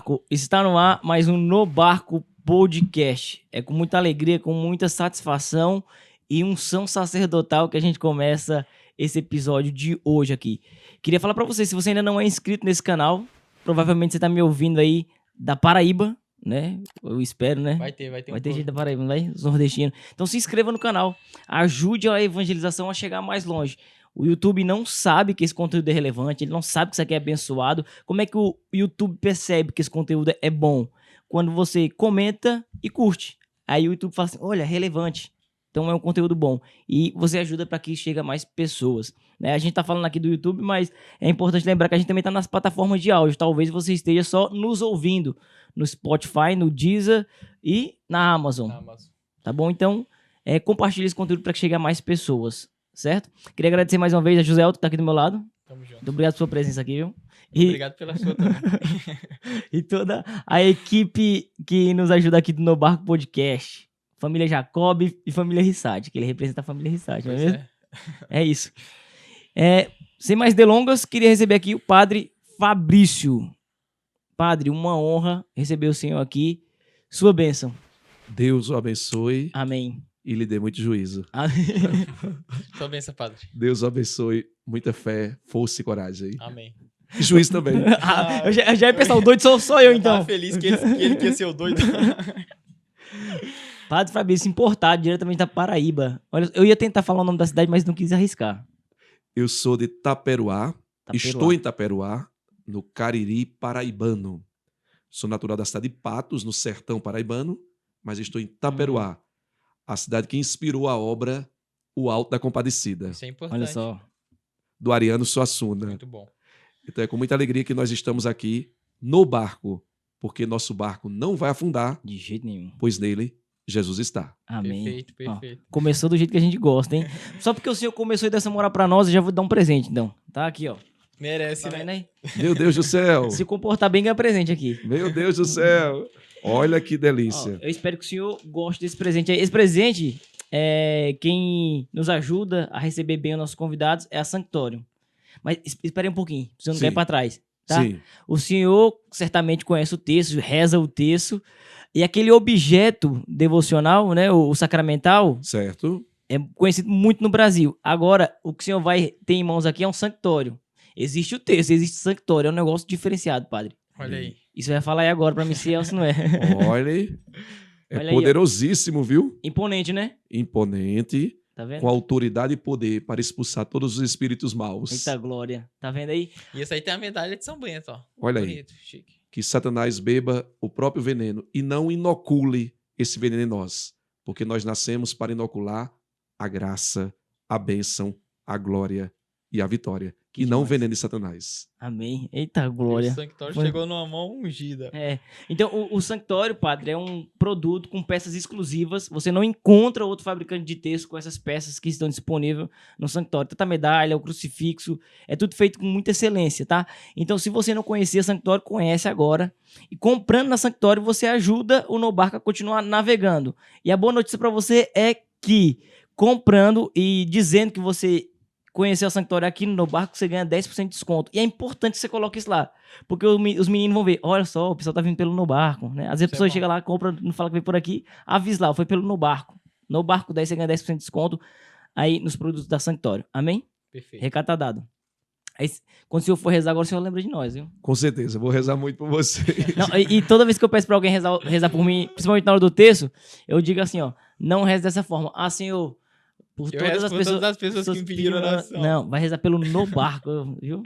Barco, está no ar mais um No Barco Podcast. É com muita alegria, com muita satisfação e unção sacerdotal que a gente começa esse episódio de hoje aqui. Queria falar pra você, se você ainda não é inscrito nesse canal, provavelmente você tá me ouvindo aí da Paraíba, né? Eu espero, né? Vai ter Vai ter gente da Paraíba, não vai? Os nordestinos. Então se inscreva no canal, ajude a evangelização a chegar mais longe. O YouTube não sabe que esse conteúdo é relevante, ele não sabe que isso aqui é abençoado. Como é que o YouTube percebe que esse conteúdo é bom? Quando você comenta e curte. Aí o YouTube fala assim, olha, é relevante. Então é um conteúdo bom. E você ajuda para que chegue a mais pessoas. Né? A gente tá falando aqui do YouTube, mas é importante lembrar que a gente também tá nas plataformas de áudio. Talvez você esteja só nos ouvindo no Spotify, no Deezer e na Amazon. Tá bom? Então, compartilhe esse conteúdo para que chegue a mais pessoas. Certo? Queria agradecer mais uma vez a José Alto, que tá aqui do meu lado. Tamo junto. Muito obrigado pela sua presença aqui, viu? Obrigado pela sua também. E toda a equipe que nos ajuda aqui do No Barco Podcast. Família Jacob e família Rissati, que ele representa a família Rissati, não é mesmo? É isso. Sem mais delongas, queria receber aqui o padre Fabrício. Padre, uma honra receber o senhor aqui. Sua bênção. Deus o abençoe. Amém. E lhe dê muito juízo. Sua bênção, padre. Deus o abençoe, muita fé, força e coragem. Amém. E juízo também. Eu já ia pensar, o doido sou eu, então. Tava feliz que ele queria ser o doido. Padre Fabrício, importado diretamente da Paraíba. Olha, eu ia tentar falar o nome da cidade, mas não quis arriscar. Eu sou de Taperoá. Estou em Taperoá, no Cariri paraibano. Sou natural da cidade de Patos, no sertão paraibano, mas estou em Taperoá, a cidade que inspirou a obra O Alto da Compadecida. Isso é importante. Olha só. Do Ariano Suassuna. Muito bom. Então é com muita alegria que nós estamos aqui no barco, porque nosso barco não vai afundar, De jeito nenhum. pois nele Jesus está. Amém. Perfeito. Ó, começou do jeito que a gente gosta, hein? Só porque o senhor começou e deu essa moral pra nós, eu já vou dar um presente, então. Tá aqui, ó. Merece, Tá vendo né? aí? Meu Deus do céu! Se comportar bem, ganha presente aqui. Meu Deus do céu! Olha que Ó, delícia. eu espero que o senhor goste desse presente aí. Esse presente, quem nos ajuda a receber bem os nossos convidados é a Sanctorium. Mas espere um pouquinho, pra você não Sim. cair pra trás, tá? Sim, O senhor certamente conhece o texto, reza o texto, e aquele objeto devocional, né, o sacramental, certo? é conhecido muito no Brasil. Agora, o que o senhor vai ter em mãos aqui é um sanctório. Existe o texto, existe o sanctório, é um negócio diferenciado, padre. Olha aí. Isso vai falar aí agora pra mim se é ou se não é. Olha, é Olha aí, ó. poderosíssimo, viu? Imponente, né? Imponente, Tá vendo? com autoridade e poder para expulsar todos os espíritos maus. Eita glória. Tá vendo aí? E essa aí tem a medalha de São Bento, ó. Olha aí. Bonito, chique. Que Satanás beba o próprio veneno e não inocule esse veneno em nós, porque nós nascemos para inocular a graça, a bênção, a glória e a vitória, e não o demais. veneno de Satanás. Amém. Eita O glória. Sanctório Foi. chegou numa mão ungida. Então, o Sanctório, padre, é um produto com peças exclusivas. Você não encontra outro fabricante de texto com essas peças que estão disponíveis no Sanctório. Tanto a medalha, o crucifixo, é tudo feito com muita excelência, tá? Então, se você não conhecia Sanctório, conhece agora. E comprando na Sanctório, você ajuda o No Barco a continuar navegando. E a boa notícia para você é que, comprando e dizendo que você conhecer a Sanctório aqui no Barco, você ganha 10% de desconto. E é importante que você coloque isso lá. Porque os meninos vão ver, olha só, o pessoal tá vindo pelo No Barco, né? Às vezes a pessoa chega lá, compra, não fala que veio por aqui, avisa lá, foi pelo No Barco. No Barco 10 você ganha 10% de desconto aí nos produtos da Sanctório. Amém? Perfeito. Recado tá dado. Aí, quando o senhor for rezar, agora o senhor lembra de nós, viu? Com certeza, vou rezar muito por você. Não, e toda vez que eu peço pra alguém rezar por mim, principalmente na hora do texto, eu digo assim, ó, não reze dessa forma. Ah, senhor, por Eu rezo por todas as pessoas que me pediram oração. Não, vai rezar pelo No Barco, viu? O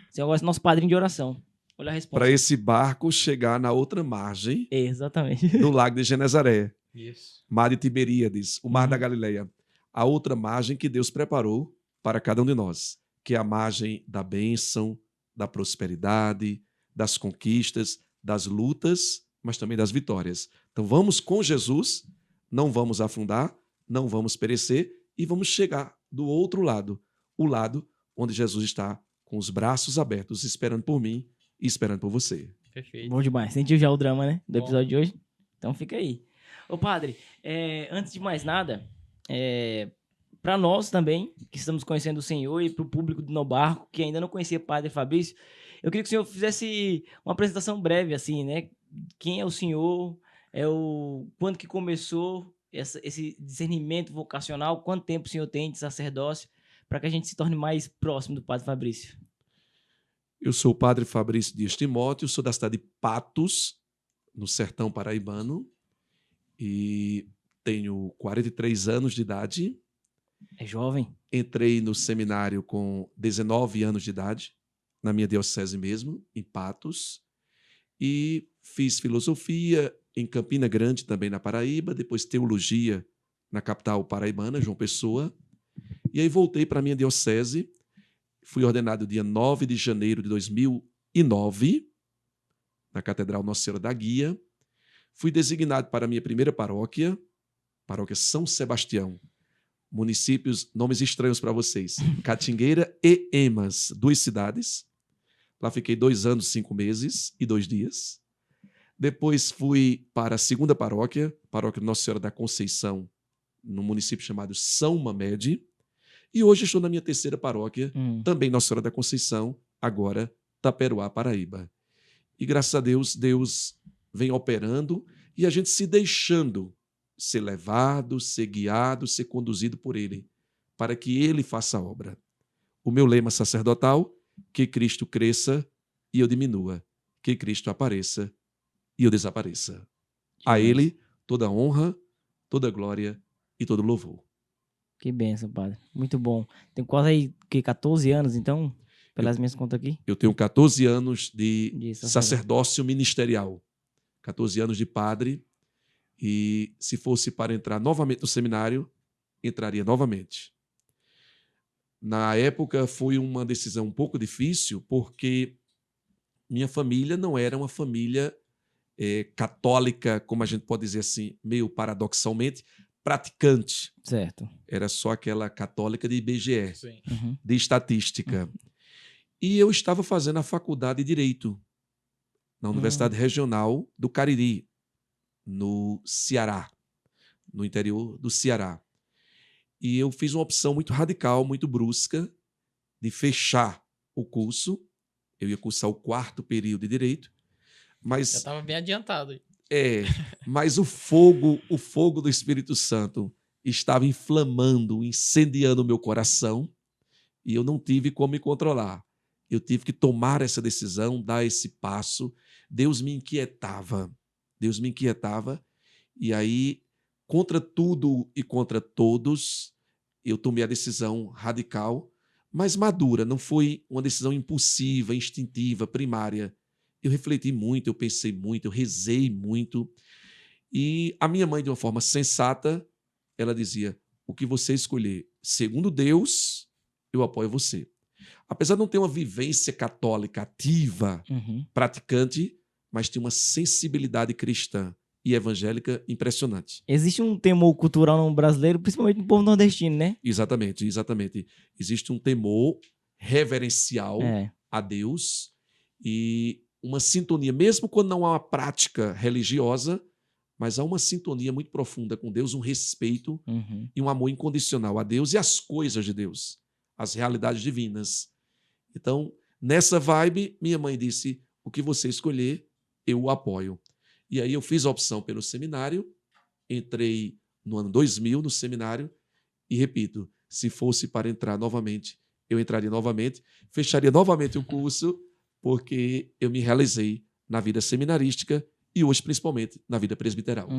senhor é nosso padrinho de oração. Olha a resposta. Para esse barco chegar na outra margem Exatamente. do lago de Genezaré, Isso. mar de Tiberíades, o mar da Galileia, a outra margem que Deus preparou para cada um de nós, que é a margem da bênção, da prosperidade, das conquistas, das lutas, mas também das vitórias. Então vamos com Jesus, não vamos afundar, não vamos perecer e vamos chegar do outro lado, o lado onde Jesus está com os braços abertos, esperando por mim e esperando por você. Perfeito. Bom demais. Sentiu já o drama, né? Do Bom. episódio de hoje? Então fica aí. Ô, padre, antes de mais nada, para nós também, que estamos conhecendo o Senhor, e para o público do No Barco, que ainda não conhecia Padre Fabrício, Eu queria que o senhor fizesse uma apresentação breve, assim, né? Quem é o senhor? Quando que começou esse discernimento vocacional? Quanto tempo o senhor tem de sacerdócio? Para que a gente se torne mais próximo do Padre Fabrício. Eu sou o Padre Fabrício Dias Timóteo, sou da cidade de Patos, no sertão paraibano, e tenho 43 anos de idade. É jovem? Entrei no seminário com 19 anos de idade, na minha diocese mesmo, em Patos, e fiz filosofia em Campina Grande, também na Paraíba, depois teologia na capital paraibana, João Pessoa, e aí voltei para a minha diocese, fui ordenado dia 9 de janeiro de 2009, na Catedral Nossa Senhora da Guia, fui designado para a minha primeira paróquia, Paróquia São Sebastião, municípios, nomes estranhos para vocês, Catingueira e Emas, 2 cidades. Lá fiquei 2 anos, 5 meses e 2 dias. Depois fui para a segunda paróquia, Paróquia Nossa Senhora da Conceição, no município chamado São Mamede. E hoje estou na minha terceira paróquia, também Nossa Senhora da Conceição, agora Taperoá, Paraíba. E graças a Deus, Deus vem operando e a gente se deixando ser levado, ser guiado, ser conduzido por Ele, para que Ele faça a obra. O meu lema sacerdotal, que Cristo cresça e eu diminua, que Cristo apareça e eu desapareça. A Ele toda honra, toda glória e todo louvor. Que bênção, padre. Muito bom. Tem quase aí, 14 anos, então, pelas minhas contas aqui? Eu tenho 14 anos de sacerdócio ministerial, 14 anos de padre, e se fosse para entrar novamente no seminário, entraria novamente. Na época foi uma decisão um pouco difícil, porque minha família não era uma família católica, como a gente pode dizer assim, meio paradoxalmente, praticante. Certo. Era só aquela católica de IBGE, Uhum. de estatística. E eu estava fazendo a faculdade de Direito na Universidade Regional do Cariri, no Ceará, no interior do Ceará. E eu fiz uma opção muito radical, muito brusca, de fechar o curso. Eu ia cursar o 4º período de Direito, mas... Já estava bem adiantado. Mas o fogo do Espírito Santo estava inflamando, incendiando o meu coração, e eu não tive como me controlar. Eu tive que tomar essa decisão, dar esse passo. Deus me inquietava, e aí, contra tudo e contra todos, eu tomei a decisão radical, mas madura, não foi uma decisão impulsiva, instintiva, primária. Eu refleti muito, eu pensei muito, eu rezei muito. E a minha mãe, de uma forma sensata, ela dizia: o que você escolher, segundo Deus, eu apoio você. Apesar de não ter uma vivência católica ativa, praticante, mas tinha uma sensibilidade cristã e evangélica impressionante. Existe um temor cultural no brasileiro, principalmente no povo nordestino, né? Exatamente. Existe um temor reverencial a Deus e uma sintonia, mesmo quando não há uma prática religiosa, mas há uma sintonia muito profunda com Deus, um respeito e um amor incondicional a Deus e às coisas de Deus, às realidades divinas. Então, nessa vibe, minha mãe disse: o que você escolher, eu o apoio. E aí eu fiz a opção pelo seminário, entrei no ano 2000 no seminário e, repito, se fosse para entrar novamente, eu entraria novamente, fecharia novamente o curso, porque eu me realizei na vida seminarística e hoje, principalmente, na vida presbiteral.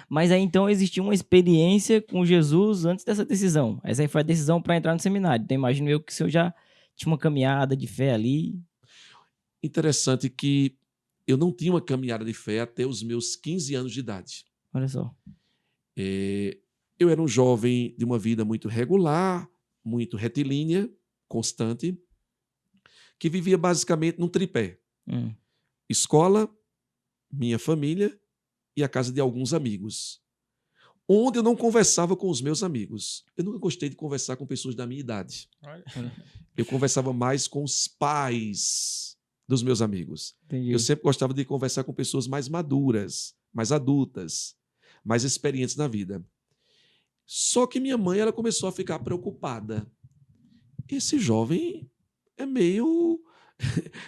Mas aí, então, existia uma experiência com Jesus antes dessa decisão. Essa aí foi a decisão para entrar no seminário. Então, imagino eu que o senhor já tinha uma caminhada de fé ali. Interessante que eu não tinha uma caminhada de fé até os meus 15 anos de idade. Olha só. Eu era um jovem de uma vida muito regular, muito retilínea, constante, que vivia basicamente num tripé. Escola, minha família e a casa de alguns amigos. Onde eu não conversava com os meus amigos. Eu nunca gostei de conversar com pessoas da minha idade. Eu conversava mais com os pais dos meus amigos. Entendi. Eu sempre gostava de conversar com pessoas mais maduras, mais adultas, mais experientes na vida. Só que minha mãe, ela começou a ficar preocupada. Esse jovem é meio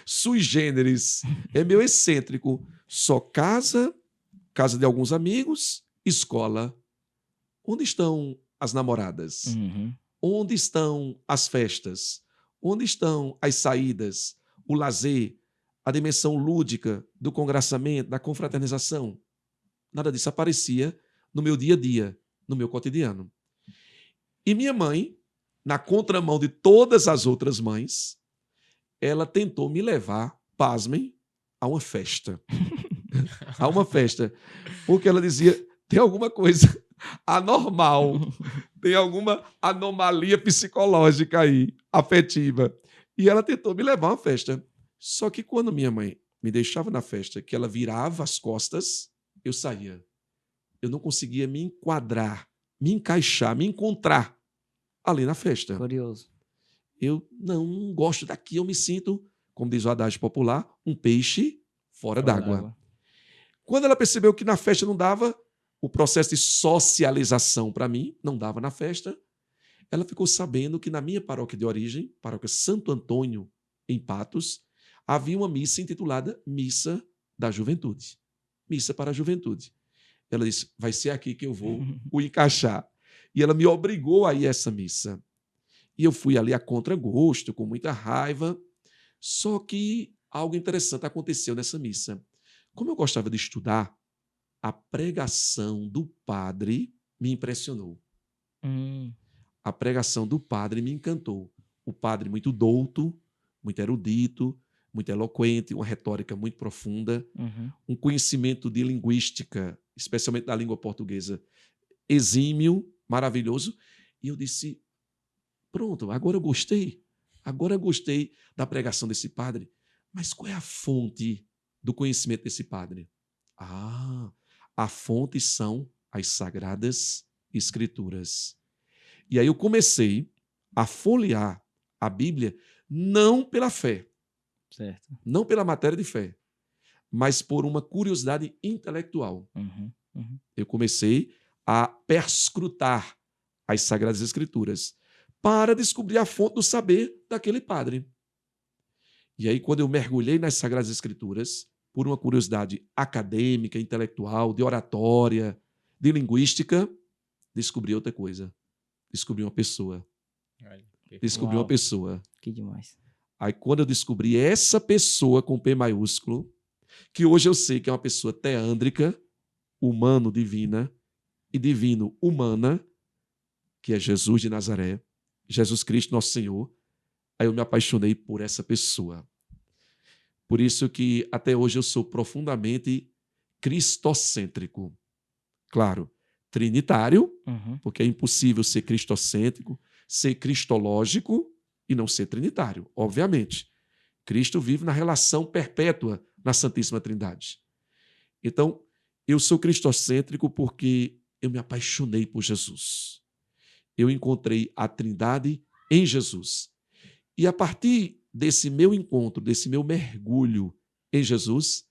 sui generis, é meio excêntrico. Só casa de alguns amigos, escola. Onde estão as namoradas? Uhum. Onde estão as festas? Onde estão as saídas, o lazer, a dimensão lúdica do congraçamento, da confraternização? Nada disso aparecia no meu dia a dia, no meu cotidiano. E minha mãe, na contramão de todas as outras mães, ela tentou me levar, pasmem, a uma festa. A uma festa. Porque ela dizia, tem alguma coisa anormal, tem alguma anomalia psicológica aí, afetiva. E ela tentou me levar a uma festa. Só que quando minha mãe me deixava na festa, que ela virava as costas, eu saía. Eu não conseguia me enquadrar, me encaixar, me encontrar ali na festa. Curioso. Eu não gosto daqui, eu me sinto, como diz o adágio popular, um peixe fora d'água. Quando ela percebeu que na festa não dava, o processo de socialização para mim não dava na festa, ela ficou sabendo que na minha paróquia de origem, paróquia Santo Antônio, em Patos, havia uma missa intitulada Missa da Juventude. Missa para a Juventude. Ela disse, vai ser aqui que eu vou o encaixar. E ela me obrigou a ir a essa missa. E eu fui ali a contragosto, com muita raiva. Só que algo interessante aconteceu nessa missa. Como eu gostava de estudar, a pregação do padre me impressionou. A pregação do padre me encantou. O padre muito douto, muito erudito, muito eloquente, uma retórica muito profunda, um conhecimento de linguística, especialmente da língua portuguesa, exímio, maravilhoso. E eu disse, pronto, agora eu gostei. Agora eu gostei da pregação desse padre. Mas qual é a fonte do conhecimento desse padre? A fonte são as Sagradas Escrituras. E aí eu comecei a folhear a Bíblia não pela fé, Certo. não pela matéria de fé, mas por uma curiosidade intelectual. Eu comecei a perscrutar as Sagradas Escrituras para descobrir a fonte do saber daquele padre. E aí, quando eu mergulhei nas Sagradas Escrituras, por uma curiosidade acadêmica, intelectual, de oratória, de linguística, descobri outra coisa. Descobri uma pessoa. Descobri uma pessoa. Que demais. Aí, quando eu descobri essa pessoa com P maiúsculo, que hoje eu sei que é uma pessoa teândrica, humano-divina, e divino-humana, que é Jesus de Nazaré, Jesus Cristo, nosso Senhor, aí eu me apaixonei por essa pessoa. Por isso que até hoje eu sou profundamente cristocêntrico. Claro, trinitário, porque é impossível ser cristocêntrico, ser cristológico e não ser trinitário, obviamente. Cristo vive na relação perpétua na Santíssima Trindade. Então, eu sou cristocêntrico porque eu me apaixonei por Jesus. Eu encontrei a Trindade em Jesus. E a partir desse meu encontro, desse meu mergulho em Jesus,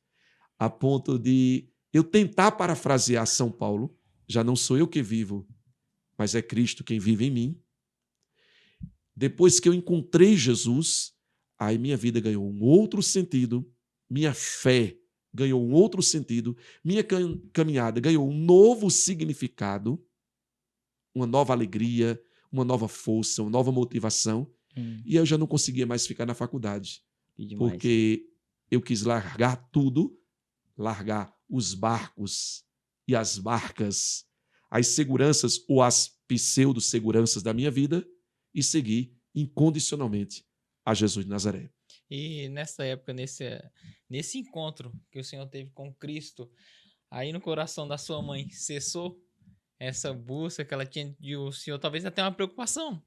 a ponto de eu tentar parafrasear São Paulo, já não sou eu que vivo, mas é Cristo quem vive em mim. Depois que eu encontrei Jesus, aí minha vida ganhou um outro sentido, minha fé ganhou um outro sentido, minha caminhada ganhou um novo significado, uma nova alegria, uma nova força, uma nova motivação. E eu já não conseguia mais ficar na faculdade, porque eu quis largar tudo, largar os barcos e as barcas, as seguranças ou as pseudo-seguranças da minha vida e seguir incondicionalmente a Jesus de Nazaré. E nessa época, nesse encontro que o Senhor teve com Cristo, aí no coração da sua mãe, cessou essa busca que ela tinha de o Senhor, talvez até uma preocupação,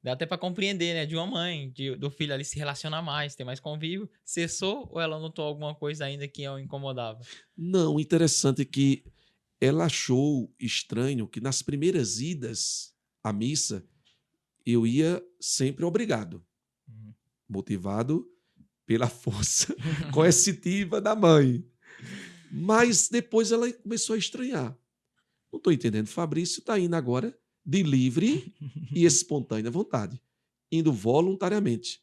dá até para compreender, né, de uma mãe, do filho ali se relacionar mais, ter mais convívio. Cessou ou ela notou alguma coisa ainda que a incomodava? Não, interessante que ela achou estranho que nas primeiras idas à missa eu ia sempre obrigado, motivado pela força coercitiva da mãe. Mas depois ela começou a estranhar. Não estou entendendo, Fabrício está indo agora de livre e espontânea vontade, indo voluntariamente.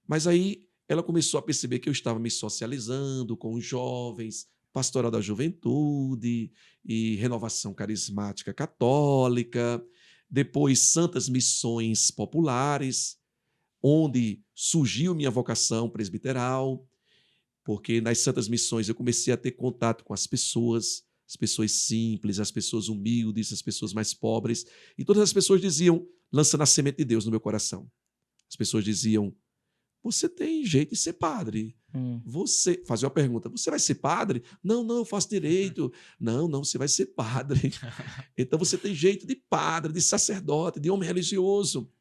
Mas aí ela começou a perceber que eu estava me socializando com os jovens, pastoral da juventude e renovação carismática católica, depois santas missões populares, onde surgiu minha vocação presbiteral, porque nas santas missões eu comecei a ter contato com as pessoas simples, as pessoas humildes, as pessoas mais pobres, e todas as pessoas diziam, lançando a semente de Deus no meu coração. As pessoas diziam: você tem jeito de ser padre. Você fazia uma pergunta: você vai ser padre? Não, eu faço direito. Não, você vai ser padre. Então você tem jeito de padre, de sacerdote, de homem religioso.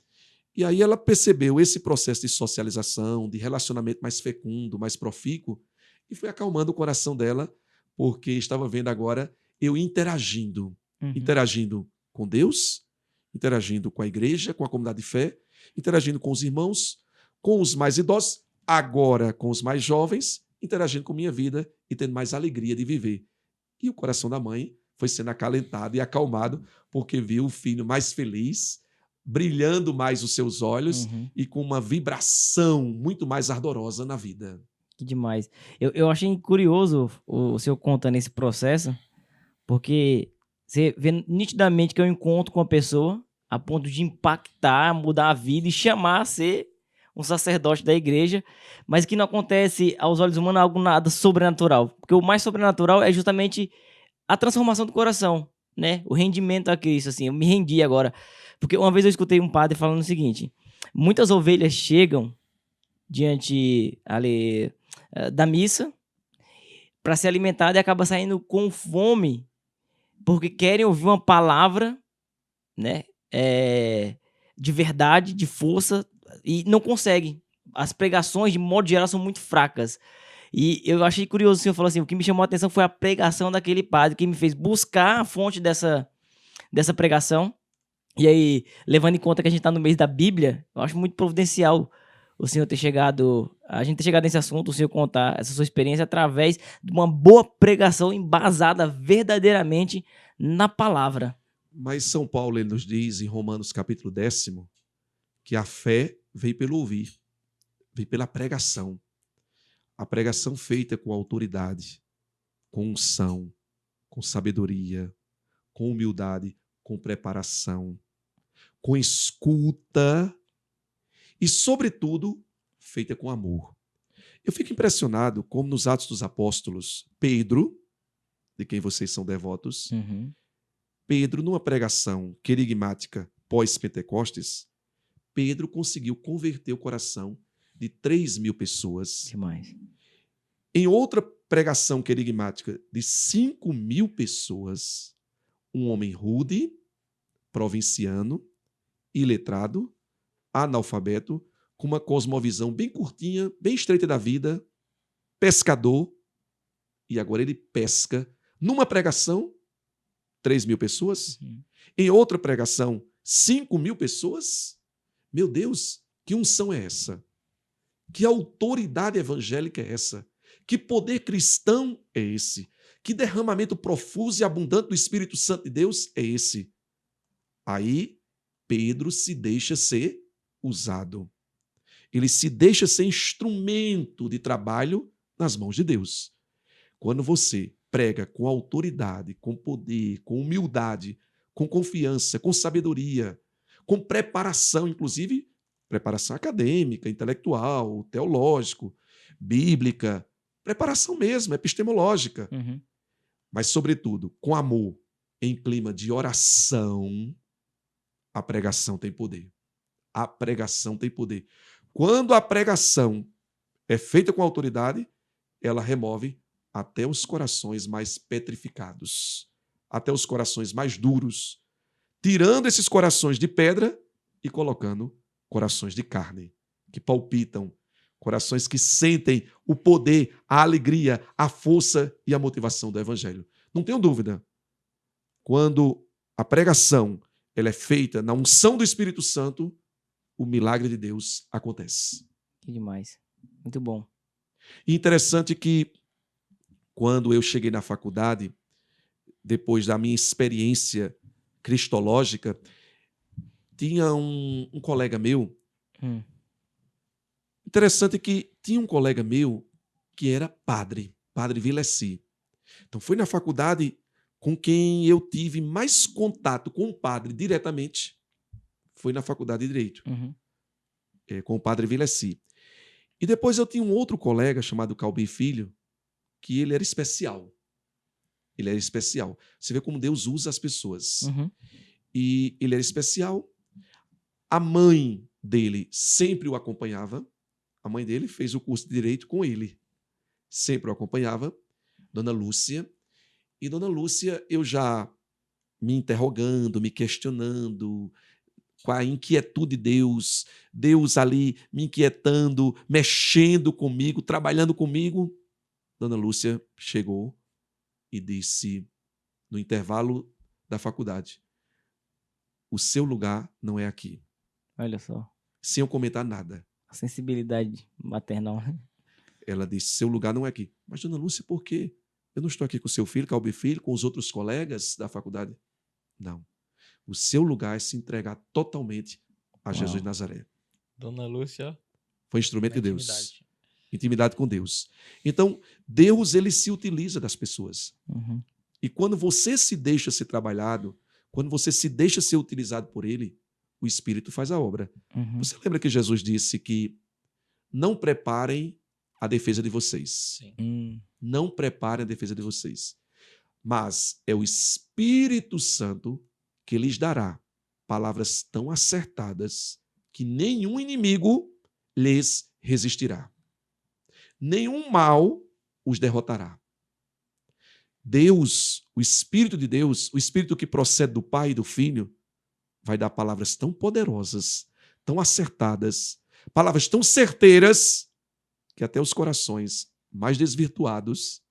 E aí ela percebeu esse processo de socialização, de relacionamento mais fecundo, mais profícuo, e foi acalmando o coração dela, porque estava vendo agora eu interagindo com Deus, interagindo com a igreja, com a comunidade de fé, interagindo com os irmãos, com os mais idosos, agora com os mais jovens, interagindo com minha vida e tendo mais alegria de viver. E o coração da mãe foi sendo acalentado e acalmado, porque viu o filho mais feliz, brilhando mais os seus olhos e com uma vibração muito mais ardorosa na vida. Que demais. Eu achei curioso o senhor contando esse processo, porque você vê nitidamente que é um encontro com a pessoa a ponto de impactar, mudar a vida e chamar a ser um sacerdote da igreja, mas que não acontece aos olhos humanos algo nada sobrenatural. Porque o mais sobrenatural é justamente a transformação do coração, né? O rendimento a Cristo, assim. Eu me rendi agora. Porque uma vez eu escutei um padre falando o seguinte: muitas ovelhas chegam diante ali, da missa para ser alimentada e acaba saindo com fome porque querem ouvir uma palavra, né, de verdade, de força, e não conseguem. As pregações, de modo geral, são muito fracas. E eu achei curioso, o senhor falou assim, o que me chamou a atenção foi a pregação daquele padre, que me fez buscar a fonte dessa pregação. E aí, levando em conta que a gente está no mês da Bíblia, eu acho muito providencial o senhor ter chegado, a gente ter chegado nesse assunto, o senhor contar essa sua experiência através de uma boa pregação embasada verdadeiramente na palavra. Mas São Paulo ele nos diz em Romanos capítulo 10 que a fé veio pelo ouvir, veio pela pregação. A pregação feita com autoridade, com unção, com sabedoria, com humildade, com preparação, com escuta e, sobretudo, feita com amor. Eu fico impressionado como nos Atos dos Apóstolos, Pedro, de quem vocês são devotos, Pedro, numa pregação querigmática pós-Pentecostes, Pedro conseguiu converter o coração de 3.000 pessoas. Demais. Em outra pregação querigmática de 5.000 pessoas, um homem rude, provinciano, iletrado, analfabeto, com uma cosmovisão bem curtinha, bem estreita da vida, pescador, e agora ele pesca numa pregação 3.000 pessoas, em outra pregação 5.000 pessoas. Meu Deus, que unção é essa? Que autoridade evangélica é essa? Que poder cristão é esse? Que derramamento profuso e abundante do Espírito Santo de Deus é esse? Aí Pedro se deixa ser usado. Ele se deixa ser instrumento de trabalho nas mãos de Deus. Quando você prega com autoridade, com poder, com humildade, com confiança, com sabedoria, com preparação, inclusive preparação acadêmica, intelectual, teológico, bíblica, preparação mesmo, epistemológica, mas, sobretudo, com amor, em clima de oração, a pregação tem poder. A pregação tem poder. Quando a pregação é feita com autoridade, ela remove até os corações mais petrificados, até os corações mais duros, tirando esses corações de pedra e colocando corações de carne, que palpitam, corações que sentem o poder, a alegria, a força e a motivação do Evangelho. Não tenho dúvida, quando a pregação ela é feita na unção do Espírito Santo, o milagre de Deus acontece. Que demais. Muito bom. E interessante que, quando eu cheguei na faculdade, depois da minha experiência cristológica, tinha um colega meu Interessante que tinha um colega meu que era padre Vileci. Então, foi na faculdade com quem eu tive mais contato com o padre diretamente, foi na faculdade de Direito, Uhum. com o padre Vileci. E depois eu tinha um outro colega chamado Calbi Filho, que ele era especial. Ele era especial. Você vê como Deus usa as pessoas. Uhum. E ele era especial. A mãe dele sempre o acompanhava. A mãe dele fez o curso de Direito com ele. Sempre o acompanhava. Dona Lúcia. E Dona Lúcia, eu já me interrogando, me questionando, com a inquietude de Deus, Deus ali me inquietando, mexendo comigo, trabalhando comigo. Dona Lúcia chegou e disse, no intervalo da faculdade, o seu lugar não é aqui. Olha só. Sem eu comentar nada. A sensibilidade maternal. Ela disse, seu lugar não é aqui. Mas, Dona Lúcia, por quê? Eu não estou aqui com seu filho, Calbi Filho, com os outros colegas da faculdade? Não. O seu lugar é se entregar totalmente a Jesus Uau. de Nazaré. Dona Lúcia, ó, Foi instrumento na de Deus. intimidade. Intimidade com Deus. Então, Deus, ele se utiliza das pessoas. Uhum. E quando você se deixa ser trabalhado, quando você se deixa ser utilizado por ele, o Espírito faz a obra. Uhum. Você lembra que Jesus disse que não preparem a defesa de vocês. Sim. Não preparem a defesa de vocês. Mas é o Espírito Santo que lhes dará palavras tão acertadas que nenhum inimigo lhes resistirá. Nenhum mal os derrotará. Deus, o Espírito de Deus, o Espírito que procede do Pai e do Filho, vai dar palavras tão poderosas, tão acertadas, palavras tão certeiras, que até os corações mais desvirtuados,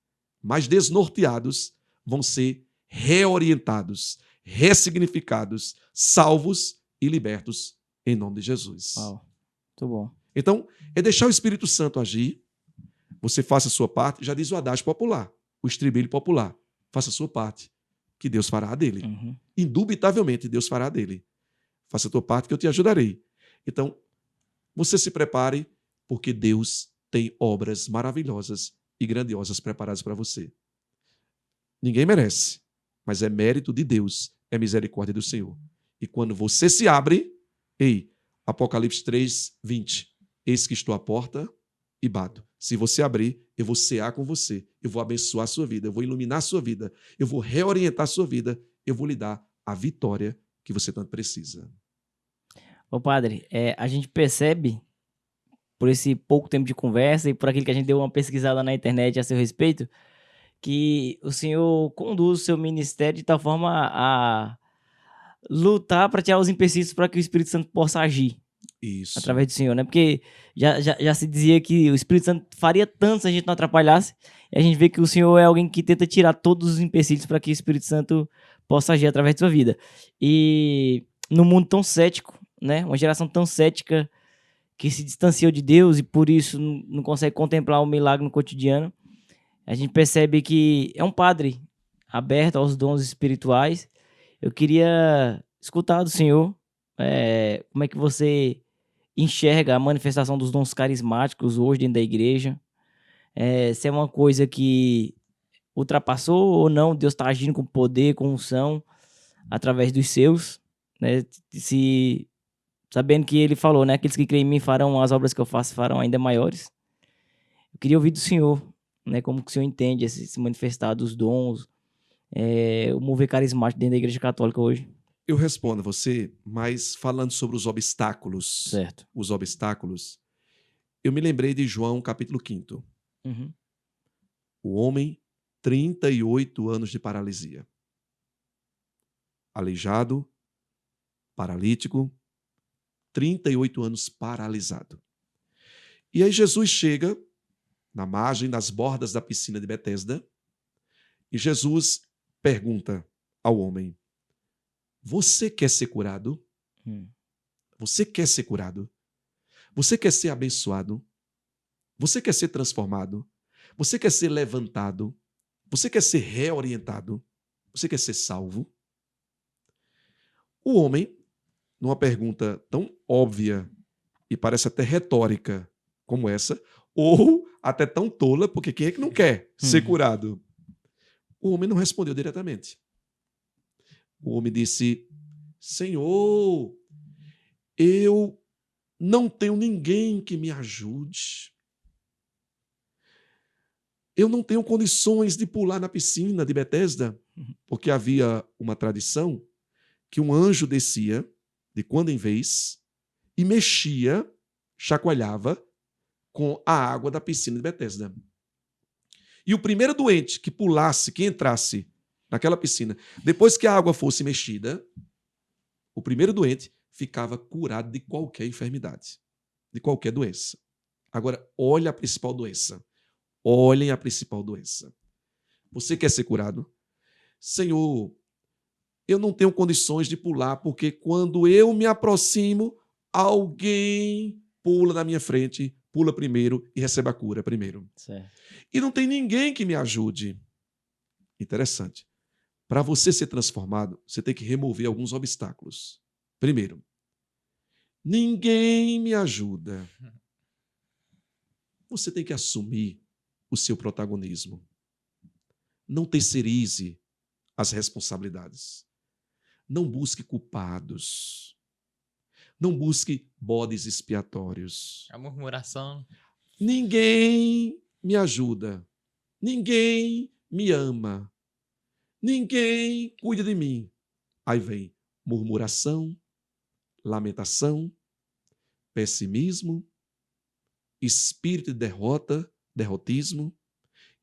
mais desnorteados, vão ser reorientados, ressignificados, salvos e libertos em nome de Jesus. Uau. Muito bom. Então, é deixar o Espírito Santo agir, você faça a sua parte, já diz o adágio popular, o estribilho popular, faça a sua parte, que Deus fará a dele. Uhum. Indubitavelmente, Deus fará a dele. Faça a tua parte que eu te ajudarei. Então, você se prepare, porque Deus tem obras maravilhosas e grandiosas preparadas para você. Ninguém merece, mas é mérito de Deus, é misericórdia do Senhor. E quando você se abre, Apocalipse 3, 20, eis que estou à porta e bato. Se você abrir, eu vou cear com você, eu vou abençoar a sua vida, eu vou iluminar a sua vida, eu vou reorientar a sua vida, eu vou lhe dar a vitória que você tanto precisa. Ô padre, a gente percebe, por esse pouco tempo de conversa e por aquilo que a gente deu uma pesquisada na internet a seu respeito, que o senhor conduz o seu ministério de tal forma a lutar para tirar os empecilhos para que o Espírito Santo possa agir Isso. através do senhor, né? Porque já se dizia que o Espírito Santo faria tanto se a gente não atrapalhasse, e a gente vê que o senhor é alguém que tenta tirar todos os empecilhos para que o Espírito Santo possa agir através da sua vida. E no mundo tão cético, né? Uma geração tão cética que se distanciou de Deus e por isso não consegue contemplar o milagre no cotidiano, a gente percebe que é um padre aberto aos dons espirituais. Eu queria escutar do senhor como é que você enxerga a manifestação dos dons carismáticos hoje dentro da igreja. Se é uma coisa que ultrapassou ou não, Deus está agindo com poder, com unção, através dos seus, né? Sabendo que ele falou, né? Aqueles que creem em mim farão as obras que eu faço, farão ainda maiores. Eu queria ouvir do senhor, né? Como que o senhor entende esse manifestar dos dons, o mover carismático dentro da igreja católica hoje. Eu respondo a você, mas falando sobre os obstáculos. Certo. Os obstáculos, eu me lembrei de João capítulo 5. Uhum. O homem, 38 anos de paralisia. Aleijado, paralítico, 38 anos paralisado. E aí Jesus chega na margem, nas bordas da piscina de Betesda, e Jesus pergunta ao homem, você quer ser curado? Você quer ser curado? Você quer ser abençoado? Você quer ser transformado? Você quer ser levantado? Você quer ser reorientado? Você quer ser salvo? O homem, numa pergunta tão óbvia e parece até retórica, como essa, ou até tão tola, porque quem é que não quer ser curado? O homem não respondeu diretamente. O homem disse: Senhor, eu não tenho ninguém que me ajude. Eu não tenho condições de pular na piscina de Betesda, porque havia uma tradição que um anjo descia de quando em vez e mexia, chacoalhava com a água da piscina de Betesda. E o primeiro doente que pulasse, que entrasse naquela piscina, depois que a água fosse mexida, o primeiro doente ficava curado de qualquer enfermidade, de qualquer doença. Agora, olha a principal doença. Olhem a principal doença. Você quer ser curado? Senhor, eu não tenho condições de pular, porque quando eu me aproximo, alguém pula na minha frente, pula primeiro e recebe a cura primeiro. Certo. E não tem ninguém que me ajude. Interessante. Para você ser transformado, você tem que remover alguns obstáculos. Primeiro, ninguém me ajuda. Você tem que assumir o seu protagonismo. Não terceirize as responsabilidades. Não busque culpados. Não busque bodes expiatórios. A murmuração. Ninguém me ajuda. Ninguém me ama. Ninguém cuida de mim. Aí vem murmuração, lamentação, pessimismo, espírito de derrota, derrotismo,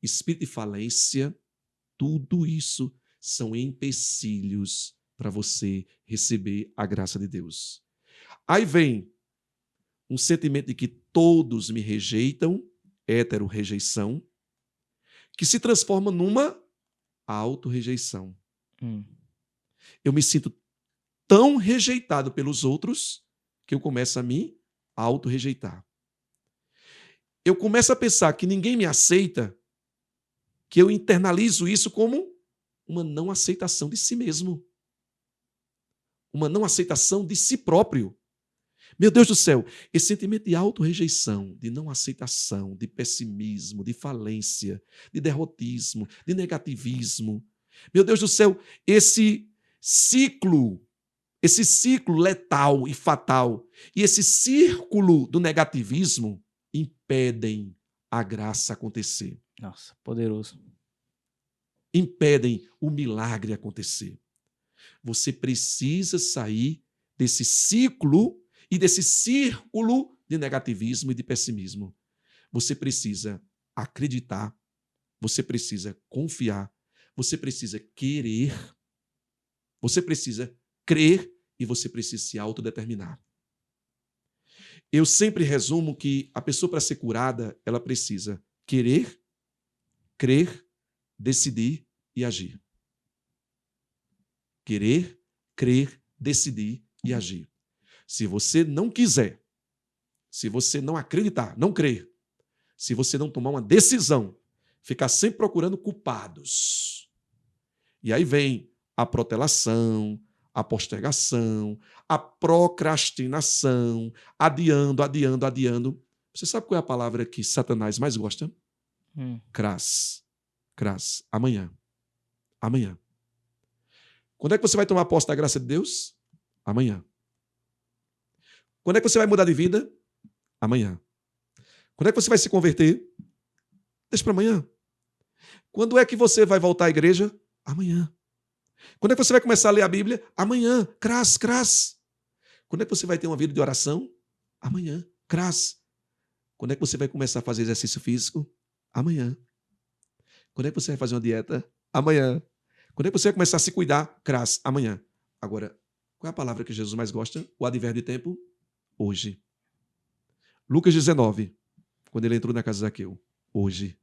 espírito de falência. Tudo isso são empecilhos para você receber a graça de Deus. Aí vem um sentimento de que todos me rejeitam, hetero-rejeição, que se transforma numa auto-rejeição. Eu me sinto tão rejeitado pelos outros que eu começo a me auto-rejeitar. Eu começo a pensar que ninguém me aceita, que eu internalizo isso como uma não aceitação de si mesmo. Uma não aceitação de si próprio. Meu Deus do céu, esse sentimento de auto-rejeição, de não aceitação, de pessimismo, de falência, de derrotismo, de negativismo. Meu Deus do céu, esse ciclo letal e fatal, e esse círculo do negativismo impedem a graça acontecer. Nossa, poderoso. Impedem o milagre acontecer. Você precisa sair desse ciclo e desse círculo de negativismo e de pessimismo. Você precisa acreditar, você precisa confiar, você precisa querer, você precisa crer e você precisa se autodeterminar. Eu sempre resumo que a pessoa, para ser curada, ela precisa querer, crer, decidir e agir. Querer, crer, decidir e agir. Se você não quiser, se você não acreditar, não crer, se você não tomar uma decisão, ficar sempre procurando culpados. E aí vem a protelação, a postergação, a procrastinação, adiando. Você sabe qual é a palavra que Satanás mais gosta? Cras. Amanhã. Quando é que você vai tomar posse da graça de Deus? Amanhã. Quando é que você vai mudar de vida? Amanhã. Quando é que você vai se converter? Deixa para amanhã. Quando é que você vai voltar à igreja? Amanhã. Quando é que você vai começar a ler a Bíblia? Amanhã. Cras. Quando é que você vai ter uma vida de oração? Amanhã. Cras. Quando é que você vai começar a fazer exercício físico? Amanhã. Quando é que você vai fazer uma dieta? Amanhã. Quando é que você vai começar a se cuidar? Cras. Amanhã. Agora, qual é a palavra que Jesus mais gosta? O advérbio de tempo? Hoje. Lucas 19, quando ele entrou na casa de Zaqueu. Hoje,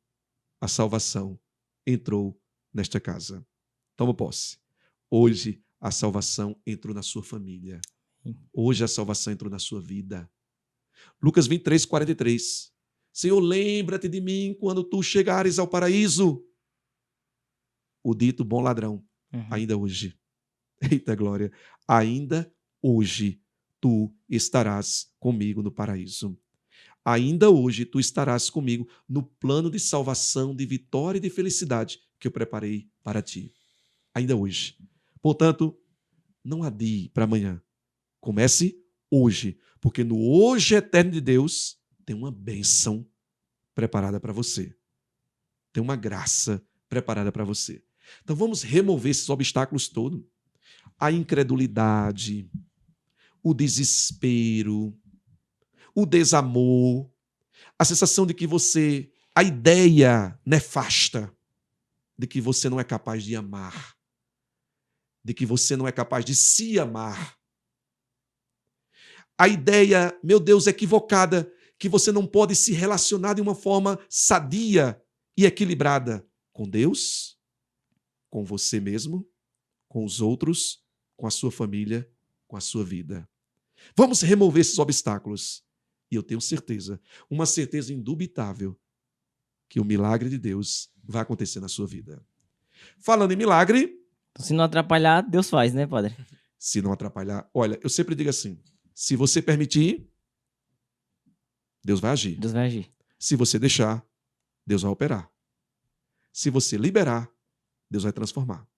a salvação entrou nesta casa. Toma posse. Hoje, a salvação entrou na sua família. Hoje, a salvação entrou na sua vida. Lucas 23, 43. Senhor, lembra-te de mim quando tu chegares ao paraíso. O dito bom ladrão. Ainda hoje. Eita glória. Ainda hoje tu estarás comigo no paraíso. ainda hoje tu estarás comigo no plano de salvação, de vitória e de felicidade que eu preparei para ti. Ainda hoje. Portanto, não adie para amanhã. Comece hoje, porque no hoje eterno de Deus tem uma bênção preparada para você. Tem uma graça preparada para você. Então vamos remover esses obstáculos todos. A incredulidade, o desespero, o desamor, a sensação de que você, a ideia nefasta de que você não é capaz de amar, de que você não é capaz de se amar. A ideia, meu Deus, equivocada, que você não pode se relacionar de uma forma sadia e equilibrada com Deus, com você mesmo, com os outros, com a sua família, com a sua vida. Vamos remover esses obstáculos. E eu tenho certeza, uma certeza indubitável, que o milagre de Deus vai acontecer na sua vida. Falando em milagre... Então, se não atrapalhar, Deus faz, né, padre? Se não atrapalhar... Olha, eu sempre digo assim, se você permitir, Deus vai agir. Deus vai agir. Se você deixar, Deus vai operar. Se você liberar, Deus vai transformar.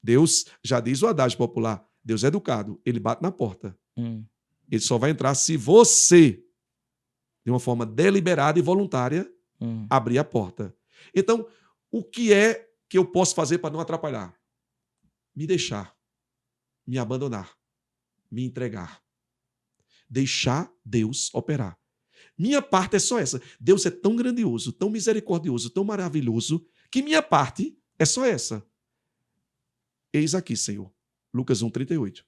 Deus, já diz o adágio popular, Deus é educado, ele bate na porta. Ele só vai entrar se você, de uma forma deliberada e voluntária, abrir a porta. Então, o que é que eu posso fazer para não atrapalhar? Me deixar, me abandonar, me entregar. Deixar Deus operar. Minha parte é só essa. Deus é tão grandioso, tão misericordioso, tão maravilhoso, que minha parte é só essa. Eis aqui, Senhor. Lucas 1,38.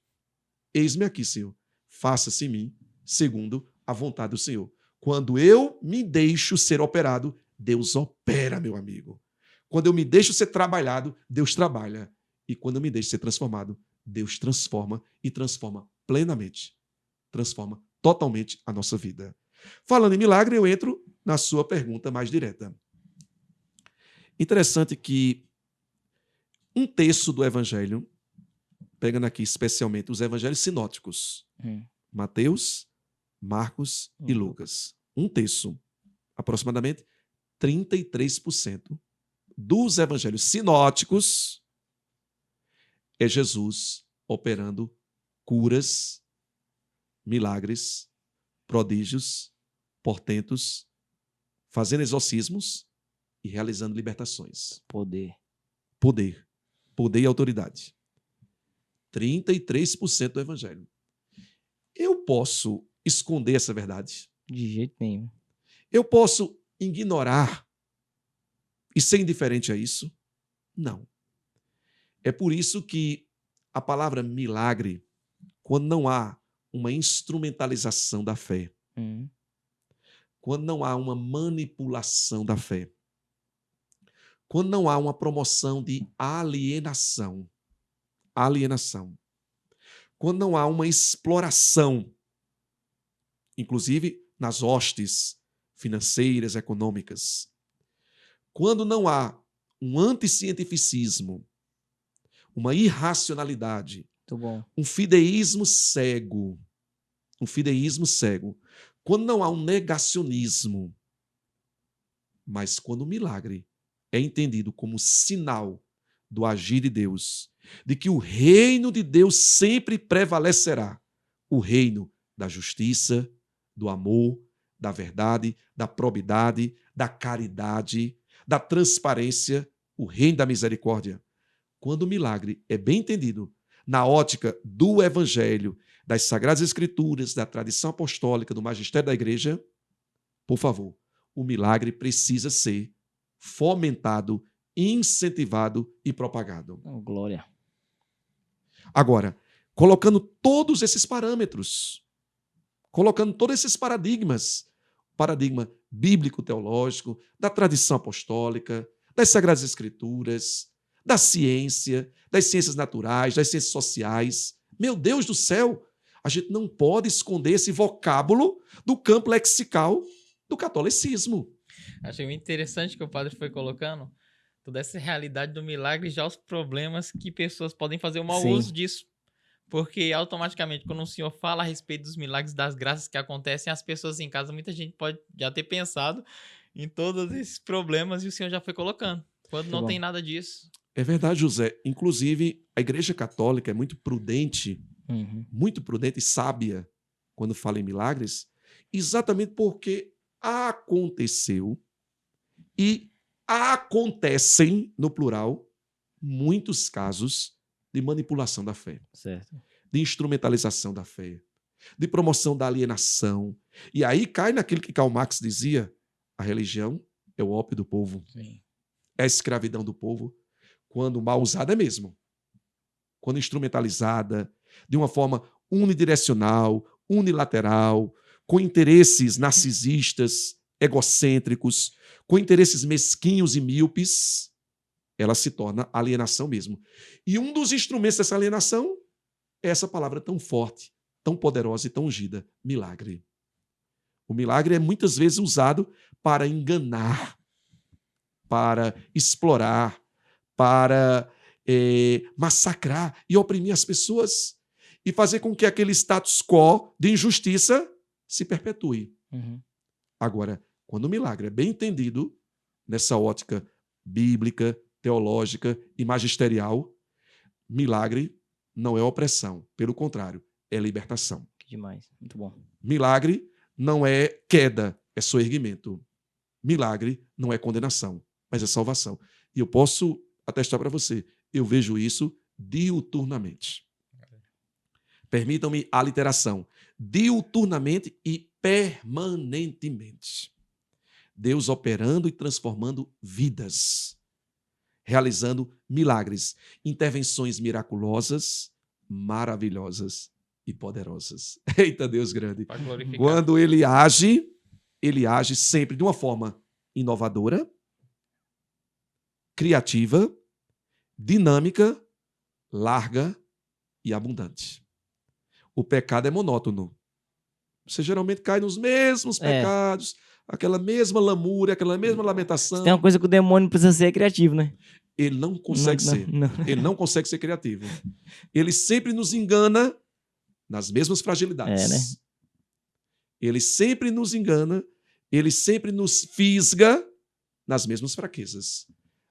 Eis-me aqui, Senhor. Faça-se em mim segundo a vontade do Senhor. Quando eu me deixo ser operado, Deus opera, meu amigo. Quando eu me deixo ser trabalhado, Deus trabalha. E quando eu me deixo ser transformado, Deus transforma e transforma plenamente. Transforma totalmente a nossa vida. Falando em milagre, eu entro na sua pergunta mais direta. Interessante que um terço do evangelho, pegando aqui especialmente os evangelhos sinóticos, Mateus, Marcos e Lucas, um terço, aproximadamente 33% dos evangelhos sinóticos é Jesus operando curas, milagres, prodígios, portentos, fazendo exorcismos e realizando libertações. Poder. Poder. Poder e autoridade. 33% do evangelho. Eu posso esconder essa verdade? De jeito nenhum. Eu posso ignorar e ser indiferente a isso? Não. É por isso que a palavra milagre, quando não há uma instrumentalização da fé, quando não há uma manipulação da fé, quando não há uma promoção de alienação, quando não há uma exploração, inclusive nas hostes financeiras, econômicas, quando não há um anticientificismo, uma irracionalidade, um fideísmo cego, quando não há um negacionismo, mas quando o milagre é entendido como sinal do agir de Deus, de que o reino de Deus sempre prevalecerá, o reino da justiça, do amor, da verdade, da probidade, da caridade, da transparência, o reino da misericórdia. Quando o milagre é bem entendido na ótica do Evangelho, das Sagradas Escrituras, da tradição apostólica, do magistério da igreja, por favor, o milagre precisa ser fomentado, incentivado e propagado. Oh, glória. Agora, colocando todos esses parâmetros, colocando todos esses paradigmas, paradigma bíblico-teológico, da tradição apostólica, das Sagradas Escrituras, da ciência, das ciências naturais, das ciências sociais. Meu Deus do céu, a gente não pode esconder esse vocábulo do campo lexical do catolicismo. Achei muito interessante que o padre foi colocando toda essa realidade do milagre e já os problemas que pessoas podem fazer um mau uso disso. Porque automaticamente, quando o senhor fala a respeito dos milagres, das graças que acontecem, as pessoas em casa, muita gente pode já ter pensado em todos esses problemas e o senhor já foi colocando. Quando Muito não bom. tem nada disso. É verdade, José. Inclusive, a Igreja Católica é muito Uhum. prudente e sábia quando fala em milagres, exatamente porque aconteceu e acontecem, no plural, muitos casos de manipulação da fé, Certo. de instrumentalização da fé, de promoção da alienação. E aí cai naquilo que Karl Marx dizia: a religião é o ópio do povo, Sim. é a escravidão do povo, quando mal usada é mesmo. Quando instrumentalizada de uma forma unidirecional, unilateral, com interesses narcisistas, egocêntricos, com interesses mesquinhos e míopes, ela se torna alienação mesmo. E um dos instrumentos dessa alienação é essa palavra tão forte, tão poderosa e tão ungida: milagre. O milagre é muitas vezes usado para enganar, para explorar, para massacrar e oprimir as pessoas e fazer com que aquele status quo de injustiça se perpetue. Uhum. Agora, quando o milagre é bem entendido, nessa ótica bíblica, teológica e magisterial, milagre não é opressão, pelo contrário, é libertação. Que demais. Muito bom. Milagre não é queda, é soerguimento. Milagre não é condenação, mas é salvação. E eu posso atestar para você, eu vejo isso diuturnamente. Permitam-me a literação. Diuturnamente e permanentemente. Deus operando e transformando vidas, realizando milagres, intervenções miraculosas, maravilhosas e poderosas. Eita, Deus grande. Para glorificar. Quando ele age sempre de uma forma inovadora, criativa, dinâmica, larga e abundante. O pecado é monótono. Você geralmente cai nos mesmos pecados, aquela mesma lamúria, aquela mesma lamentação. Se tem uma coisa que o demônio precisa ser, é criativo, né? Ele não consegue ser. Ele não consegue ser criativo. Ele sempre nos engana nas mesmas fragilidades. Né? Ele sempre nos engana, ele sempre nos fisga nas mesmas fraquezas.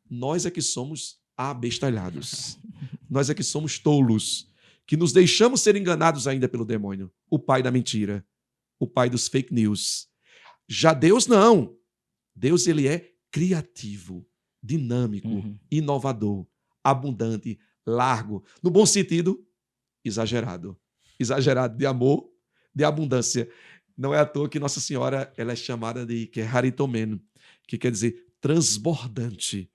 Nós é que somos abestalhados. Nós é que somos tolos, que nos deixamos ser enganados ainda pelo demônio, o pai da mentira, o pai dos fake news. Já Deus não. Deus, ele é criativo, dinâmico, inovador, abundante, largo, no bom sentido, exagerado. Exagerado de amor, de abundância. Não é à toa que Nossa Senhora ela é chamada de Keharitomeno, que quer dizer transbordante.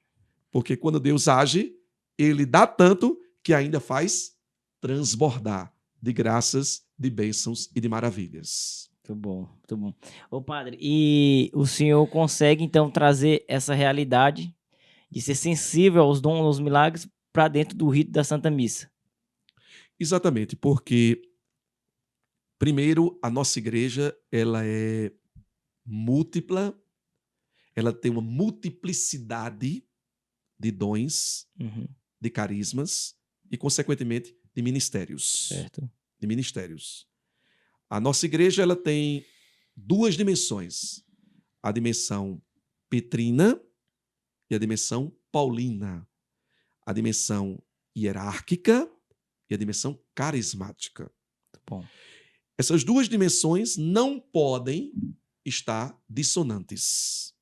Porque quando Deus age, ele dá tanto que ainda faz transbordar de graças, de bênçãos e de maravilhas. Muito bom, muito bom. Ô padre, e o senhor consegue então trazer essa realidade de ser sensível aos dons, aos milagres, para dentro do rito da Santa Missa? Exatamente, porque primeiro a nossa igreja ela é múltipla, ela tem uma multiplicidade de dons, de carismas e, consequentemente, de ministérios. Certo. De ministérios. A nossa igreja ela tem duas dimensões: a dimensão petrina e a dimensão paulina. A dimensão hierárquica e a dimensão carismática. Muito bom. Essas duas dimensões não podem estar dissonantes.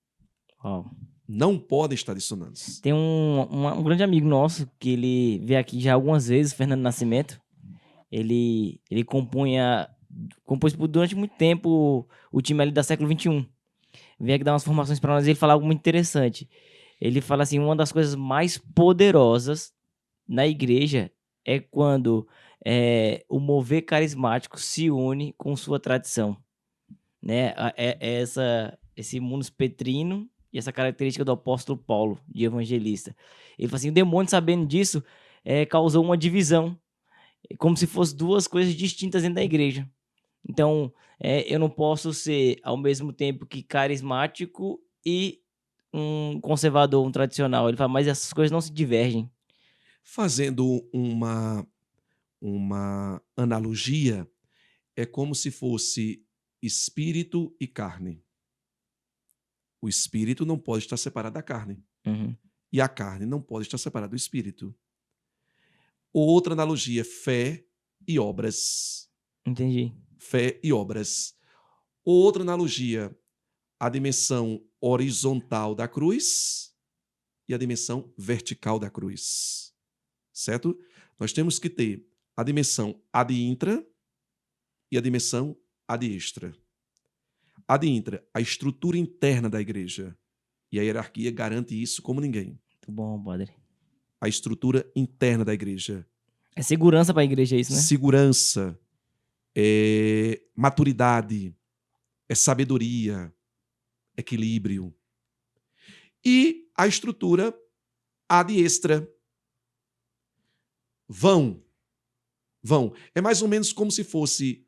Uau. Não podem estar dissonantes. Tem um grande amigo nosso que ele veio aqui já algumas vezes, Fernando Nascimento. Ele compôs durante muito tempo o time ali da século XXI. Veio aqui dar umas formações para nós e ele fala algo muito interessante. Ele fala assim, uma das coisas mais poderosas na igreja é quando o mover carismático se une com sua tradição. Né? Esse munus petrino e essa característica do apóstolo Paulo, de evangelista. Ele fala assim, o demônio, sabendo disso, causou uma divisão, como se fossem duas coisas distintas dentro da igreja. Então, eu não posso ser, ao mesmo tempo que carismático e um conservador, um tradicional. Ele fala, mas essas coisas não se divergem. Fazendo uma uma analogia, é como se fosse espírito e carne. O espírito não pode estar separado da carne. Uhum. E a carne não pode estar separada do espírito. Outra analogia, fé e obras. Entendi. Fé e obras. Outra analogia, a dimensão horizontal da cruz e a dimensão vertical da cruz. Certo? Nós temos que ter a dimensão ad intra e a dimensão ad extra. Ad intra, a estrutura interna da igreja. E a hierarquia garante isso como ninguém. Muito bom, padre. A estrutura interna da igreja. É segurança para a igreja isso, né? Segurança, é maturidade, é sabedoria, equilíbrio. E a estrutura ad extra. Vão. É mais ou menos como se fosse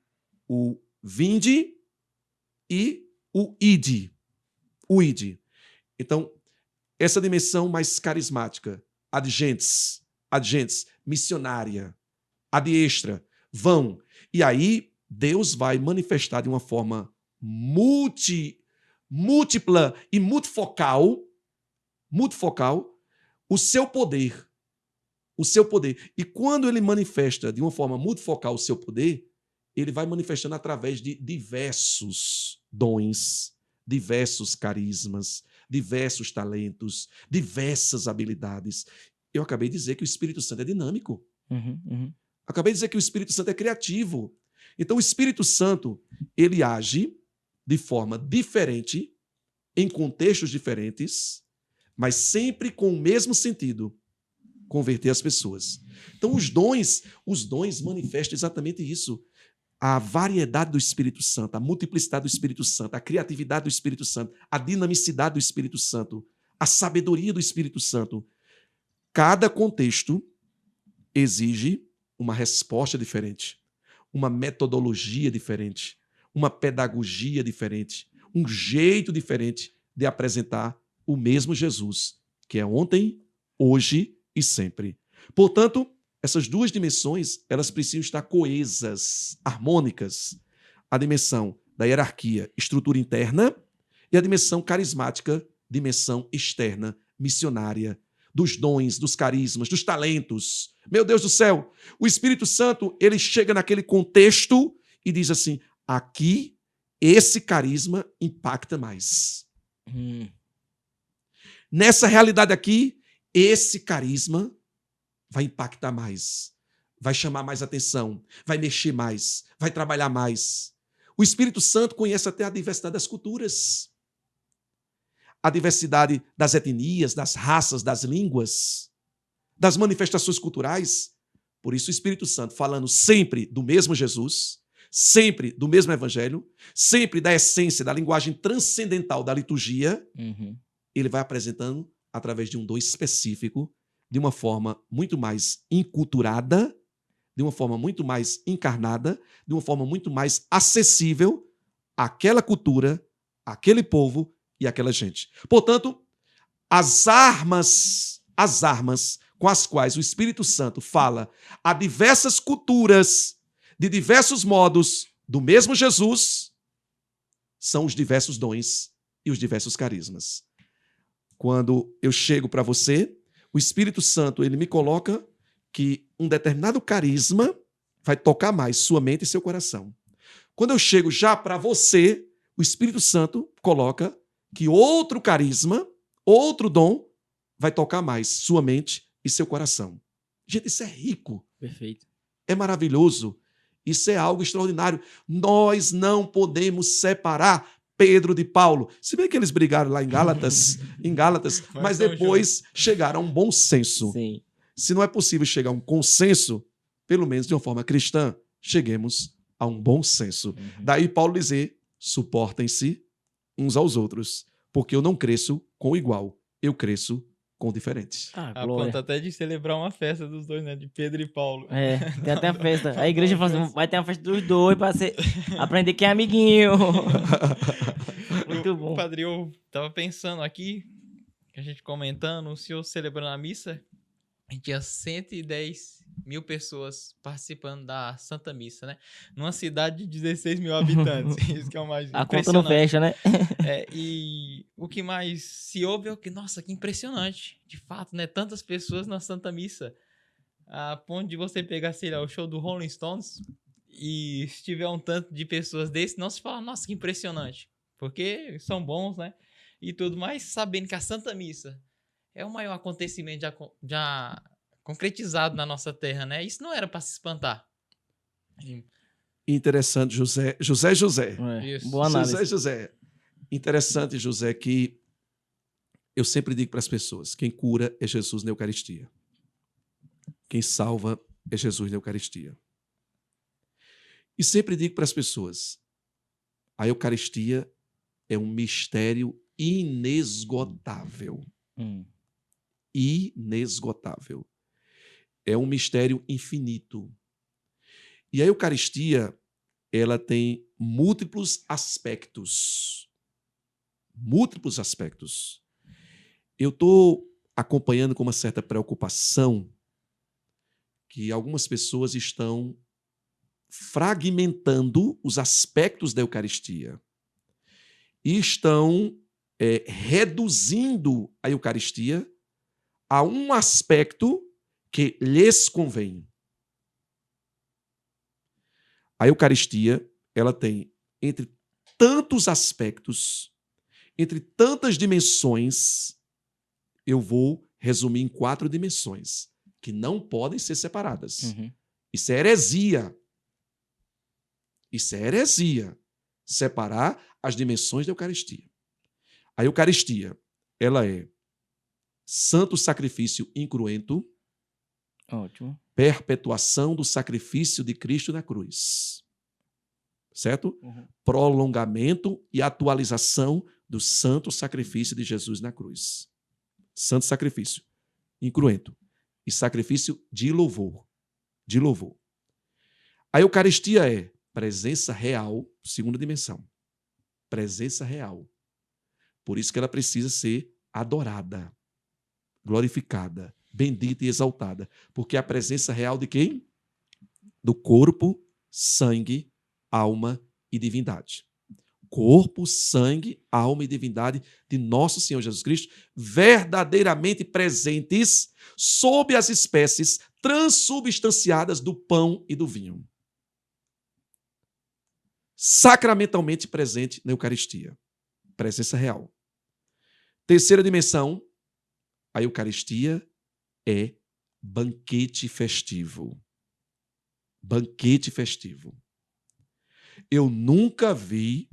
o vinde e o ide. O ide. Então, essa dimensão mais carismática, ad gentes, missionária, ad extra, vão. E aí, Deus vai manifestar de uma forma múltipla e multifocal, o seu poder. O seu poder. E quando ele manifesta de uma forma multifocal o seu poder, ele vai manifestando através de diversos dons, diversos carismas, diversos talentos, diversas habilidades. Eu acabei de dizer que o Espírito Santo é dinâmico. Acabei de dizer que o Espírito Santo é criativo. Então, o Espírito Santo, ele age de forma diferente, em contextos diferentes, mas sempre com o mesmo sentido: converter as pessoas. Então, os dons manifestam exatamente isso. A variedade do Espírito Santo, a multiplicidade do Espírito Santo, a criatividade do Espírito Santo, a dinamicidade do Espírito Santo, a sabedoria do Espírito Santo. Cada contexto exige uma resposta diferente, uma metodologia diferente, uma pedagogia diferente, um jeito diferente de apresentar o mesmo Jesus, que é ontem, hoje e sempre. Portanto, essas duas dimensões, elas precisam estar coesas, harmônicas. A dimensão da hierarquia, estrutura interna, e a dimensão carismática, dimensão externa, missionária, dos dons, dos carismas, dos talentos. Meu Deus do céu, o Espírito Santo, ele chega naquele contexto e diz assim: aqui, esse carisma impacta mais. Nessa realidade aqui, esse carisma vai impactar mais, vai chamar mais atenção, vai mexer mais, vai trabalhar mais. O Espírito Santo conhece até a diversidade das culturas, a diversidade das etnias, das raças, das línguas, das manifestações culturais. Por isso, o Espírito Santo, falando sempre do mesmo Jesus, sempre do mesmo Evangelho, sempre da essência, da linguagem transcendental da liturgia, ele vai apresentando através de um dom específico, de uma forma muito mais enculturada, de uma forma muito mais encarnada, de uma forma muito mais acessível àquela cultura, àquele povo e àquela gente. Portanto, as armas com as quais o Espírito Santo fala a diversas culturas, de diversos modos, do mesmo Jesus, são os diversos dons e os diversos carismas. Quando eu chego para você, o Espírito Santo, ele me coloca que um determinado carisma vai tocar mais sua mente e seu coração. Quando eu chego já para você, o Espírito Santo coloca que outro carisma, outro dom, vai tocar mais sua mente e seu coração. Gente, isso é rico. Perfeito. É maravilhoso. Isso é algo extraordinário. Nós não podemos separar Pedro de Paulo. Se bem que eles brigaram lá em Gálatas, mas depois chegaram a um bom senso. Sim. Se não é possível chegar a um consenso, pelo menos de uma forma cristã, cheguemos a um bom senso. Daí Paulo dizer: suportem-se uns aos outros, porque eu não cresço com o igual, eu cresço com o diferente. A ponto até de celebrar uma festa dos dois, né? De Pedro e Paulo. É, tem até a festa. A igreja fala assim, vai ter uma festa dos dois pra aprender quem é amiguinho. Muito bom. Padre, eu tava pensando aqui, a gente comentando, o senhor celebrando a missa, a gente tinha 110 1.000 pessoas participando da Santa Missa, né? Numa cidade de 16 mil habitantes. Isso que é o mais A conta não impressionante. fecha, né? E o que mais se ouve é o que, nossa, que impressionante. De fato, né? Tantas pessoas na Santa Missa. A ponto de você pegar, sei lá, o show do Rolling Stones e se tiver um tanto de pessoas desse, não se fala, nossa, que impressionante. Porque são bons, né? E tudo mais, sabendo que a Santa Missa é o maior acontecimento já concretizado na nossa terra, né? Isso não era para se espantar. Interessante, José. José. Isso. Boa análise. José. Interessante, José, que eu sempre digo para as pessoas, quem cura é Jesus na Eucaristia. Quem salva é Jesus na Eucaristia. E sempre digo para as pessoas, a Eucaristia é um mistério inesgotável. Inesgotável. É um mistério infinito. E a Eucaristia, ela tem múltiplos aspectos. Múltiplos aspectos. Eu estou acompanhando com uma certa preocupação que algumas pessoas estão fragmentando os aspectos da Eucaristia e estão reduzindo a Eucaristia a um aspecto que lhes convém. A Eucaristia, ela tem, entre tantos aspectos, entre tantas dimensões, eu vou resumir em 4 dimensões, que não podem ser separadas. Isso é heresia. Isso é heresia. Separar as dimensões da Eucaristia. A Eucaristia, ela é santo sacrifício incruento, Ótimo. perpetuação do sacrifício de Cristo na cruz. Certo? Prolongamento e atualização do santo sacrifício de Jesus na cruz. Santo sacrifício incruento e sacrifício de louvor. De louvor. A Eucaristia é presença real, segunda dimensão. Presença real. Por isso que ela precisa ser adorada, glorificada, bendita e exaltada. Porque é a presença real de quem? Do corpo, sangue, alma e divindade. Corpo, sangue, alma e divindade de nosso Senhor Jesus Cristo, verdadeiramente presentes sob as espécies transubstanciadas do pão e do vinho. Sacramentalmente presente na Eucaristia. Presença real. Terceira dimensão, a Eucaristia é banquete festivo. Banquete festivo. Eu nunca vi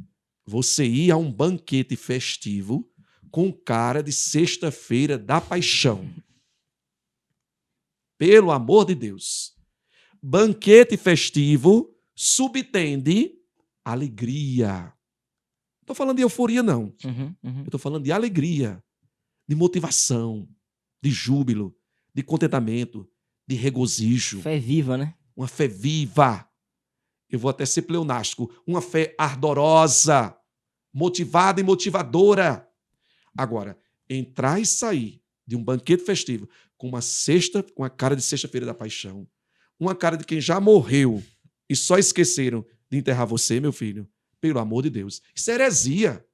você ir a um banquete festivo com cara de sexta-feira da paixão. Pelo amor de Deus. Banquete festivo subtende alegria. Não estou falando de euforia, não. Eu estou falando de alegria, de motivação, de júbilo, de contentamento, de regozijo. Fé viva, né? Uma fé viva. Eu vou até ser pleonástico. Uma fé ardorosa, motivada e motivadora. Agora, entrar e sair de um banquete festivo com uma cara de sexta-feira da paixão, uma cara de quem já morreu e só esqueceram de enterrar você, meu filho, pelo amor de Deus. Isso é heresia.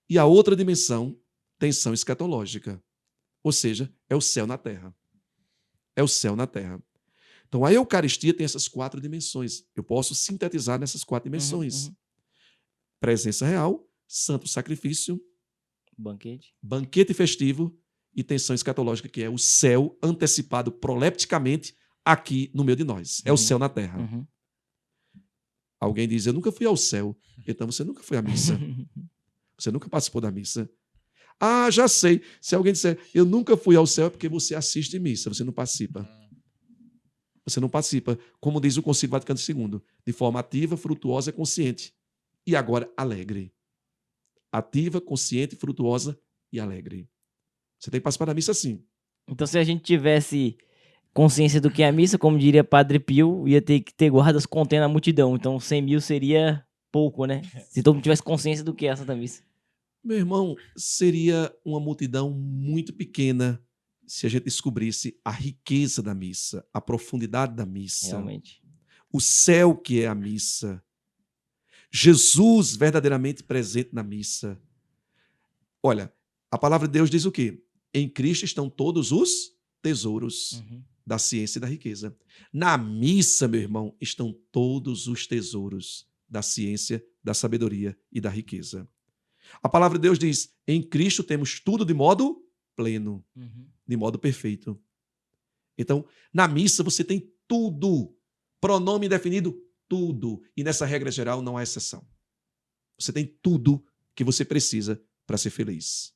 E a outra dimensão, tensão escatológica. Ou seja, é o céu na terra. É o céu na terra. Então, a Eucaristia tem essas 4 dimensões. Eu posso sintetizar nessas 4 dimensões. Presença real, santo sacrifício, banquete festivo e tensão escatológica, que é o céu antecipado prolepticamente aqui no meio de nós. É o céu na terra. Alguém diz, eu nunca fui ao céu. Então, você nunca foi à missa. Você nunca participou da missa. Ah, já sei. Se alguém disser, eu nunca fui ao céu, é porque você assiste missa, você não participa. Você não participa, como diz o Concílio Vaticano II, de forma ativa, frutuosa e consciente. E agora, alegre. Ativa, consciente, frutuosa e alegre. Você tem que participar da missa sim. Então, se a gente tivesse consciência do que é a missa, como diria Padre Pio, ia ter que ter guardas contendo a multidão. Então, 100 mil seria pouco, né? Se todo mundo tivesse consciência do que é a Santa Missa. Meu irmão, seria uma multidão muito pequena se a gente descobrisse a riqueza da missa, a profundidade da missa, Realmente. o céu que é a missa, Jesus verdadeiramente presente na missa. Olha, a palavra de Deus diz o quê? Em Cristo estão todos os tesouros da ciência e da riqueza. Na missa, meu irmão, estão todos os tesouros da ciência, da sabedoria e da riqueza. A palavra de Deus diz: em Cristo temos tudo de modo pleno, de modo perfeito. Então, na missa você tem tudo. Pronome definido, tudo. E nessa regra geral não há exceção. Você tem tudo que você precisa para ser feliz.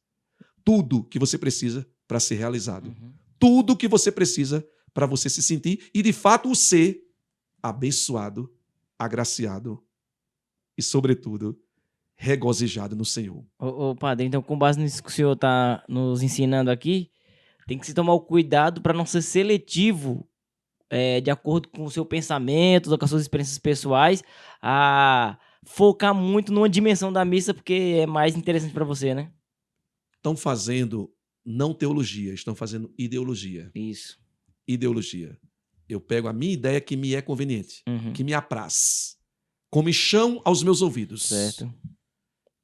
Tudo que você precisa para ser realizado. Tudo que você precisa para você se sentir e, de fato, o ser abençoado, agraciado e, sobretudo, regozijado no Senhor. Ô, padre, então, com base nisso que o senhor está nos ensinando aqui, tem que se tomar o cuidado para não ser seletivo, de acordo com o seu pensamento, ou com as suas experiências pessoais, a focar muito numa dimensão da missa, porque é mais interessante para você, né? Estão fazendo não teologia, estão fazendo ideologia. Isso. Ideologia. Eu pego a minha ideia que me é conveniente, que me apraz, comichão aos meus ouvidos, Certo.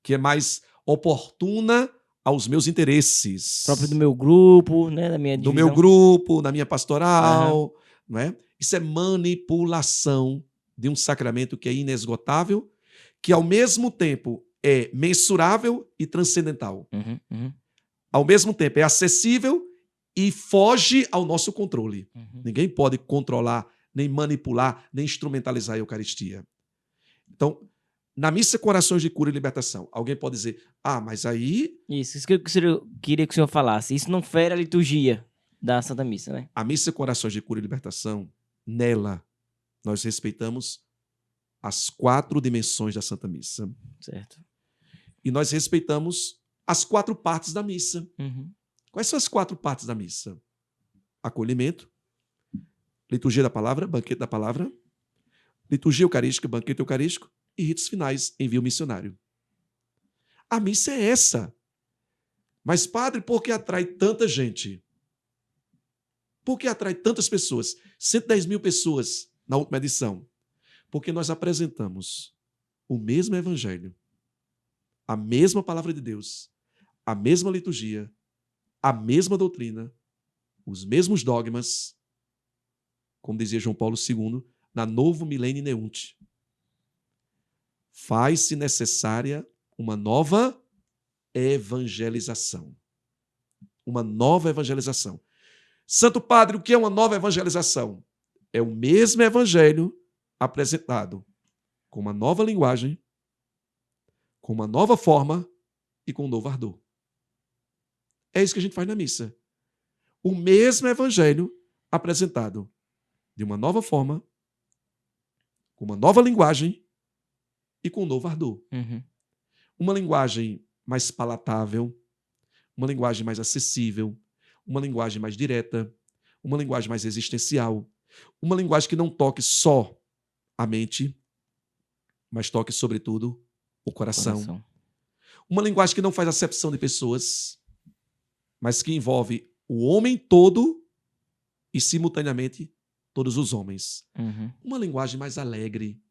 que é mais oportuna aos meus interesses. Próprio do meu grupo, né? Da minha Do divisão. meu grupo, da minha pastoral. Não é? Isso é manipulação de um sacramento que é inesgotável, que ao mesmo tempo é mensurável e transcendental. Ao mesmo tempo é acessível e foge ao nosso controle. Ninguém pode controlar, nem manipular, nem instrumentalizar a Eucaristia. Então, na missa com orações de cura e libertação, alguém pode dizer: ah, mas aí... Isso que eu queria que o senhor falasse. Isso não fere a liturgia da Santa Missa, né? A missa com orações de cura e libertação, nela, nós respeitamos as 4 dimensões da Santa Missa. Certo. E nós respeitamos as 4 partes da missa. Quais são as 4 partes da missa? Acolhimento, liturgia da palavra, banquete da palavra, liturgia eucarística, banquete eucarístico e ritos finais, envio missionário. A missa é essa. Mas, padre, por que atrai tanta gente? Por que atrai tantas pessoas? 110 mil pessoas na última edição. Porque nós apresentamos o mesmo evangelho, a mesma palavra de Deus, a mesma liturgia, a mesma doutrina, os mesmos dogmas, como dizia João Paulo II, na Novo Milênio Neunt. Faz-se necessária uma nova evangelização. Uma nova evangelização. Santo Padre, o que é uma nova evangelização? É o mesmo evangelho apresentado com uma nova linguagem, com uma nova forma e com um novo ardor. É isso que a gente faz na missa. O mesmo evangelho apresentado de uma nova forma, com uma nova linguagem e com um novo ardor. Uma linguagem mais palatável, uma linguagem mais acessível, uma linguagem mais direta, uma linguagem mais existencial, uma linguagem que não toque só a mente, mas toque, sobretudo, o coração. Uma linguagem que não faz acepção de pessoas, mas que envolve o homem todo e, simultaneamente, todos os homens. Uma linguagem mais alegre,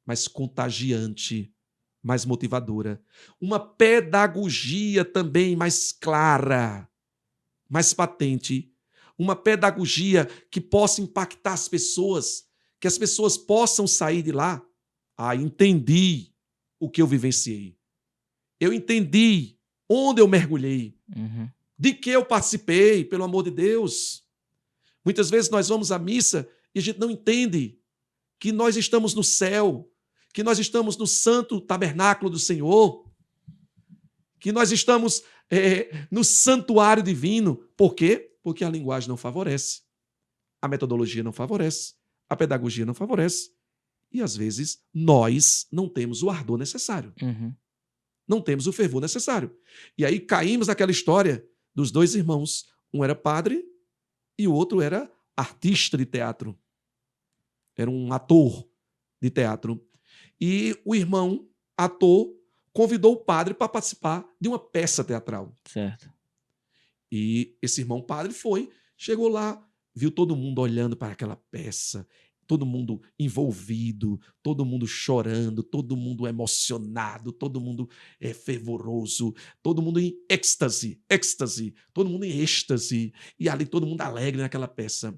mais contagiante, mais motivadora. Uma pedagogia também mais clara, mais patente. Uma pedagogia que possa impactar as pessoas, que as pessoas possam sair de lá. Ah, entendi o que eu vivenciei. Eu entendi onde eu mergulhei. De que eu participei, pelo amor de Deus. Muitas vezes nós vamos à missa e a gente não entende que nós estamos no céu, que nós estamos no santo tabernáculo do Senhor, que nós estamos no santuário divino. Por quê? Porque a linguagem não favorece, a metodologia não favorece, a pedagogia não favorece e, às vezes, nós não temos o ardor necessário. Não temos o fervor necessário. E aí caímos naquela história dos 2 irmãos. Um era padre e o outro era artista de teatro. Era um ator de teatro. E o irmão, ator, convidou o padre para participar de uma peça teatral. Certo. E esse irmão padre chegou lá, viu todo mundo olhando para aquela peça, todo mundo envolvido, todo mundo chorando, todo mundo emocionado, todo mundo fervoroso, todo mundo em êxtase, todo mundo em êxtase, e ali todo mundo alegre naquela peça.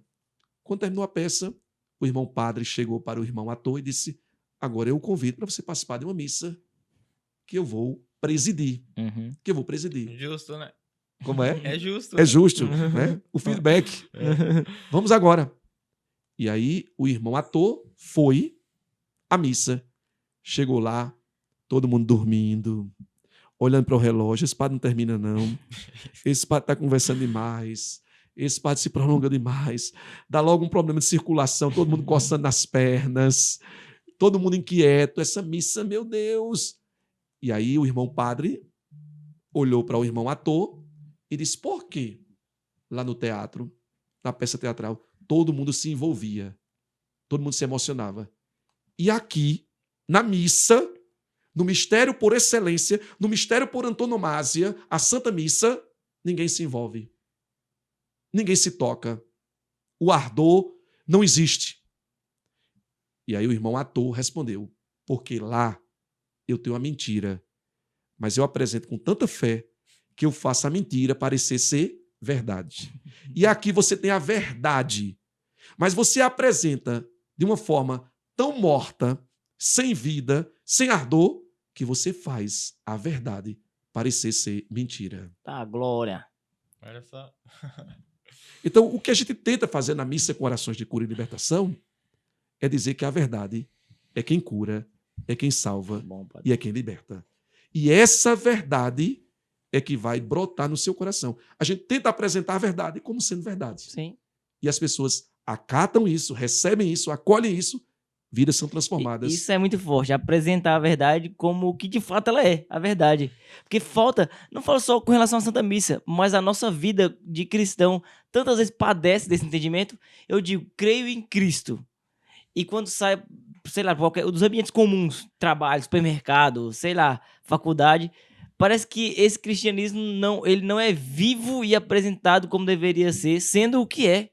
Quando terminou a peça, o irmão padre chegou para o irmão ator e disse: agora eu o convido para você participar de uma missa que eu vou presidir. Justo, né? Como é? É justo. É justo, né? O feedback. Vamos agora. E aí o irmão ator foi à missa. Chegou lá, todo mundo dormindo, olhando para o relógio. Esse padre não termina, não. Esse padre está conversando demais. Esse padre se prolonga demais. Dá logo um problema de circulação, todo mundo coçando nas pernas, todo mundo inquieto. Essa missa, meu Deus! E aí o irmão padre olhou para o irmão ator e disse: por quê? Lá no teatro, na peça teatral, todo mundo se envolvia, todo mundo se emocionava. E aqui, na missa, no mistério por excelência, no mistério por antonomasia, a Santa Missa, ninguém se envolve. Ninguém se toca. O ardor não existe. E aí o irmão ator respondeu: porque lá eu tenho a mentira, mas eu apresento com tanta fé que eu faço a mentira parecer ser verdade. E aqui você tem a verdade, mas você apresenta de uma forma tão morta, sem vida, sem ardor, que você faz a verdade parecer ser mentira. Tá, glória. Olha só. Então, o que a gente tenta fazer na missa com orações de cura e libertação é dizer que a verdade é quem cura, é quem salva Bom, padre. e é quem liberta. E essa verdade é que vai brotar no seu coração. A gente tenta apresentar a verdade como sendo verdade. Sim. E as pessoas acatam isso, recebem isso, acolhem isso, vidas são transformadas. Isso é muito forte, apresentar a verdade como o que de fato ela é, a verdade. Porque falta, não falo só com relação à Santa Missa, mas a nossa vida de cristão tantas vezes padece desse entendimento. Eu digo, creio em Cristo. E quando sai, sei lá, dos ambientes comuns, trabalho, supermercado, sei lá, faculdade, parece que esse cristianismo ele não é vivo e apresentado como deveria ser, sendo o que é.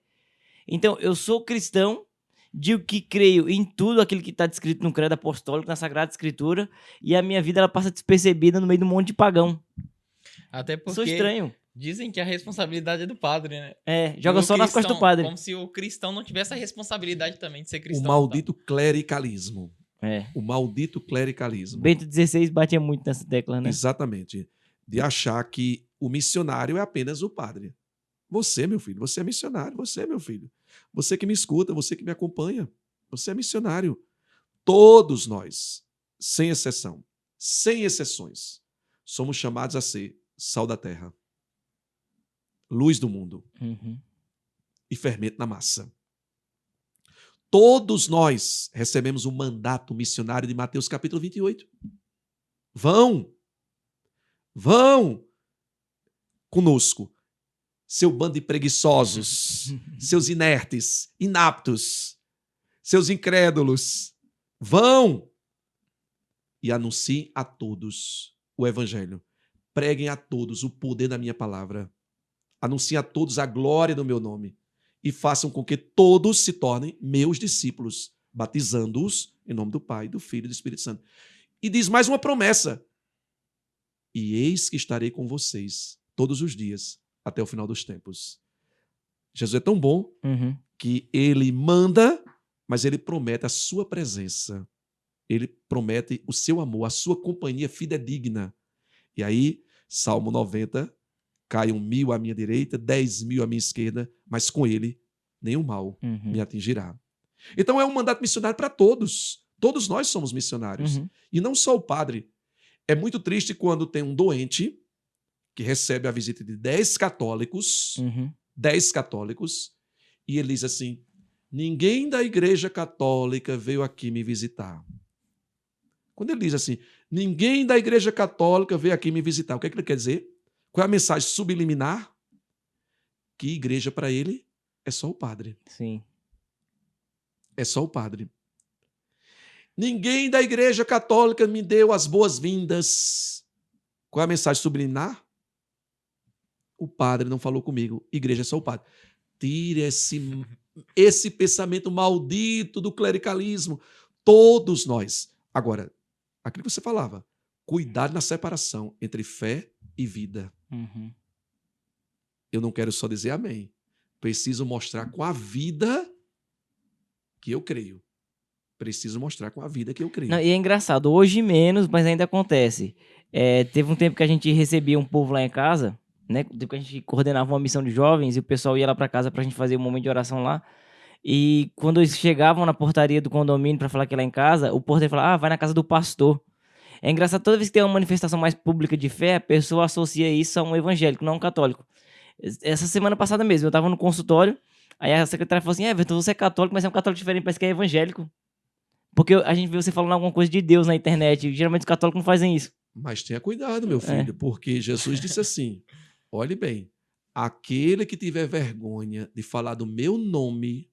Então, eu sou cristão, digo que creio em tudo aquilo que está descrito no Credo Apostólico, na Sagrada Escritura, e a minha vida ela passa despercebida no meio de um monte de pagão. Até Sou porque estranho. dizem que a responsabilidade é do padre, né? Joga E o só nas costas do padre. Como se o cristão não tivesse a responsabilidade também de ser O cristão. maldito clericalismo. É. O maldito clericalismo. Bento XVI batia muito nessa tecla, né? Exatamente. De achar que o missionário é apenas o padre. Você, meu filho, você é missionário. Você, meu filho. Você que me escuta, você que me acompanha. Você é missionário. Todos nós, sem exceção, sem exceções, somos chamados a ser sal da terra, luz do mundo Uhum. e fermento na massa. Todos nós recebemos o mandato missionário de Mateus capítulo 28. Vão conosco, seu bando de preguiçosos, seus inertes, inaptos, seus incrédulos. Vão e anunciem a todos o evangelho. Preguem a todos o poder da minha palavra. Anunciem a todos a glória do meu nome. E façam com que todos se tornem meus discípulos, batizando-os em nome do Pai, do Filho e do Espírito Santo. E diz mais uma promessa: e eis que estarei com vocês todos os dias, até o final dos tempos. Jesus é tão bom que ele manda, mas ele promete a sua presença. Ele promete o seu amor, a sua companhia fidedigna. E aí, Salmo 90, caiam 1.000 à minha direita, 10.000 à minha esquerda, mas com ele nenhum mal me atingirá. Então é um mandato missionário para todos. Todos nós somos missionários. E não só o padre. É muito triste quando tem um doente que recebe a visita de 10 católicos, 10 católicos, e ele diz assim: ninguém da Igreja Católica veio aqui me visitar. Quando ele diz assim, ninguém da Igreja Católica veio aqui me visitar, o que é que ele quer dizer? Qual é a mensagem subliminar? Que igreja para ele é só o padre. Sim. É só o padre. Ninguém da Igreja Católica me deu as boas-vindas. Qual é a mensagem subliminar? o padre não falou comigo. Igreja é só o padre. Tire esse pensamento maldito do clericalismo. Todos nós. Agora, aquilo que você falava, cuidado na separação entre fé e vida. Uhum. Eu não quero só dizer amém. Preciso mostrar com a vida que eu creio. Preciso mostrar com a vida que eu creio. Não, e é engraçado, hoje menos, mas ainda acontece. Teve um tempo que a gente recebia um povo lá em casa, né? Que a gente coordenava uma missão de jovens e o pessoal ia lá pra casa pra gente fazer um momento de oração lá. E quando eles chegavam na portaria do condomínio pra falar que ia lá em casa, o porteiro falava, vai na casa do pastor. É engraçado, toda vez que tem uma manifestação mais pública de fé, a pessoa associa isso a um evangélico, não a um católico. Essa semana passada mesmo, eu tava no consultório, aí a secretária falou assim, Everton, você é católico, mas é um católico diferente, parece que é evangélico. Porque a gente vê você falando alguma coisa de Deus na internet, geralmente os católicos não fazem isso. Mas tenha cuidado, meu filho, porque Jesus disse assim, olhe bem, aquele que tiver vergonha de falar do meu nome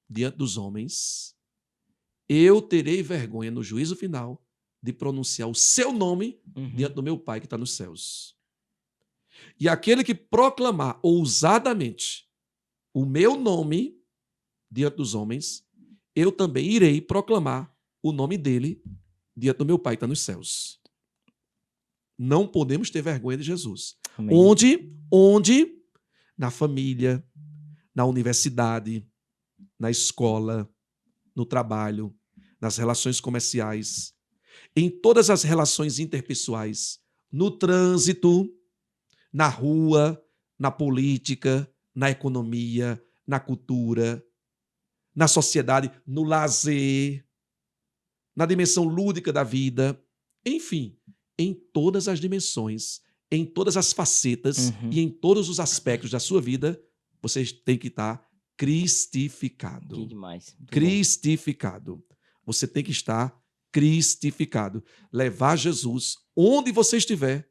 diante dos homens, eu terei vergonha no juízo final de pronunciar o seu nome diante do meu Pai que está nos céus. E aquele que proclamar ousadamente o meu nome diante dos homens, eu também irei proclamar o nome dele diante do meu Pai que está nos céus. Não podemos ter vergonha de Jesus. Amém. Onde? Na família, na universidade, na escola, no trabalho, nas relações comerciais, em todas as relações interpessoais, no trânsito, na rua, na política, na economia, na cultura, na sociedade, no lazer, na dimensão lúdica da vida, enfim, em todas as dimensões, em todas as facetas e em todos os aspectos da sua vida, você tem que estar cristificado. Que demais. Muito Cristificado. Você tem que estar cristificado. Levar Jesus onde você estiver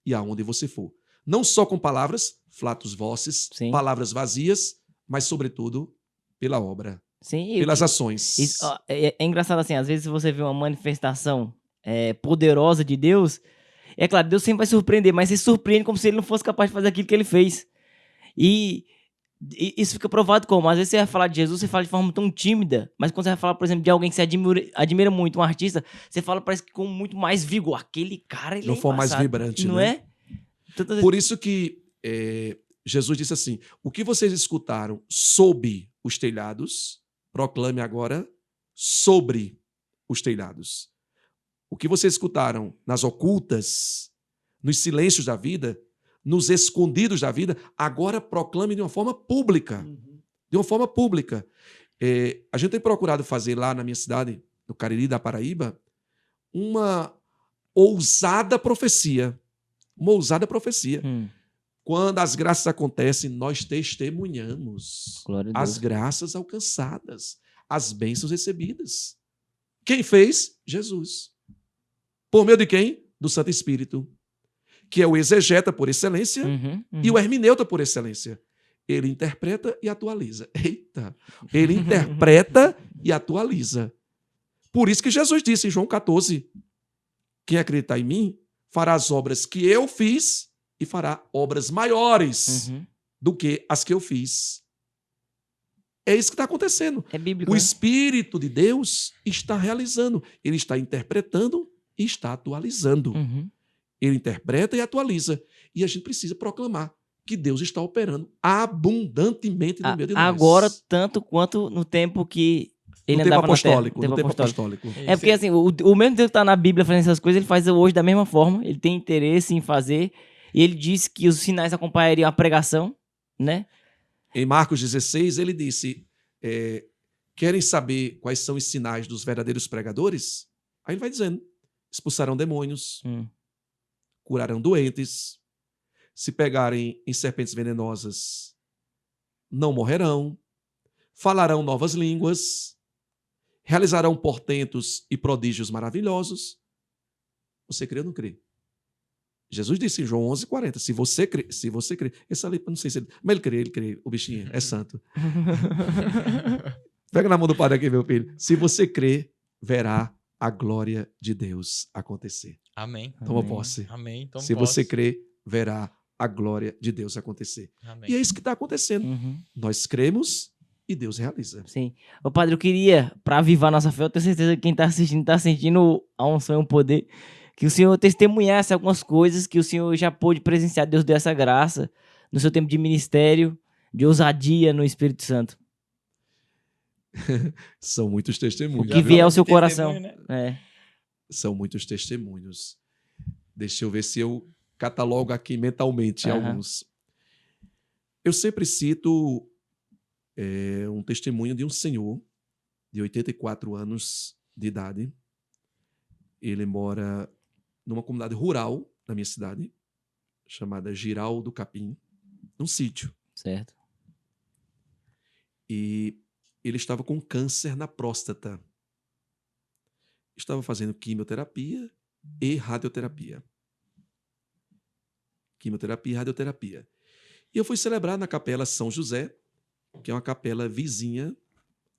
e aonde você for. Não só com palavras, flatus voces, Sim. palavras vazias, mas, sobretudo, pela obra, Sim, pelas ações. É engraçado assim, às vezes você vê uma manifestação poderosa de Deus, é claro, Deus sempre vai surpreender, mas se surpreende como se ele não fosse capaz de fazer aquilo que ele fez. E isso fica provado como? Às vezes você vai falar de Jesus, você fala de forma tão tímida, mas quando você vai falar, por exemplo, de alguém que você admira muito, um artista, você fala parece que com muito mais vigor. Aquele cara, ele de uma forma mais vibrante, não né? É? Por isso que Jesus disse assim, o que vocês escutaram sob os telhados, proclame agora sobre os telhados. O que vocês escutaram nas ocultas, nos silêncios da vida, nos escondidos da vida, agora proclame de uma forma pública. De uma forma pública. A gente tem procurado fazer lá na minha cidade, no Cariri da Paraíba, uma ousada profecia. Uma ousada profecia. Quando as graças acontecem, nós testemunhamos Glória a Deus. as graças alcançadas, as bênçãos recebidas. Quem fez? Jesus. Por meio de quem? Do Santo Espírito, que é o exegeta por excelência e o hermeneuta por excelência. Ele interpreta e atualiza. Eita! Ele interpreta e atualiza. Por isso que Jesus disse em João 14, quem acreditar em mim fará as obras que eu fiz e fará obras maiores do que as que eu fiz. É isso que está acontecendo. É bíblico, O Espírito de Deus está realizando. Ele está interpretando e está atualizando. Ele interpreta e atualiza. E a gente precisa proclamar que Deus está operando abundantemente no meio de nós. Agora, tanto quanto no tempo que ele andava na terra. No tempo apostólico. É porque assim, o mesmo Deus que está na Bíblia fazendo essas coisas, ele faz hoje da mesma forma. Ele tem interesse em fazer. E ele disse que os sinais acompanhariam a pregação, né? Em Marcos 16, ele disse, querem saber quais são os sinais dos verdadeiros pregadores? Aí ele vai dizendo, expulsarão demônios, curarão doentes, se pegarem em serpentes venenosas, não morrerão, falarão novas línguas, realizarão portentos e prodígios maravilhosos. Você crê ou não crê? Jesus disse em João 11:40, se você crê, esse ali, não sei se ele, mas ele crê, o bichinho é santo. Pega na mão do padre aqui, meu filho. Se você crê, verá a glória de Deus acontecer. Amém. Toma posse. Amém. Se você crê, verá a glória de Deus acontecer. Amém. E é isso que está acontecendo. Uhum. Nós cremos e Deus realiza. Sim. Ô, padre, eu queria, pra avivar nossa fé, eu tenho certeza que quem tá assistindo tá sentindo a unção e o poder, que o Senhor testemunhasse algumas coisas que o Senhor já pôde presenciar. Deus deu essa graça no seu tempo de ministério, de ousadia no Espírito Santo. São muitos O testemunhos. que viu? vier ao de seu testemunho, coração. né? É. São muitos testemunhos. Deixa eu ver se eu catalogo aqui mentalmente Aham. alguns. Eu sempre cito um testemunho de um senhor de 84 anos de idade. Ele mora numa comunidade rural da minha cidade, chamada Giral do Capim, num sítio. Certo. E ele estava com câncer na próstata. Estava fazendo quimioterapia e radioterapia. Quimioterapia e radioterapia. E eu fui celebrar na Capela São José, que é uma capela vizinha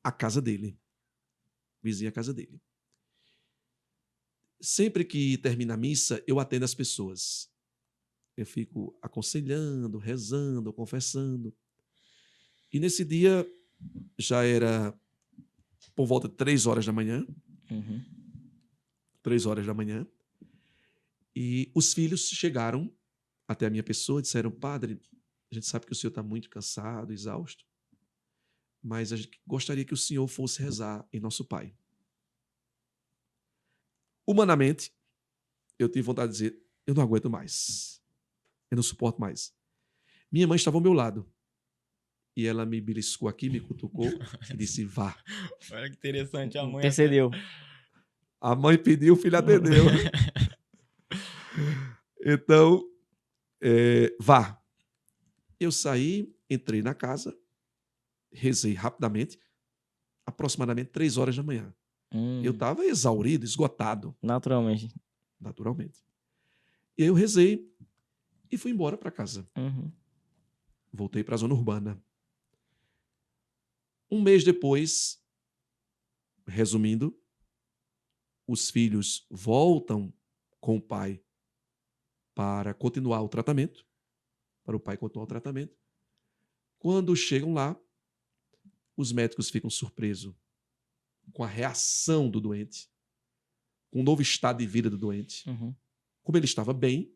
à casa dele. Vizinha à casa dele. Sempre que termina a missa, eu atendo as pessoas. Eu fico aconselhando, rezando, confessando. E nesse dia, já era por volta de 3 horas da manhã. Uhum. 3 horas da manhã. E os filhos chegaram até a minha pessoa e disseram: padre, a gente sabe que o senhor está muito cansado, exausto, mas a gente gostaria que o senhor fosse rezar em nosso Pai. Humanamente, eu tive vontade de dizer: eu não aguento mais. Eu não suporto mais. Minha mãe estava ao meu lado. E ela me beliscou aqui, me cutucou e disse: vá. Olha que interessante, a mãe Intercedeu. A mãe pediu, o filho atendeu. Então, vá. Eu saí, entrei na casa, rezei rapidamente, aproximadamente 3 horas da manhã. Eu estava exaurido, esgotado, Naturalmente. naturalmente. E aí eu rezei e fui embora para casa. Uhum. Voltei para a zona urbana. Um mês depois, resumindo, os filhos voltam com o pai para continuar o tratamento, para o pai continuar o tratamento. Quando chegam lá, os médicos ficam surpresos com a reação do doente, com o novo estado de vida do doente, Uhum. como ele estava bem,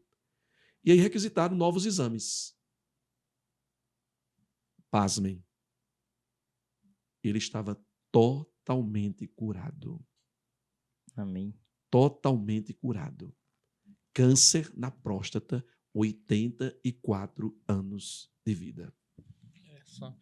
e aí requisitaram novos exames. Pasmem. Ele estava totalmente curado. Amém. Totalmente curado. Câncer na próstata, 84 anos de vida. É só.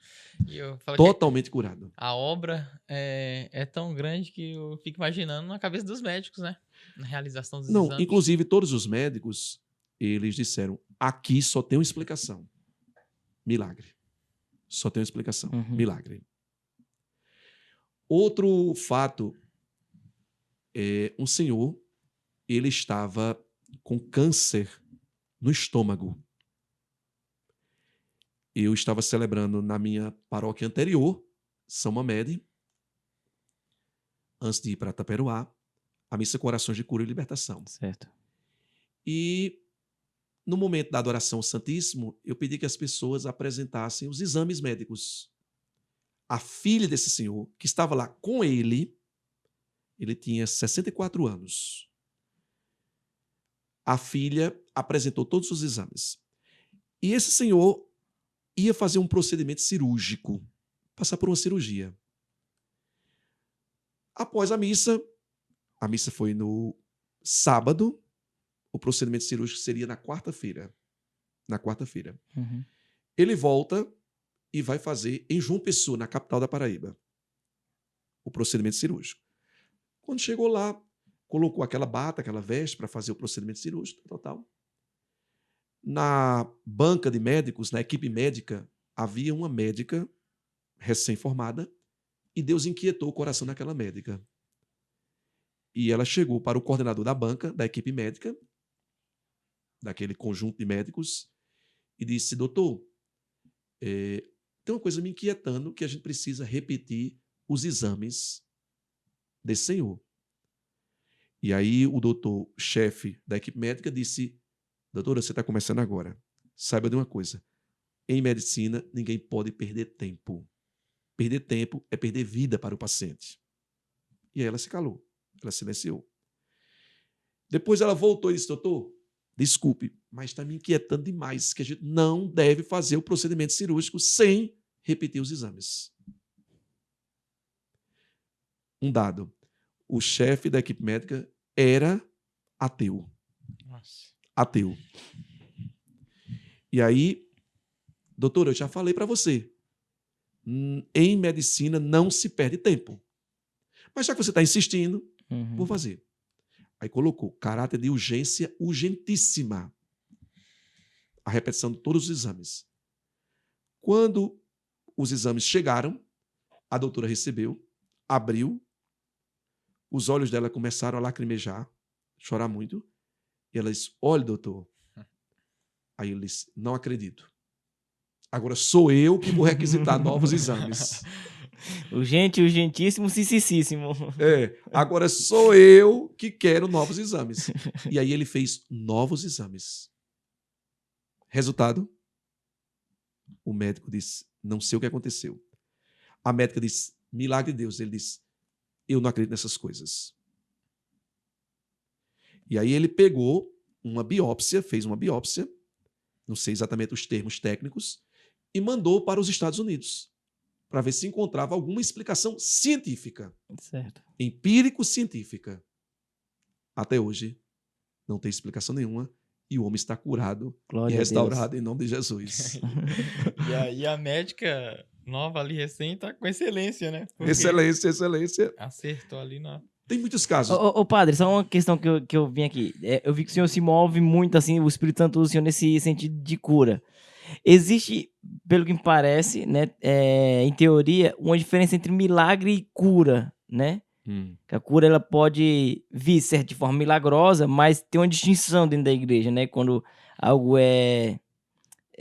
E eu falo que Totalmente curado. a obra é tão grande que eu fico imaginando na cabeça dos médicos, né? Na realização dos Não, exames. inclusive todos os médicos, eles disseram: aqui só tem uma explicação. Milagre. Só tem uma explicação. Uhum. Milagre. Outro fato um senhor, ele estava com câncer no estômago. Eu estava celebrando na minha paróquia anterior, São Mamede, antes de ir para Taperoá, a missa com orações de cura e libertação. Certo. E no momento da adoração ao Santíssimo, eu pedi que as pessoas apresentassem os exames médicos. A filha desse senhor, que estava lá com ele tinha 64 anos. A filha apresentou todos os exames. E esse senhor ia fazer um procedimento cirúrgico, passar por uma cirurgia. Após a missa foi no sábado, o procedimento cirúrgico seria na quarta-feira. Na quarta-feira. Uhum. Ele volta e vai fazer em João Pessoa, na capital da Paraíba, o procedimento cirúrgico. Quando chegou lá, colocou aquela bata, aquela veste para fazer o procedimento cirúrgico, tal. Na banca de médicos, na equipe médica, havia uma médica recém-formada e Deus inquietou o coração daquela médica. E ela chegou para o coordenador da banca, da equipe médica, daquele conjunto de médicos, e disse: doutor, tem uma coisa me inquietando que a gente precisa repetir os exames desse senhor. E aí o doutor-chefe da equipe médica disse: doutora, você está começando agora. saiba de uma coisa. Em medicina, ninguém pode perder tempo. Perder tempo é perder vida para o paciente. E aí ela se calou, ela silenciou. Depois ela voltou e disse, doutor, desculpe, mas está me inquietando demais que a gente não deve fazer o procedimento cirúrgico sem repetir os exames. Um dado, o chefe da equipe médica era ateu. Nossa. Ateu. E aí, doutor, eu já falei para você, em medicina não se perde tempo. Mas já que você está insistindo, vou fazer. Aí colocou caráter de urgência urgentíssima. A repetição de todos os exames. Quando os exames chegaram, a doutora recebeu, abriu, os olhos dela começaram a lacrimejar, chorar muito, e ela disse, olha, doutor. Aí ele disse, não acredito. Agora sou eu que vou requisitar novos exames. Urgente, urgentíssimo, sississíssimo. Agora sou eu que quero novos exames. E aí ele fez novos exames. Resultado? O médico disse, não sei o que aconteceu. A médica disse, milagre de Deus. Ele disse, eu não acredito nessas coisas. E aí ele pegou uma biópsia, fez uma biópsia, não sei exatamente os termos técnicos, e mandou para os Estados Unidos, para ver se encontrava alguma explicação científica. Certo. Empírico-científica. Até hoje, não tem explicação nenhuma, e o homem está curado Glória e a restaurado Deus. em nome de Jesus. E a médica nova ali, recém, tá com excelência, né? Porque Excelência, excelência. acertou ali na... Tem muitos casos. Ô, padre, só uma questão que eu vim aqui. Eu vi que o senhor se move muito, assim, o Espírito Santo usa o senhor nesse sentido de cura. Existe, pelo que me parece, né, em teoria, uma diferença entre milagre e cura, né? Que a cura ela pode vir certo, de forma milagrosa, mas tem uma distinção dentro da igreja, né? Quando algo é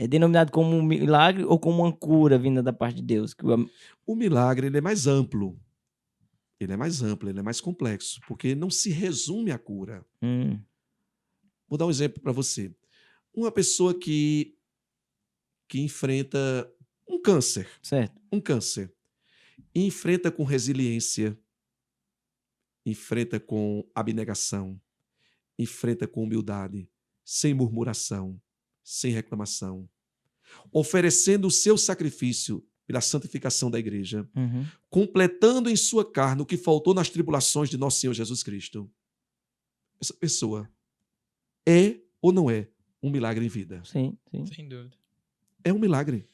denominado como um milagre ou como uma cura vinda da parte de Deus. O milagre ele é mais amplo. Ele é mais amplo, ele é mais complexo, porque não se resume à cura. Vou dar um exemplo para você. Uma pessoa que enfrenta um câncer. Certo. Um câncer. E enfrenta com resiliência, enfrenta com abnegação, enfrenta com humildade, sem murmuração, sem reclamação, oferecendo o seu sacrifício pela santificação da igreja, completando em sua carne o que faltou nas tribulações de nosso Senhor Jesus Cristo. Essa pessoa é ou não é um milagre em vida? Sim, sim. Sem dúvida. É um milagre.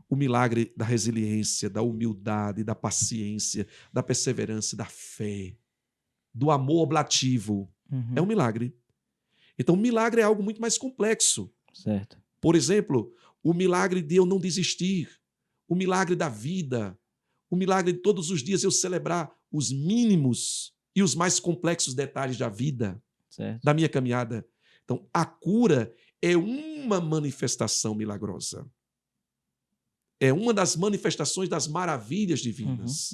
O milagre da resiliência, da humildade, da paciência, da perseverança, da fé, do amor oblativo. É um milagre. Então, o milagre é algo muito mais complexo. Certo. Por exemplo, o milagre de eu não desistir, o milagre da vida, o milagre de todos os dias eu celebrar os mínimos e os mais complexos detalhes da vida, Certo. da minha caminhada. Então, a cura é uma manifestação milagrosa. É uma das manifestações das maravilhas divinas.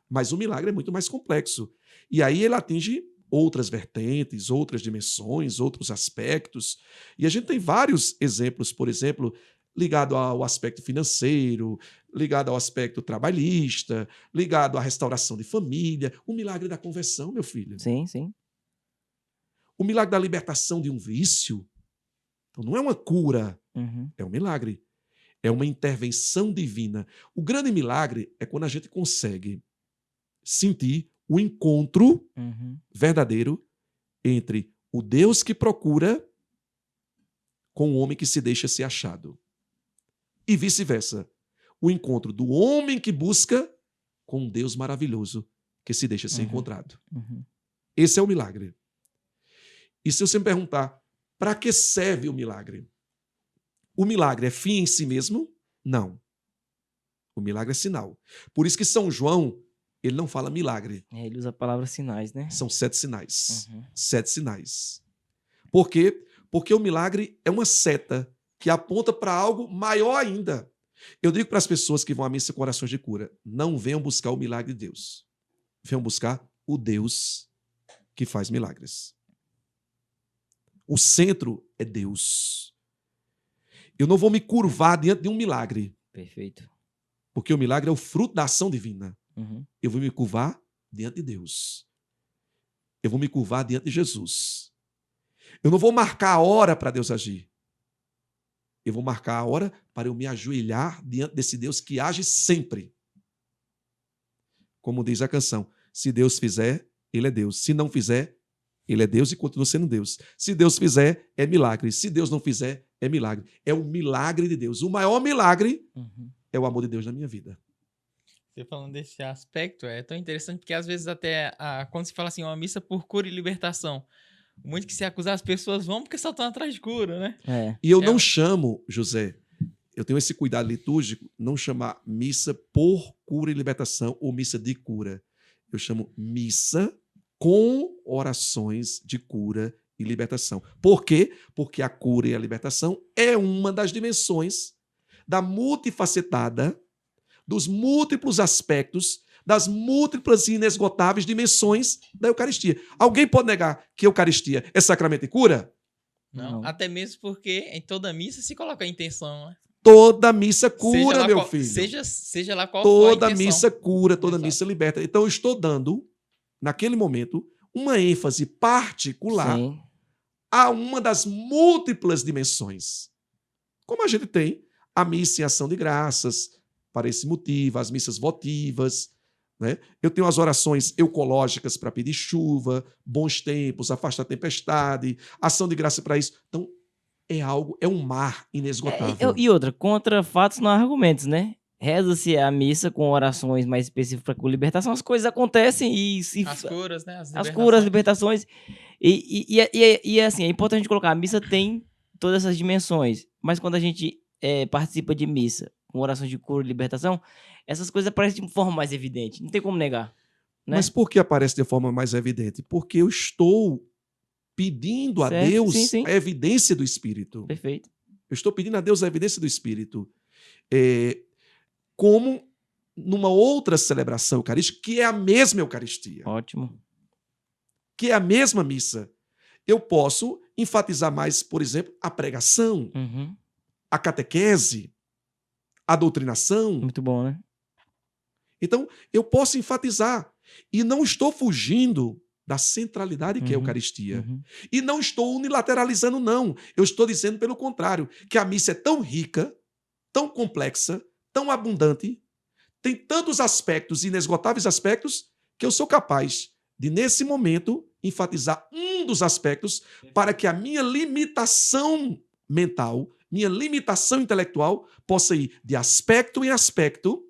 Mas o milagre é muito mais complexo. E aí ele atinge outras vertentes, outras dimensões, outros aspectos. E a gente tem vários exemplos, por exemplo, ligado ao aspecto financeiro, ligado ao aspecto trabalhista, ligado à restauração de família. O milagre da conversão, meu filho. Sim, sim. O milagre da libertação de um vício. Então, não é uma cura, é um milagre. É uma intervenção divina. O grande milagre é quando a gente consegue sentir o encontro verdadeiro entre o Deus que procura com o homem que se deixa ser achado. E vice-versa. O encontro do homem que busca com um Deus maravilhoso que se deixa ser encontrado. Esse é o milagre. E se você me perguntar, para que serve o milagre? O milagre é fim em si mesmo? Não. O milagre é sinal. Por isso que São João, ele não fala milagre. Ele usa a palavra sinais, né? São 7 sinais. 7 sinais. Por quê? Porque o milagre é uma seta que aponta para algo maior ainda. Eu digo para as pessoas que vão à missa com orações de cura, não venham buscar o milagre de Deus. Venham buscar o Deus que faz milagres. O centro é Deus. Eu não vou me curvar diante de um milagre, Perfeito. porque o milagre é o fruto da ação divina. Uhum. Eu vou me curvar diante de Deus. Eu vou me curvar diante de Jesus. Eu não vou marcar a hora para Deus agir. Eu vou marcar a hora para eu me ajoelhar diante desse Deus que age sempre. Como diz a canção, se Deus fizer, Ele é Deus. Se não fizer, Ele é Deus e continua sendo Deus. Se Deus fizer, é milagre. Se Deus não fizer, é milagre. É o milagre de Deus. O maior milagre Uhum. é o amor de Deus na minha vida. Você falando desse aspecto, é tão interessante porque às vezes até quando se fala assim, uma missa por cura e libertação, muito que se acusar as pessoas vão porque só estão atrás de cura, né? É. E eu É. não chamo, José, eu tenho esse cuidado litúrgico, não chamar missa por cura e libertação ou missa de cura. Eu chamo missa com orações de cura e libertação. Por quê? Porque a cura e a libertação é uma das dimensões da multifacetada, dos múltiplos aspectos, das múltiplas e inesgotáveis dimensões da Eucaristia. Alguém pode negar que a Eucaristia é sacramento e cura? Não. Não. Até mesmo porque em toda missa se coloca a intenção, né? Toda missa cura, lá meu qual- filho. Seja lá qual for a Toda intenção. missa cura, toda Exato. missa liberta. Então eu estou dando, naquele momento, uma ênfase particular Sim. a uma das múltiplas dimensões. Como a gente tem a missa em ação de graças, para esse motivo, as missas votivas, né? Eu tenho as orações eucológicas para pedir chuva, bons tempos, afastar a tempestade, ação de graça para isso. Então, é um mar inesgotável. E outra, contra fatos não há argumentos, né? Reza-se a missa com orações mais específicas para libertação, as coisas acontecem e se As curas, né? as curas, as libertações. E assim, é importante a gente colocar, a missa tem todas essas dimensões, mas quando a gente participa de missa com orações de cura e libertação, essas coisas aparecem de forma mais evidente, não tem como negar. Né? Mas por que aparece de forma mais evidente? Porque eu estou pedindo a Certo, Deus sim. a evidência do Espírito. Perfeito. Eu estou pedindo a Deus a evidência do Espírito. Como numa outra celebração eucarística, que é a mesma Eucaristia, Ótimo. que é a mesma missa. Eu posso enfatizar mais, por exemplo, a pregação, Uhum. a catequese, a doutrinação. Muito bom, né? Então, eu posso enfatizar. E não estou fugindo da centralidade que é a Uhum. Eucaristia. Uhum. E não estou unilateralizando, não. Eu estou dizendo, pelo contrário, que a missa é tão rica, tão complexa, tão abundante, tem tantos aspectos, inesgotáveis aspectos, que eu sou capaz de, nesse momento, enfatizar um dos aspectos para que a minha limitação mental, minha limitação intelectual, possa ir de aspecto em aspecto,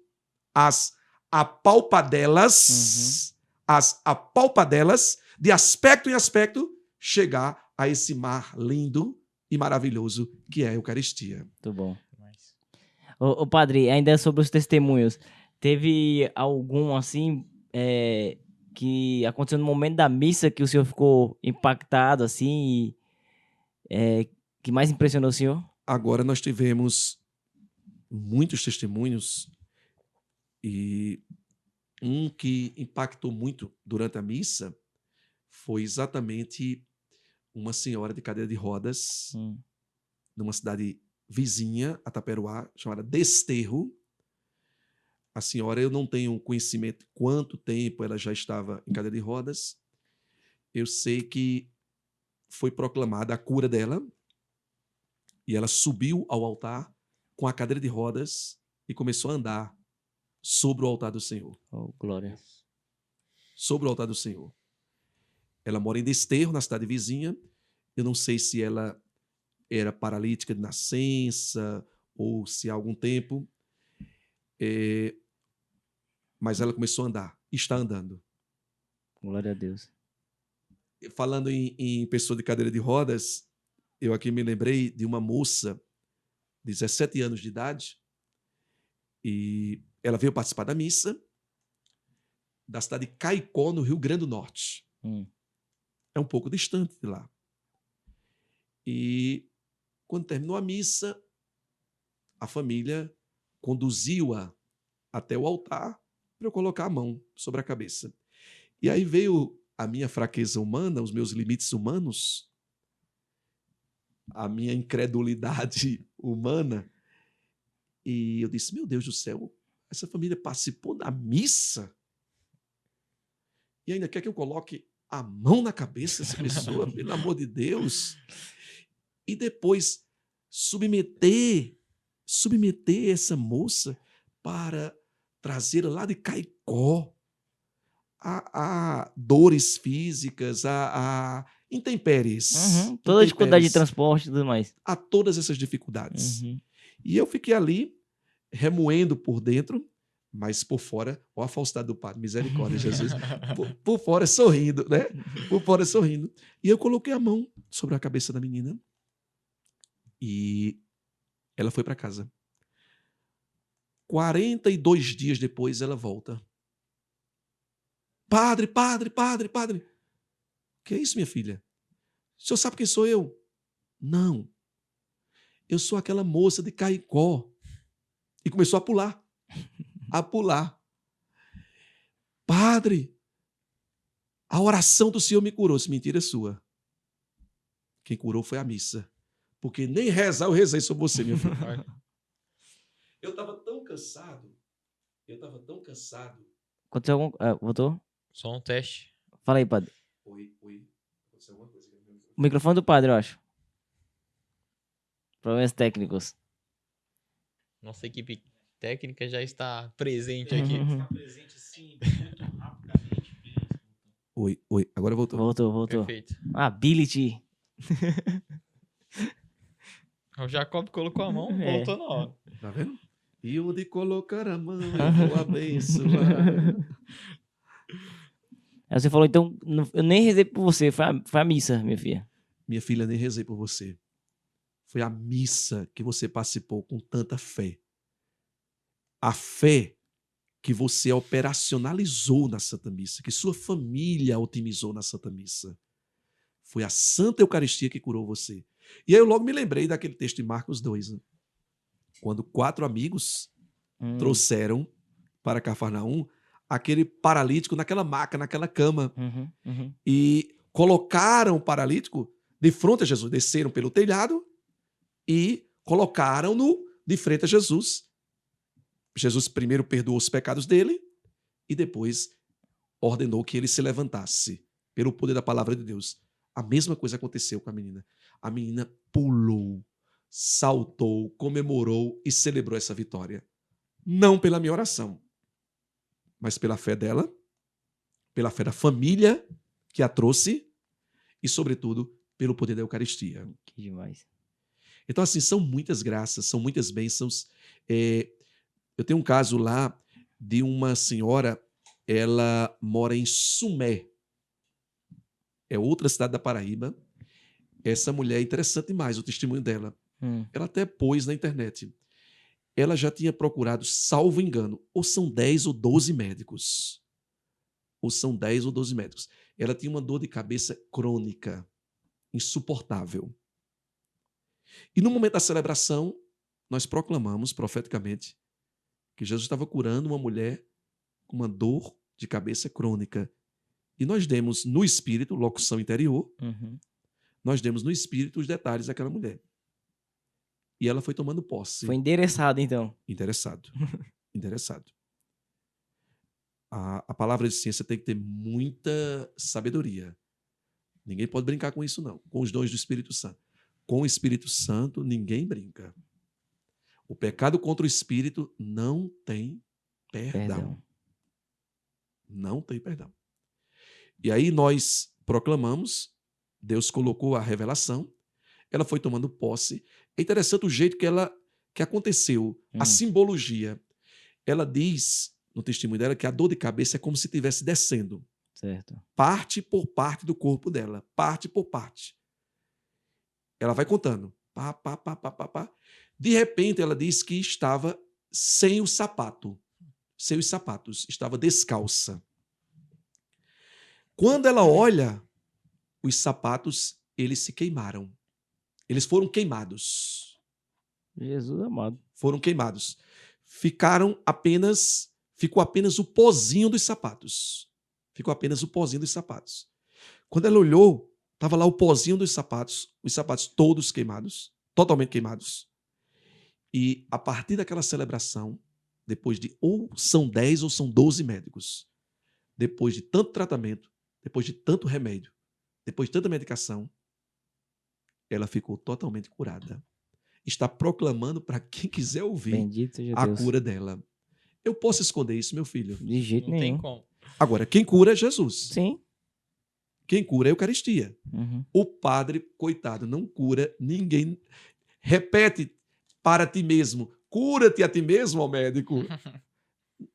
as apalpadelas, de aspecto em aspecto, chegar a esse mar lindo e maravilhoso que é a Eucaristia. Muito bom. Ô, padre, ainda sobre os testemunhos, teve algum, assim, que aconteceu no momento da missa que o senhor ficou impactado, assim, que mais impressionou o senhor? Agora nós tivemos muitos testemunhos e um que impactou muito durante a missa foi exatamente uma senhora de cadeira de rodas, numa cidade vizinha, a Taperoá, chamada Desterro. A senhora, eu não tenho conhecimento de quanto tempo ela já estava em cadeira de rodas. Eu sei que foi proclamada a cura dela e ela subiu ao altar com a cadeira de rodas e começou a andar sobre o altar do Senhor. Oh, glória. Sobre o altar do Senhor. Ela mora em Desterro, na cidade vizinha. Eu não sei se ela era paralítica de nascença ou se há algum tempo. Mas ela começou a andar. Está andando. Glória a Deus. Falando em pessoa de cadeira de rodas, eu aqui me lembrei de uma moça de 17 anos de idade e ela veio participar da missa da cidade de Caicó, no Rio Grande do Norte. É um pouco distante de lá. E quando terminou a missa, a família conduziu-a até o altar para eu colocar a mão sobre a cabeça. E aí veio a minha fraqueza humana, os meus limites humanos, a minha incredulidade humana. E eu disse, meu Deus do céu, essa família participou da missa? E ainda quer que eu coloque a mão na cabeça dessa pessoa, pelo amor de Deus? E depois submeter essa moça para trazê-la lá de Caicó a dores físicas, a intempéries. Toda a dificuldade de intempéries, transporte e tudo mais. a todas essas dificuldades. Uhum. E eu fiquei ali, remoendo por dentro, mas por fora, ó a falsidade do padre, misericórdia, Jesus, por fora sorrindo, né? Por fora sorrindo. E eu coloquei a mão sobre a cabeça da menina e ela foi para casa. 42 dias depois ela volta. Padre. Que é isso, minha filha? O senhor sabe quem sou eu? Não. Eu sou aquela moça de Caicó. E começou a pular. Padre, a oração do Senhor me curou. Se mentira é sua. Quem curou foi a missa. Porque nem rezar eu rezei sobre você, minha filha. Eu estava tão cansado. Aconteceu algum... voltou? Só um teste. Fala aí, padre. Oi. Aconteceu alguma coisa? O microfone do padre, eu acho. Problemas técnicos. Nossa equipe técnica já está presente aqui. Uhum. Presente sim, muito rapidamente. Oi. Agora voltou. Voltou. Perfeito. Ability. O Jacob colocou a mão, voltou na hora. Tá vendo? E o de colocar a mão, eu vou abençoar. Aí você falou, então, eu nem rezei por você, foi a missa, minha filha. Minha filha, nem rezei por você. Foi a missa que você participou com tanta fé. A fé que você operacionalizou na Santa Missa, que sua família otimizou na Santa Missa. Foi a Santa Eucaristia que curou você. E aí eu logo me lembrei daquele texto de Marcos 2, né? Quando 4 amigos trouxeram para Cafarnaum aquele paralítico naquela maca, naquela cama. E colocaram o paralítico de frente a Jesus. Desceram pelo telhado e colocaram-no de frente a Jesus. Jesus primeiro perdoou os pecados dele e depois ordenou que ele se levantasse pelo poder da palavra de Deus. A mesma coisa aconteceu com a menina. A menina pulou, saltou, comemorou e celebrou essa vitória. Não pela minha oração, mas pela fé dela, pela fé da família que a trouxe e, sobretudo, pelo poder da Eucaristia. Que demais. Então, assim, são muitas graças, são muitas bênçãos. Eu tenho um caso lá de uma senhora, ela mora em Sumé, é outra cidade da Paraíba. Essa mulher é interessante demais o testemunho dela. Ela até pôs na internet. Ela já tinha procurado, salvo engano, ou são 10 ou 12 médicos. Ela tinha uma dor de cabeça crônica, insuportável. E no momento da celebração, nós proclamamos profeticamente que Jesus estava curando uma mulher com uma dor de cabeça crônica. E nós demos no espírito, locução interior, nós demos no espírito os detalhes daquela mulher. E ela foi tomando posse. Foi endereçado, então. Interessado. A palavra de ciência tem que ter muita sabedoria. Ninguém pode brincar com isso, não. Com os dons do Espírito Santo. Com o Espírito Santo, ninguém brinca. O pecado contra o Espírito não tem perdão. Não tem perdão. E aí nós proclamamos, Deus colocou a revelação, ela foi tomando posse. É interessante o jeito que aconteceu, a simbologia. Ela diz, no testemunho dela, que a dor de cabeça é como se estivesse descendo. Certo. Parte por parte do corpo dela, parte por parte. Ela vai contando. Pá. De repente, ela diz que estava sem o sapato, sem os sapatos, estava descalça. Quando ela olha, os sapatos, eles se queimaram. Eles foram queimados. Jesus amado. Foram queimados. Ficou apenas o pozinho dos sapatos. Quando ela olhou Estava lá o pozinho dos sapatos, os sapatos todos queimados, totalmente queimados. E a partir daquela celebração, depois de ou são 10 ou são 12 médicos, depois de tanto tratamento, depois de tanto remédio, depois de tanta medicação, ela ficou totalmente curada. Está proclamando para quem quiser ouvir Bendito seja a Deus. cura dela. Eu posso esconder isso, meu filho? De jeito Não tem nenhum. como. Agora, quem cura é Jesus. Sim. Quem cura é a Eucaristia. Uhum. O padre, coitado, não cura ninguém. Repete para ti mesmo. Cura-te a ti mesmo, ó médico.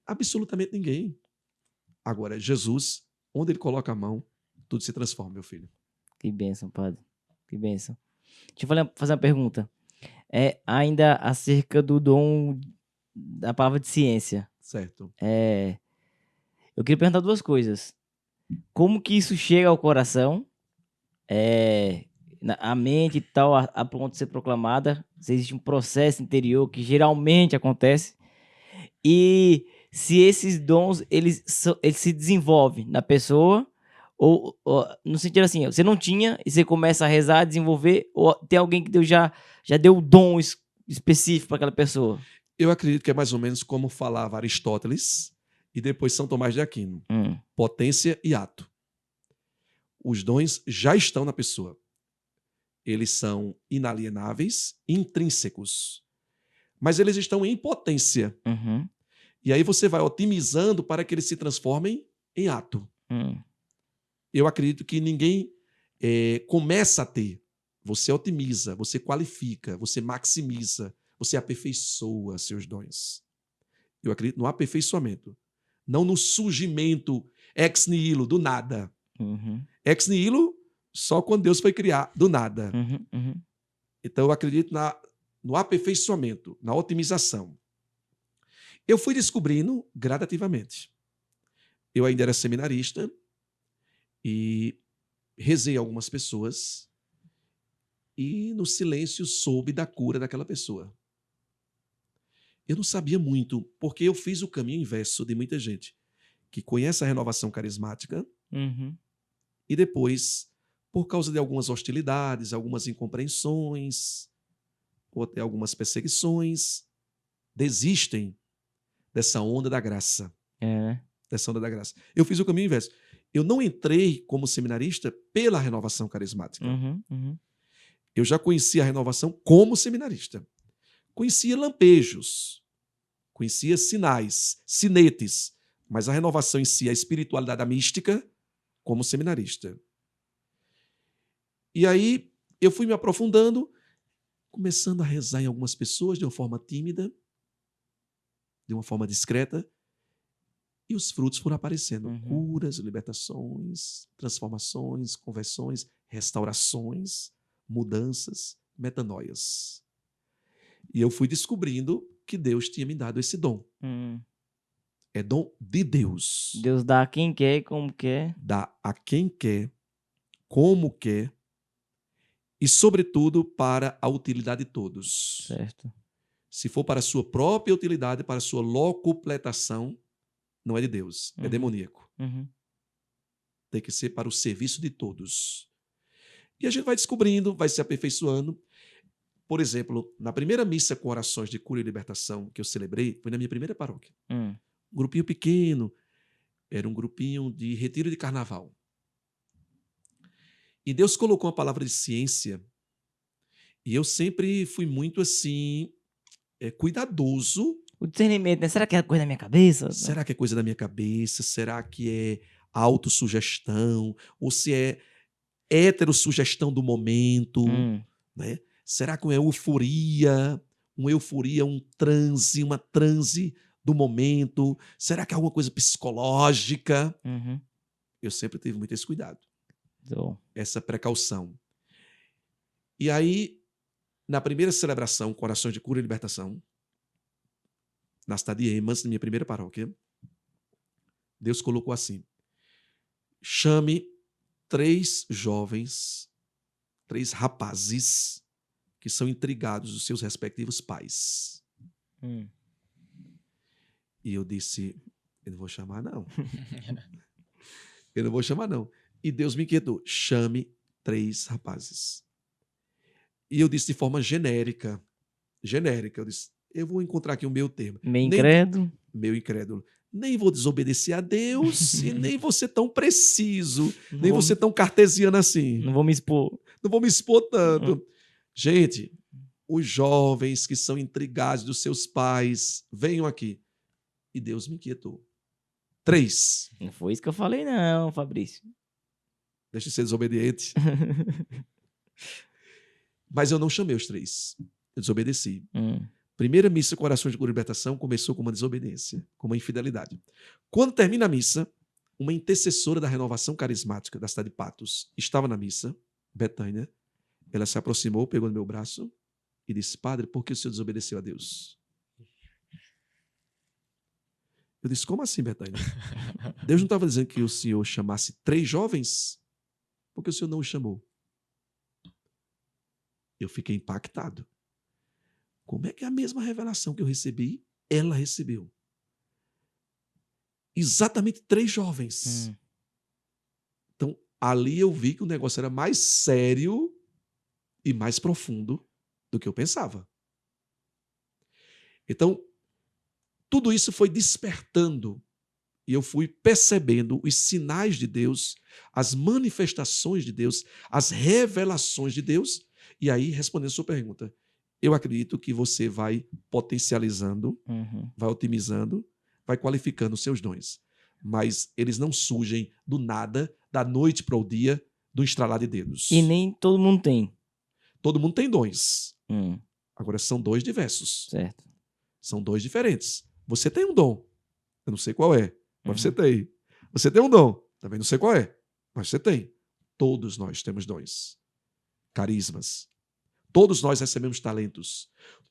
Absolutamente ninguém. Agora, Jesus, onde ele coloca a mão, tudo se transforma, meu filho. Que bênção, padre. Que bênção. Deixa eu fazer uma pergunta. É ainda acerca do dom da palavra de ciência. Certo. Eu queria perguntar duas coisas. Como que isso chega ao coração? A mente e tal, a ponto de ser proclamada? Se existe um processo interior que geralmente acontece? E se esses dons, eles se desenvolvem na pessoa, ou no sentido assim, você não tinha e você começa a rezar, a desenvolver, ou tem alguém que Deus já deu o dom específico para aquela pessoa? Eu acredito que é mais ou menos como falava Aristóteles e depois São Tomás de Aquino. Potência e ato. Os dons já estão na pessoa. Eles são inalienáveis, intrínsecos. Mas eles estão em potência. Uhum. E aí você vai otimizando para que eles se transformem em ato. Eu acredito que ninguém começa a ter. Você otimiza, você qualifica, você maximiza, você aperfeiçoa seus dons. Eu acredito no aperfeiçoamento, não no surgimento ex nihilo, do nada. Uhum. Ex nihilo, só quando Deus foi criar, do nada. Uhum. Uhum. Então eu acredito no aperfeiçoamento, na otimização. Eu fui descobrindo gradativamente. Eu ainda era seminarista e rezei algumas pessoas e no silêncio soube da cura daquela pessoa. Eu não sabia muito, porque eu fiz o caminho inverso de muita gente que conhece a renovação carismática Uhum. e depois, por causa de algumas hostilidades, algumas incompreensões, ou até algumas perseguições, desistem dessa onda da graça. Dessa onda da graça. Eu fiz o caminho inverso. Eu não entrei como seminarista pela renovação carismática. Uhum. Uhum. Eu já conhecia a renovação como seminarista. Conhecia lampejos, conhecia sinais, sinetes, mas a renovação em si, a espiritualidade, a mística, como seminarista. E aí eu fui me aprofundando, começando a rezar em algumas pessoas de uma forma tímida, de uma forma discreta, e os frutos foram aparecendo. Uhum. Curas, libertações, transformações, conversões, restaurações, mudanças, metanoias. E eu fui descobrindo que Deus tinha me dado esse dom. É dom de Deus. Deus dá a quem quer e como quer. Dá a quem quer, como quer, e, sobretudo, para a utilidade de todos. Certo. Se for para a sua própria utilidade, para a sua locupletação, não é de Deus, é demoníaco. Uhum. Tem que ser para o serviço de todos. E a gente vai descobrindo, vai se aperfeiçoando. Por exemplo, na primeira missa com orações de cura e libertação que eu celebrei, foi na minha primeira paróquia. Um grupinho pequeno, era um grupinho de retiro de carnaval. E Deus colocou uma palavra de ciência, e eu sempre fui muito assim, cuidadoso. O discernimento, né? Será que é coisa da minha cabeça? Será que é coisa da minha cabeça? Será que é autossugestão? Ou se é heterossugestão do momento? Né? Será que é euforia? Um transe, uma transe do momento? Será que é alguma coisa psicológica? Eu sempre tive muito esse cuidado. Essa precaução. E aí, na primeira celebração, Corações de Cura e Libertação, na cidade de Emas, na minha primeira paróquia, Deus colocou assim: chame 3 jovens, 3 rapazes que são intrigados dos seus respectivos pais. E eu disse, eu não vou chamar não. Eu não vou chamar não. E Deus me inquietou, chame 3 rapazes. E eu disse de forma genérica, eu disse, eu vou encontrar aqui o meu termo. Meio incrédulo. Meio incrédulo. Nem vou desobedecer a Deus e nem vou ser tão preciso, Não nem vou vou ser tão cartesiano assim. Não vou me expor. Não vou me expor tanto. Gente, os jovens que são intrigados dos seus pais, venham aqui. E Deus me inquietou. 3. Não foi isso que eu falei, não, Fabrício. Deixa de ser desobediente. Mas eu não chamei os 3. Eu desobedeci. Primeira missa com orações de cura e libertação começou com uma desobediência, com uma infidelidade. Quando termina a missa, uma intercessora da renovação carismática da cidade de Patos estava na missa, Betânia. Ela se aproximou, pegou no meu braço e disse, padre, por que o senhor desobedeceu a Deus? Eu disse, como assim, Betânia? Deus não estava dizendo que o senhor chamasse 3 jovens? Por que o senhor não os chamou? Eu fiquei impactado. Como é que a mesma revelação que eu recebi, ela recebeu? Exatamente 3 jovens. Então, ali eu vi que o negócio era mais sério e mais profundo do que eu pensava. Então, tudo isso foi despertando e eu fui percebendo os sinais de Deus, as manifestações de Deus, as revelações de Deus. E aí, respondendo a sua pergunta, eu acredito que você vai potencializando, vai otimizando, vai qualificando os seus dons. Mas eles não surgem do nada, da noite para o dia, do estralar de dedos. E nem todo mundo tem. Todo mundo tem dons. Agora, são 2 diversos. Certo. São 2 diferentes. Você tem um dom. Eu não sei qual é, mas você tem. Você tem um dom. Também não sei qual é, mas você tem. Todos nós temos dons. Carismas. Todos nós recebemos talentos.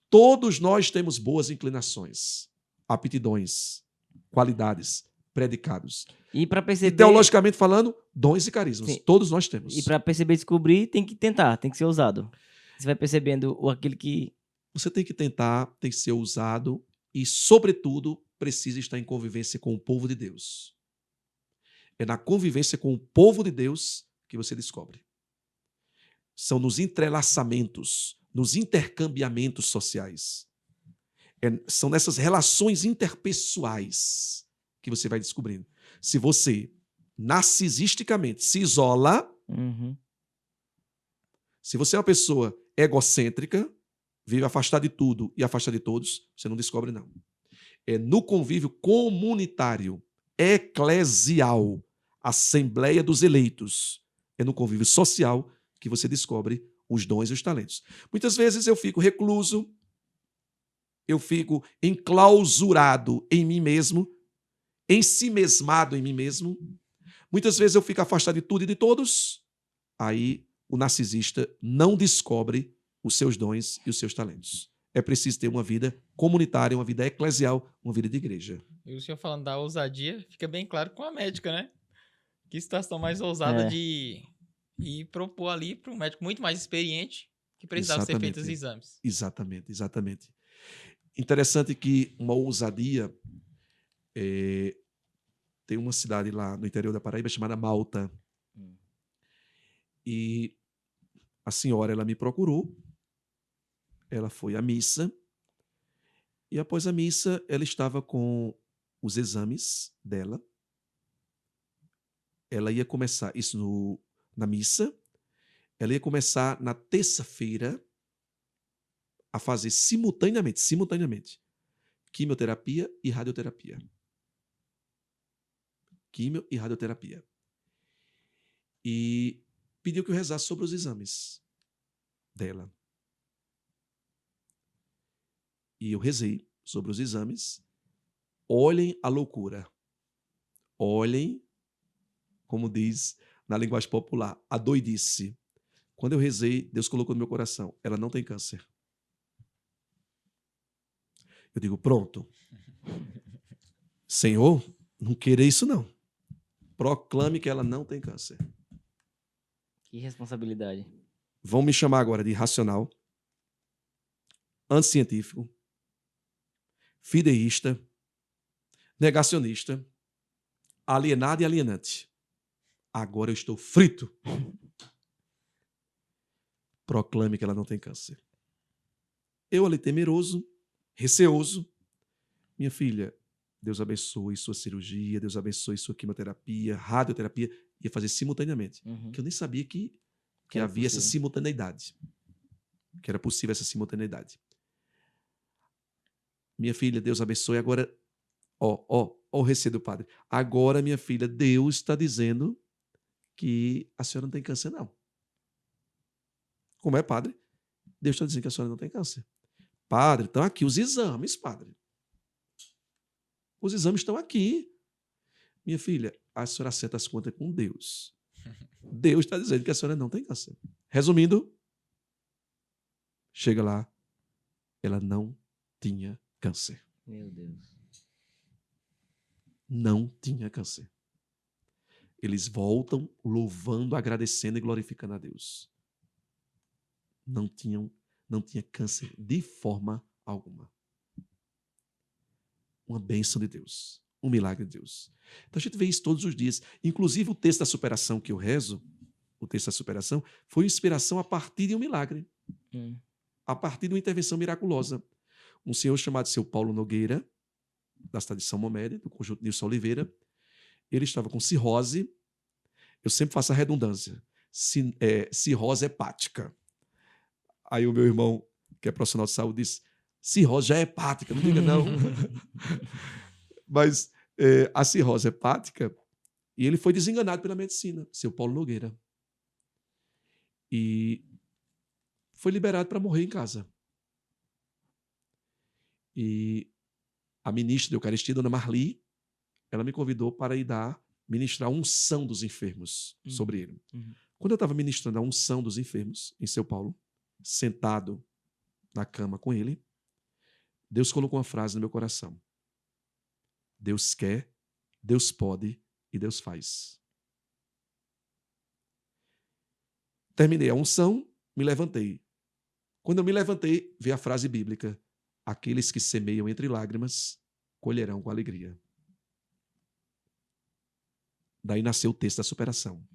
Todos nós temos boas inclinações, aptidões, qualidades, predicados. E para perceber... E teologicamente falando, dons e carismas. Sim. Todos nós temos. E para perceber e descobrir, tem que tentar, tem que ser ousado. Você vai percebendo aquilo que... Você tem que tentar, tem que ser ousado e, sobretudo, precisa estar em convivência com o povo de Deus. É na convivência com o povo de Deus que você descobre. São nos entrelaçamentos, nos intercambiamentos sociais. São nessas relações interpessoais que você vai descobrindo. Se você, narcisisticamente, se isola, se você é uma pessoa egocêntrica, vive afastada de tudo e afastada de todos, você não descobre, não. É no convívio comunitário, eclesial, assembleia dos eleitos. É no convívio social que você descobre os dons e os talentos. Muitas vezes eu fico recluso, eu fico enclausurado em mim mesmo, ensimesmado em mim mesmo. Muitas vezes eu fico afastado de tudo e de todos. Aí o narcisista não descobre os seus dons e os seus talentos. É preciso ter uma vida comunitária, uma vida eclesial, uma vida de igreja. E o senhor falando da ousadia, fica bem claro com a médica, né? Que situação mais ousada de ir propor ali para um médico muito mais experiente que precisava ser feito os exames. Exatamente, exatamente. Interessante que uma ousadia... tem uma cidade lá no interior da Paraíba chamada Malta. E a senhora, ela me procurou, ela foi à missa, e após a missa, ela estava com os exames dela. Ela ia começar isso na missa, ela ia começar na terça-feira a fazer simultaneamente, quimioterapia e radioterapia. Quimio e radioterapia. E pediu que eu rezasse sobre os exames dela. E eu rezei sobre os exames. Olhem a loucura. Olhem, como diz na linguagem popular, a doidice. Quando eu rezei, Deus colocou no meu coração, ela não tem câncer. Eu digo, pronto. Senhor, não queira isso não. Proclame que ela não tem câncer. Que responsabilidade. Vão me chamar agora de irracional, anticientífico, fideísta, negacionista, alienado e alienante. Agora eu estou frito. proclame que ela não tem câncer. Eu ali temeroso, receoso. Minha filha, Deus abençoe sua cirurgia, Deus abençoe sua quimioterapia, radioterapia. Ia fazer simultaneamente. Uhum. Que eu nem sabia que Era havia essa possível. simultaneidade. Que era possível essa simultaneidade. Minha filha, Deus abençoe. Agora, o receio do padre. Agora, minha filha, Deus está dizendo que a senhora não tem câncer, não. Como é, padre? Deus está dizendo que a senhora não tem câncer. Padre, estão aqui os exames, padre. Os exames estão aqui. Minha filha, a senhora acerta as contas com Deus. Deus está dizendo que a senhora não tem câncer. Resumindo, chega lá, ela não tinha câncer. Meu Deus. Não tinha câncer. Eles voltam louvando, agradecendo e glorificando a Deus. Não tinha câncer de forma alguma. Uma bênção de Deus. Um milagre de Deus. Então a gente vê isso todos os dias. Inclusive o texto da superação que eu rezo, o texto da superação, foi inspiração a partir de um milagre. A partir de uma intervenção miraculosa. Um senhor chamado seu Paulo Nogueira, da cidade de São Momede, do conjunto Nilson Oliveira, ele estava com cirrose. Eu sempre faço a redundância. Cirrose hepática. Aí o meu irmão, que é profissional de saúde, disse: cirrose já é hepática, não diga não. Mas a cirrose hepática, e ele foi desenganado pela medicina, seu Paulo Nogueira. E foi liberado para morrer em casa. E a ministra de Eucaristia, dona Marli, ela me convidou para ir ministrar a unção dos enfermos sobre ele. Uhum. Quando eu estava ministrando a unção dos enfermos em São Paulo, sentado na cama com ele, Deus colocou uma frase no meu coração. Deus quer, Deus pode e Deus faz. Terminei a unção, me levantei. Quando eu me levantei, veio a frase bíblica: aqueles que semeiam entre lágrimas colherão com alegria. Daí nasceu o texto da superação.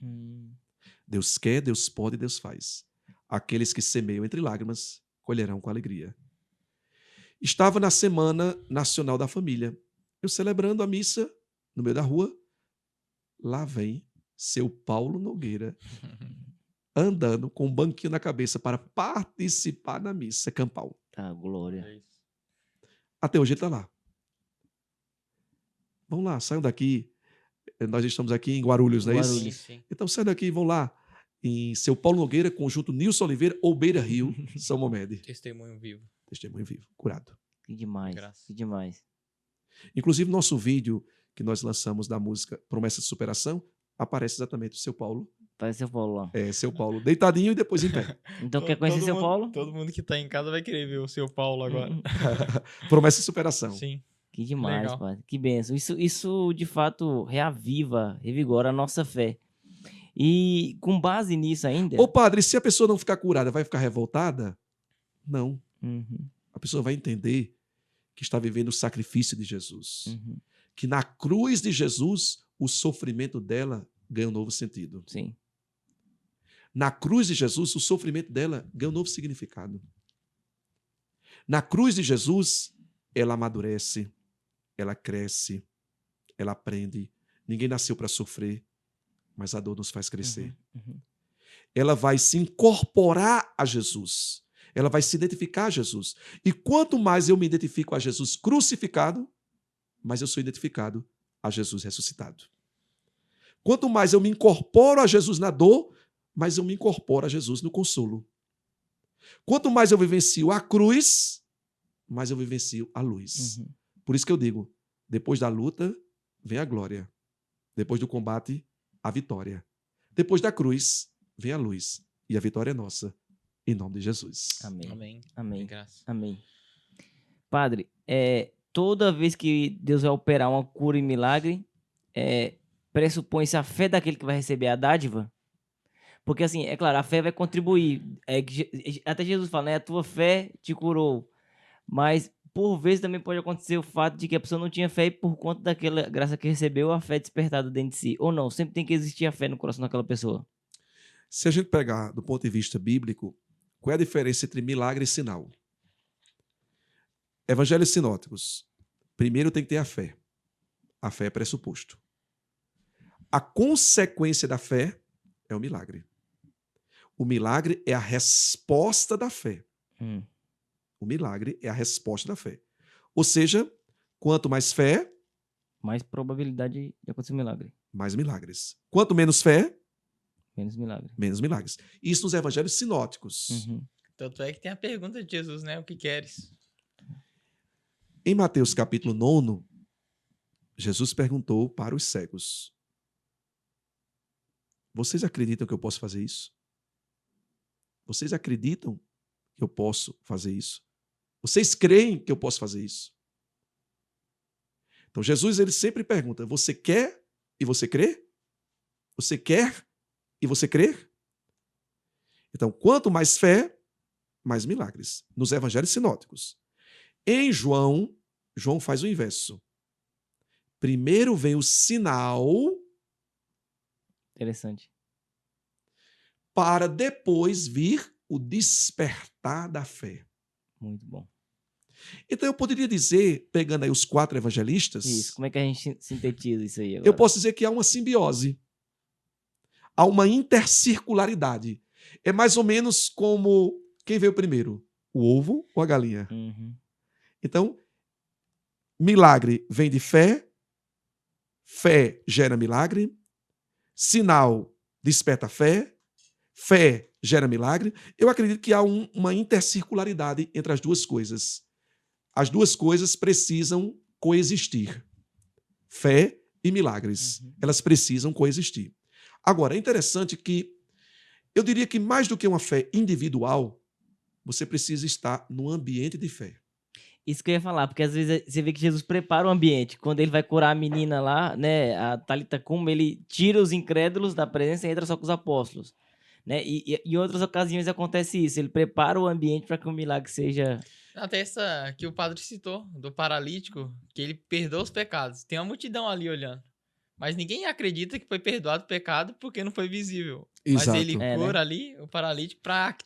Deus quer, Deus pode e Deus faz. Aqueles que semeiam entre lágrimas colherão com alegria. Estava na Semana Nacional da Família. Eu celebrando a missa no meio da rua. Lá vem seu Paulo Nogueira andando com um banquinho na cabeça para participar da missa campal. Ah, glória. Até hoje ele está lá. Vão lá, saiam daqui. Nós estamos aqui em Guarulhos, não é isso? Guarulhos. Sim. Então saiam daqui e vão lá em seu Paulo Nogueira, conjunto Nilson Oliveira ou Beira Rio, São Momede. Testemunho vivo. Testemunho vivo, curado. Que demais. Graças. Que demais. Inclusive, nosso vídeo que nós lançamos da música Promessa de Superação, aparece exatamente o seu Paulo. Parece seu Paulo lá. Seu Paulo deitadinho e depois em pé. Então, quer conhecer seu Paulo? Todo mundo que tá em casa vai querer ver o seu Paulo agora. Promessa de Superação. Sim. Que demais, Legal. padre. Que benção. Isso, de fato, reaviva, revigora a nossa fé. E com base nisso ainda... Ô padre, se a pessoa não ficar curada, vai ficar revoltada? Não. Uhum, A pessoa vai entender que está vivendo o sacrifício de Jesus. uhum. Que na cruz de Jesus, o sofrimento dela ganha um novo sentido. Sim. Na cruz de Jesus, o sofrimento dela ganha um novo significado. Na cruz de Jesus, ela amadurece, ela cresce, ela aprende. Ninguém nasceu para sofrer, mas a dor nos faz crescer. Uhum. Ela vai se incorporar a Jesus. Ela vai se identificar a Jesus. E quanto mais eu me identifico a Jesus crucificado, mais eu sou identificado a Jesus ressuscitado. Quanto mais eu me incorporo a Jesus na dor, mais eu me incorporo a Jesus no consolo. Quanto mais eu vivencio a cruz, mais eu vivencio a luz. Uhum. Por isso que eu digo, depois da luta, vem a glória. Depois do combate, a vitória. Depois da cruz, vem a luz. E a vitória é nossa. Em nome de Jesus. Amém. Amém. Amém. Graças. Amém. Padre, toda vez que Deus vai operar uma cura e milagre, pressupõe-se a fé daquele que vai receber a dádiva? Porque, assim, é claro, a fé vai contribuir. Até Jesus fala, né? A tua fé te curou. Mas, por vezes, também pode acontecer o fato de que a pessoa não tinha fé e, por conta daquela graça que recebeu, a fé despertada dentro de si. Ou não, sempre tem que existir a fé no coração daquela pessoa. Se a gente pegar do ponto de vista bíblico, Qual é a diferença entre milagre e sinal? Evangelhos sinóticos. Primeiro tem que ter a fé. A fé é pressuposto. A consequência da fé é o milagre. O milagre é a resposta da fé. O milagre é a resposta da fé. Ou seja, quanto mais fé, Mais probabilidade de acontecer um milagre. mais milagres. Quanto menos fé, Menos milagre. menos milagres. Isso nos evangelhos sinóticos. Uhum. Tanto é que tem a pergunta de Jesus, né? O que queres? Em Mateus capítulo 9, Jesus perguntou para os cegos: vocês acreditam que eu posso fazer isso? Vocês acreditam que eu posso fazer isso? Vocês creem que eu posso fazer isso? Então Jesus ele sempre pergunta: você quer e você crê? Você quer e você crê? Então, quanto mais fé, mais milagres. Nos evangelhos sinóticos. Em João, João faz o inverso. Primeiro vem o sinal Interessante. para depois vir o despertar da fé. Muito bom. Então eu poderia dizer, pegando aí os 4 evangelistas, Isso. Como é que a gente sintetiza isso aí agora? eu posso dizer que há uma simbiose. Há uma intercircularidade. É mais ou menos como quem veio primeiro, o ovo ou a galinha? Uhum. Então, milagre vem de fé, fé gera milagre, sinal desperta fé, fé gera milagre. Eu acredito que há uma intercircularidade entre as duas coisas. As duas coisas precisam coexistir. Fé e milagres. Uhum. Elas precisam coexistir. Agora, é interessante que eu diria que mais do que uma fé individual, você precisa estar num ambiente de fé. Isso que eu ia falar, porque às vezes você vê que Jesus prepara o ambiente. Quando ele vai curar a menina lá, né, a Talita Cum, ele tira os incrédulos da presença e entra só com os apóstolos. Né? E em outras ocasiões acontece isso. Ele prepara o ambiente para que o milagre seja... Até essa que o padre citou, do paralítico, que ele perdoa os pecados. Tem uma multidão ali olhando. Mas ninguém acredita que foi perdoado o pecado porque não foi visível. Mas Exato. ele É, cura né? ali o paralítico,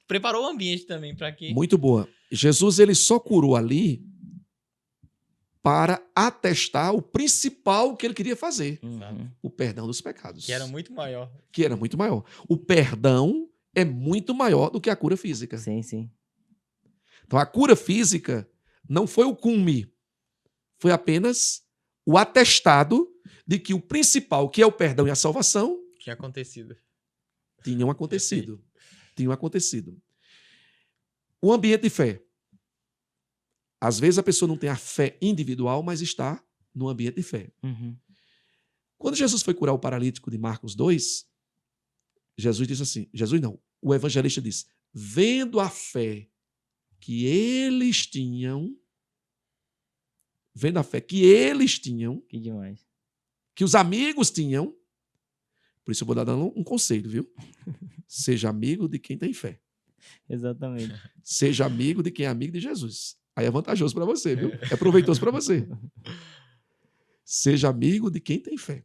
preparou o ambiente também para que... Muito boa. Jesus ele só curou ali para atestar o principal que ele queria fazer, Uhum. o perdão dos pecados. Que era muito maior. Que era muito maior. O perdão é muito maior do que a cura física. Sim, sim. Então a cura física não foi o cume, foi apenas o atestado de que o principal, que é o perdão e a salvação, Tinha acontecido. tinham acontecido. Tinham acontecido. O ambiente de fé. Às vezes a pessoa não tem a fé individual, mas está no ambiente de fé. Uhum. Quando Jesus foi curar o paralítico de Marcos 2, Jesus disse assim, Jesus não, o evangelista disse, vendo a fé que eles tinham, Que demais. que os amigos tinham, por isso eu vou dar dando um conselho, viu? Seja amigo de quem tem fé. Exatamente. Seja amigo de quem é amigo de Jesus. Aí é vantajoso para você, viu? É proveitoso para você. Seja amigo de quem tem fé.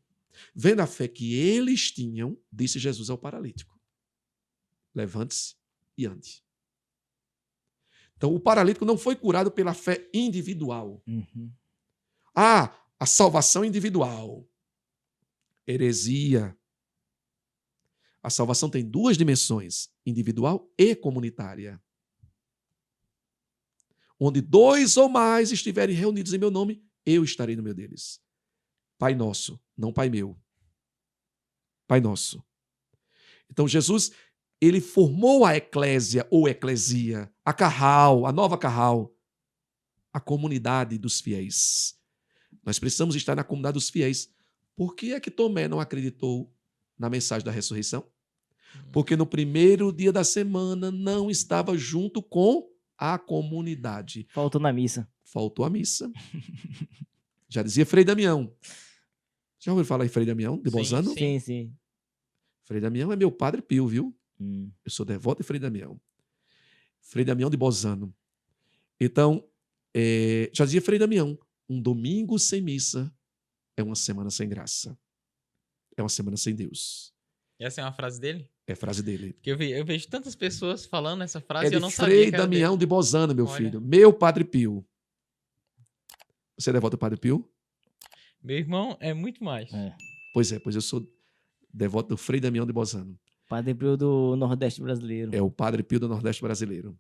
Vendo a fé que eles tinham, disse Jesus ao paralítico: levante-se e ande. Então, o paralítico não foi curado pela fé individual. Uhum. Ah, a salvação individual. Heresia. A salvação tem 2 dimensões, individual e comunitária. Onde 2 ou mais estiverem reunidos em meu nome, eu estarei no meio deles. Pai nosso, não Pai meu. Pai nosso. Então Jesus, ele formou a eclésia ou eclesia, a carral, a nova carral, a comunidade dos fiéis. Nós precisamos estar na comunidade dos fiéis. Por que é que Tomé não acreditou na mensagem da ressurreição? Porque no primeiro dia da semana não estava junto com a comunidade. Faltou na missa. Faltou a missa. Já dizia Frei Damião. Já ouviu falar em Frei Damião, de Sim, Bolzano? Sim, sim. Frei Damião é meu padre Pio, viu? Eu sou devoto de Frei Damião. Frei Damião de Bolzano. Então, já dizia Frei Damião, um domingo sem missa é uma semana sem graça. É uma semana sem Deus. Essa é uma frase dele? É frase dele. Porque eu vejo tantas pessoas falando essa frase É e eu de não sabia Frei que era Damião dele. de Bozano, meu Olha. filho. Meu Padre Pio. Você é devoto do Padre Pio? Meu irmão é muito mais. É. Pois eu sou devoto do Frei Damião de Bozano. Padre Pio do Nordeste brasileiro. É o Padre Pio do Nordeste brasileiro.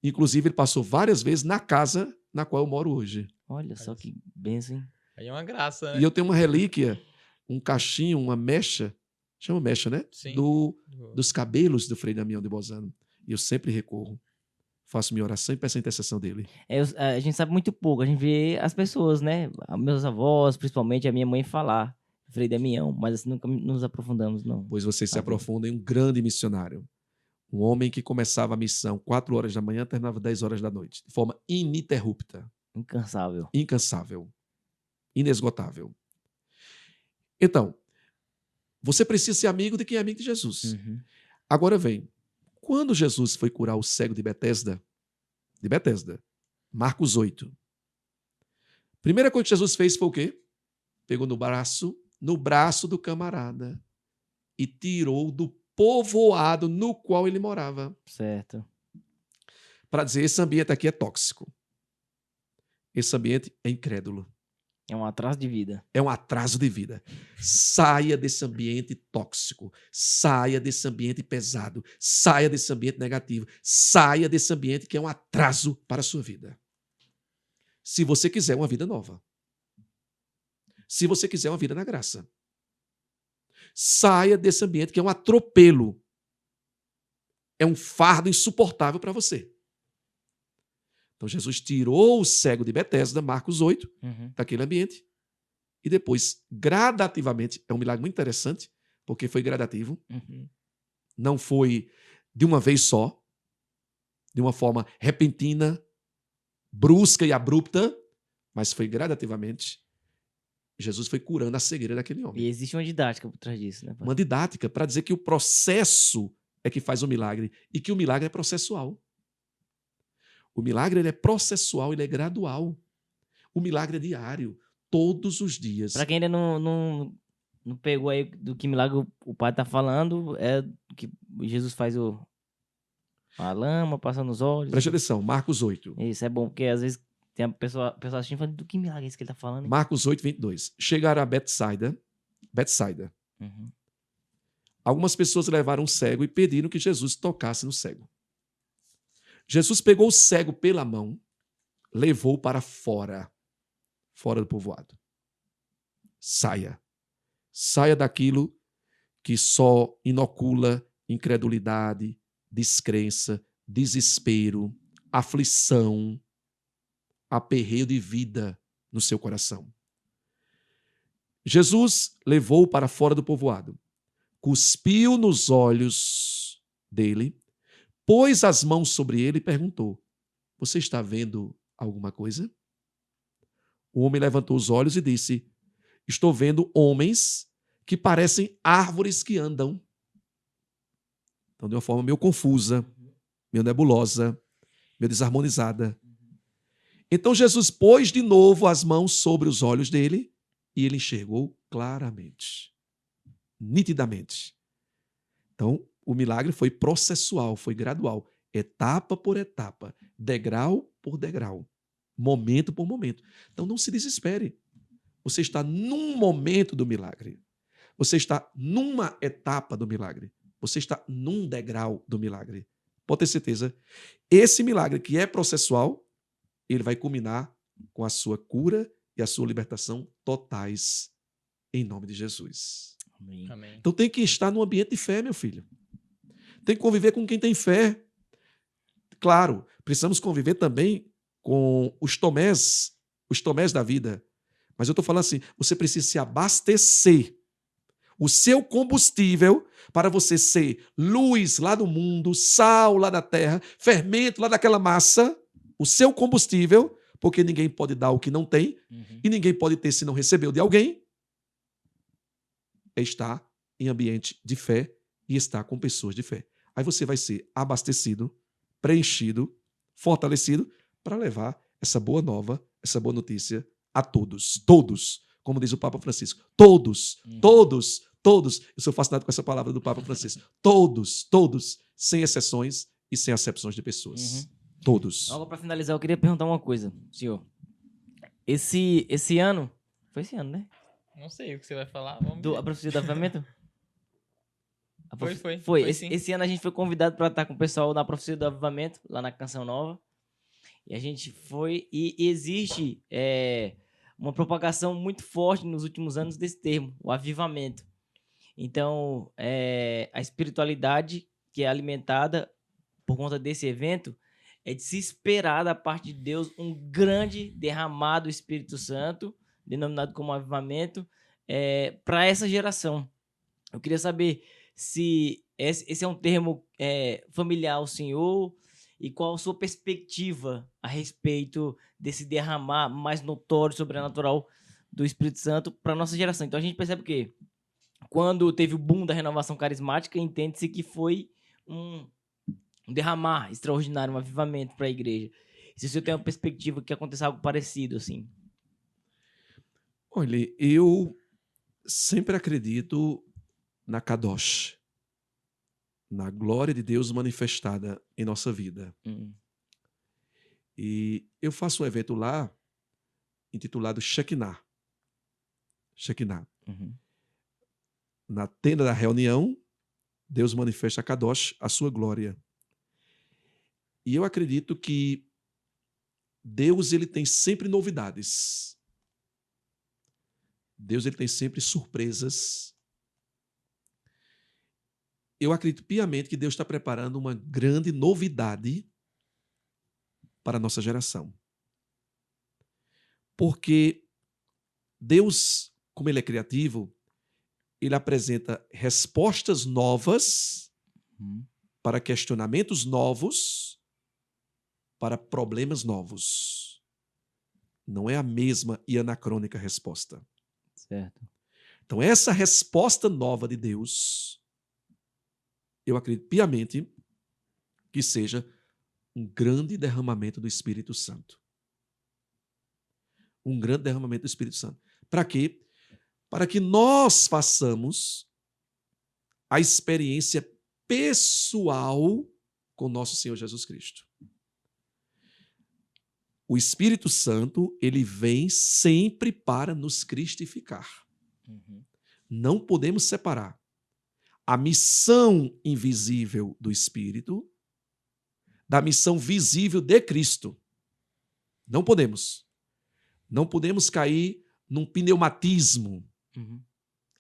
Inclusive, ele passou várias vezes na casa na qual eu moro hoje. Olha só que bênção, hein? Aí é uma graça, né? E eu tenho uma relíquia, um cachinho, uma mecha, chama mecha, né? Sim. Dos cabelos do Frei Damião de Bozano. E eu sempre recorro. Faço minha oração e peço a intercessão dele. A gente sabe muito pouco, a gente vê as pessoas, né? Meus avós, principalmente a minha mãe falar, Frei Damião, mas assim nunca nos aprofundamos, não. Pois você se Tá aprofunda em um grande missionário. Um homem que começava a missão 4 horas da manhã, terminava 10 horas da noite, de forma ininterrupta, Incansável. incansável, inesgotável. Então, você precisa ser amigo de quem é amigo de Jesus. Uhum. Agora vem, quando Jesus foi curar o cego de Betesda, Marcos 8, primeira coisa que Jesus fez foi o quê? Pegou no braço do camarada e tirou do povoado no qual ele morava. Certo. Para dizer, esse ambiente aqui é tóxico. Esse ambiente é incrédulo. É um atraso de vida. É um atraso de vida. Saia desse ambiente tóxico. Saia desse ambiente pesado. Saia desse ambiente negativo. Saia desse ambiente que é um atraso para a sua vida. Se você quiser uma vida nova. Se você quiser uma vida na graça. Saia desse ambiente que é um atropelo. É um fardo insuportável para você. Então Jesus tirou o cego de Betesda, Marcos 8, daquele ambiente, e depois, gradativamente, é um milagre muito interessante, porque foi gradativo, não foi de uma vez só, de uma forma repentina, brusca e abrupta, mas foi gradativamente. Jesus foi curando a cegueira daquele homem. E existe uma didática por trás disso, né? Uma didática para dizer que o processo é que faz o milagre e que o milagre é processual. O milagre ele é processual, ele é gradual. O milagre é diário, todos os dias. Para quem ainda não pegou aí do que milagre o pai tá falando, é que Jesus faz a lama, passa nos olhos. Preste atenção, Marcos 8. Isso é bom, porque às vezes tem a pessoa assistindo falando do que milagre é esse que ele tá falando. Marcos 8, 22. Chegaram a Betsaida. Algumas pessoas levaram um cego e pediram que Jesus tocasse no cego. Jesus pegou o cego pela mão, levou para fora do povoado. Saia daquilo que só inocula incredulidade, descrença, desespero, aflição, aperreio de vida no seu coração. Jesus levou para fora do povoado, cuspiu nos olhos dele, pôs as mãos sobre ele e perguntou: você está vendo alguma coisa? O homem levantou os olhos e disse: estou vendo homens que parecem árvores que andam. Então, de uma forma meio confusa, meio nebulosa, meio desarmonizada. Então, Jesus pôs de novo as mãos sobre os olhos dele e ele enxergou claramente, nitidamente. Então, o milagre foi processual, foi gradual, etapa por etapa, degrau por degrau, momento por momento. Então, não se desespere. Você está num momento do milagre. Você está numa etapa do milagre. Você está num degrau do milagre. Pode ter certeza. Esse milagre que é processual, ele vai culminar com a sua cura e a sua libertação totais, em nome de Jesus. Amém. Amém. Então tem que estar num ambiente de fé, meu filho. Tem que conviver com quem tem fé. Claro, precisamos conviver também com os tomés da vida. Mas eu estou falando assim, você precisa se abastecer. O seu combustível para você ser luz lá do mundo, sal lá da terra, fermento lá daquela massa, o seu combustível, porque ninguém pode dar o que não tem, e ninguém pode ter se não recebeu de alguém, é estar em ambiente de fé e estar com pessoas de fé. Aí você vai ser abastecido, preenchido, fortalecido para levar essa boa nova, essa boa notícia a todos. Todos, como diz o Papa Francisco. Todos Todos. Eu sou fascinado com essa palavra do Papa Francisco. Todos, sem exceções e sem acepções de pessoas. Todos. Agora, para finalizar, eu queria perguntar uma coisa, senhor. Esse ano... Foi esse ano, né? Não sei o que você vai falar. Vamos ver. A profecia do avivamento? Foi Foi. sim. Esse ano a gente foi convidado para estar com o pessoal na profecia do avivamento, lá na Canção Nova. E a gente foi... E existe uma propagação muito forte nos últimos anos desse termo, o avivamento. Então, a espiritualidade que é alimentada por conta desse evento é de se esperar da parte de Deus um grande derramado do Espírito Santo, denominado como avivamento, para essa geração. Eu queria saber se esse é um termo familiar ao senhor e qual a sua perspectiva a respeito desse derramar mais notório, sobrenatural do Espírito Santo para a nossa geração. Então a gente percebe que quando teve o boom da renovação carismática, entende-se que foi um derramar extraordinário, um avivamento para a igreja. Se o senhor tem uma perspectiva que aconteça algo parecido, assim. Olha, eu sempre acredito na Kadosh, na glória de Deus manifestada em nossa vida. E eu faço um evento lá intitulado Shekinah. Shekinah. Na tenda da reunião, Deus manifesta a Kadosh, a sua glória. E eu acredito que Deus ele tem sempre novidades. Deus ele tem sempre surpresas. Eu acredito piamente que Deus está preparando uma grande novidade para a nossa geração. Porque Deus, como ele é criativo, ele apresenta respostas novas para questionamentos novos, para problemas novos. Não é a mesma e anacrônica resposta. Certo. Então, essa resposta nova de Deus, eu acredito piamente que seja um grande derramamento do Espírito Santo. Um grande derramamento do Espírito Santo. Para quê? Para que nós façamos a experiência pessoal com nosso Senhor Jesus Cristo. O Espírito Santo, ele vem sempre para nos cristificar. Não podemos separar a missão invisível do Espírito da missão visível de Cristo. Não podemos. Não podemos cair num pneumatismo.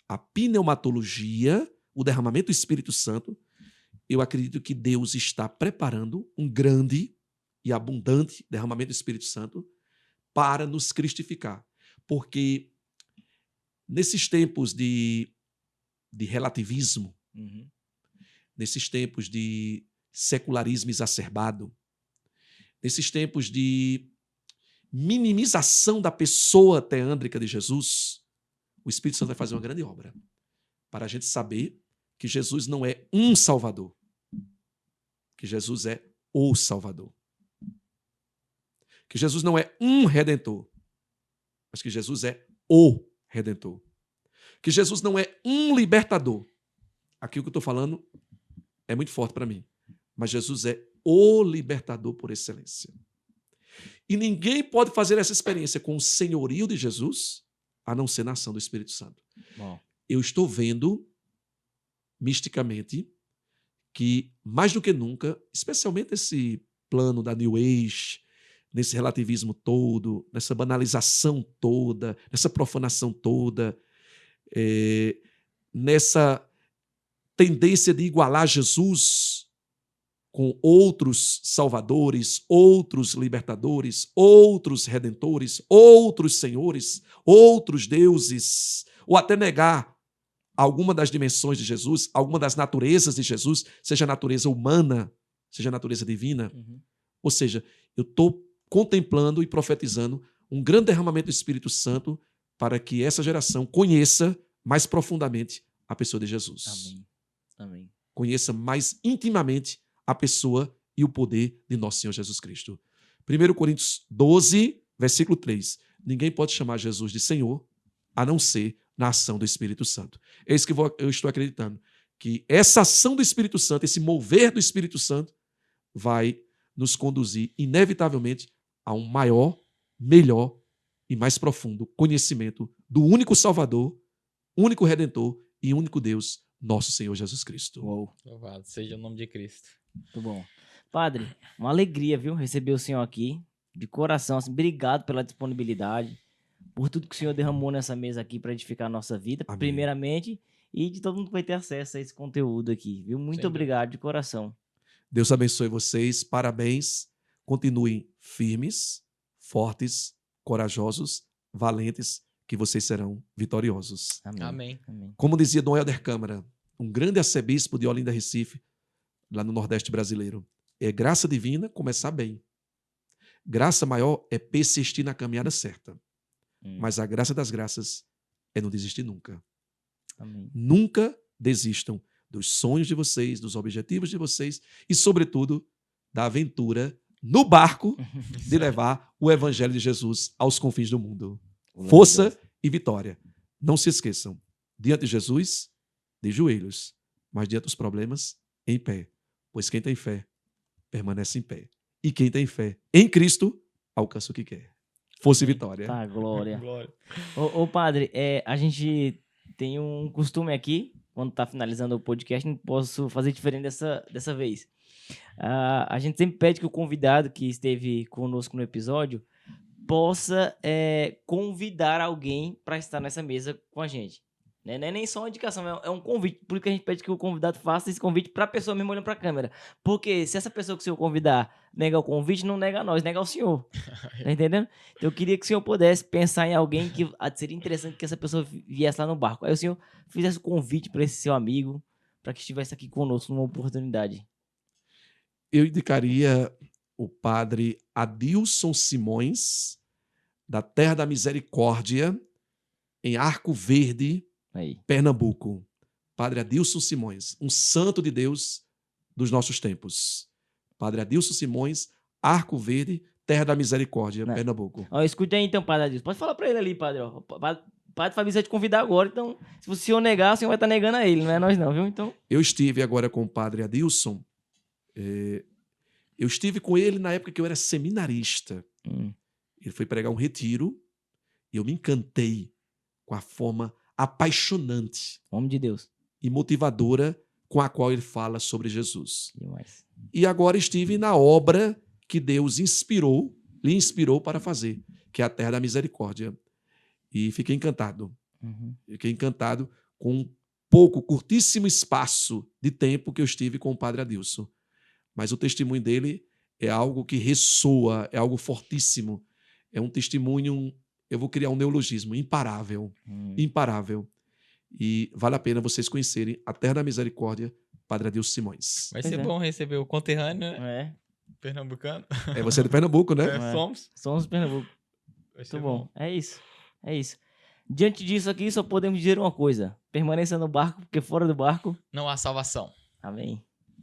A pneumatologia, o derramamento do Espírito Santo, eu acredito que Deus está preparando um grande e abundante derramamento do Espírito Santo para nos cristificar. Porque nesses tempos de relativismo, nesses tempos de secularismo exacerbado, nesses tempos de minimização da pessoa teândrica de Jesus, o Espírito Santo vai fazer uma grande obra para a gente saber que Jesus não é um Salvador, que Jesus é o Salvador. Que Jesus não é um Redentor, mas que Jesus é o Redentor. Que Jesus não é um libertador. Aqui o que eu estou falando é muito forte para mim. Mas Jesus é o libertador por excelência. E ninguém pode fazer essa experiência com o senhorio de Jesus a não ser na ação do Espírito Santo. Bom. Eu estou vendo, misticamente, que mais do que nunca, especialmente esse plano da New Age, nesse relativismo todo, nessa banalização toda, nessa profanação toda, nessa tendência de igualar Jesus com outros salvadores, outros libertadores, outros redentores, outros senhores, outros deuses, ou até negar alguma das dimensões de Jesus, alguma das naturezas de Jesus, seja a natureza humana, seja a natureza divina. Ou seja, eu estou contemplando e profetizando um grande derramamento do Espírito Santo para que essa geração conheça mais profundamente a pessoa de Jesus. Amém. Amém. Conheça mais intimamente a pessoa e o poder de nosso Senhor Jesus Cristo. 1 Coríntios 12, versículo 3. Ninguém pode chamar Jesus de Senhor, a não ser na ação do Espírito Santo. É isso que eu estou acreditando, que essa ação do Espírito Santo, esse mover do Espírito Santo, vai nos conduzir, inevitavelmente, a um maior, melhor e mais profundo conhecimento do único Salvador, único Redentor e único Deus, nosso Senhor Jesus Cristo. Uou, Louvado seja o nome de Cristo. muito bom. Padre, uma alegria, viu, receber o senhor aqui, de coração, assim, obrigado pela disponibilidade, por tudo que o senhor derramou nessa mesa aqui para edificar a nossa vida, Amém. primeiramente, e de todo mundo que vai ter acesso a esse conteúdo aqui, viu? Muito Sem obrigado de coração. Deus abençoe vocês, parabéns, continuem firmes, fortes, corajosos, valentes, que vocês serão vitoriosos. Amém. Amém. Amém. Como dizia Dom Helder Câmara, um grande arcebispo de Olinda, Recife, lá no Nordeste brasileiro, é graça divina começar bem. Graça maior é persistir na caminhada certa. Mas a graça das graças é não desistir nunca. Amém. Nunca desistam dos sonhos de vocês, dos objetivos de vocês e, sobretudo, da aventura no barco de levar o Evangelho de Jesus aos confins do mundo. Força e vitória. Não se esqueçam, diante de Jesus, de joelhos, mas diante dos problemas, em pé. Pois quem tem fé, permanece em pé. E quem tem fé em Cristo, alcança o que quer. Força e vitória. Tá, glória. Glória. Ô, padre, a gente tem um costume aqui, quando tá finalizando o podcast, não posso fazer diferente dessa vez. A gente sempre pede que o convidado que esteve conosco no episódio possa convidar alguém para estar nessa mesa com a gente. Né? Não é nem só uma indicação, é um convite. Por isso que a gente pede que o convidado faça esse convite para a pessoa mesmo olhando para a câmera. Porque se essa pessoa que o senhor convidar nega o convite, não nega a nós, nega ao senhor. Tá entendendo? Então eu queria que o senhor pudesse pensar em alguém que seria interessante que essa pessoa viesse lá no barco. Aí o senhor fizesse o convite para esse seu amigo, para que estivesse aqui conosco numa oportunidade. Eu indicaria o padre Adilson Simões, da Terra da Misericórdia, em Arco Verde, Aí. Pernambuco. Padre Adilson Simões, um santo de Deus dos nossos tempos. Padre Adilson Simões, Arco Verde, Terra da Misericórdia, Não. Pernambuco. Ó, escuta aí então, padre Adilson. Pode falar para ele ali, padre. Ó. Padre Fabrício vai te convidar agora, então se o senhor negar, o senhor vai estar negando a ele, não é nós não, viu? Então... Eu estive agora com o padre Adilson. Eu estive com ele na época que eu era seminarista. Ele foi pregar um retiro e eu me encantei com a forma apaixonante Homem de Deus. e motivadora com a qual ele fala sobre Jesus. Demais. E agora estive na obra que Deus lhe inspirou para fazer, que é a Terra da Misericórdia. E fiquei encantado. Fiquei encantado com um curtíssimo espaço de tempo que eu estive com o padre Adilson. Mas o testemunho dele é algo que ressoa, é algo fortíssimo. É um testemunho, eu vou criar um neologismo, imparável. Imparável. E vale a pena vocês conhecerem a Terra da Misericórdia, Padre Adilson Simões. Vai Pois ser é. bom receber o conterrâneo, né? É, Pernambucano. Você é de Pernambuco, né? É. Somos. somos Pernambuco. Vai ser Muito bom. É isso. É isso. Diante disso aqui, só podemos dizer uma coisa. Permaneça no barco, porque fora do barco... Não há salvação. Amém.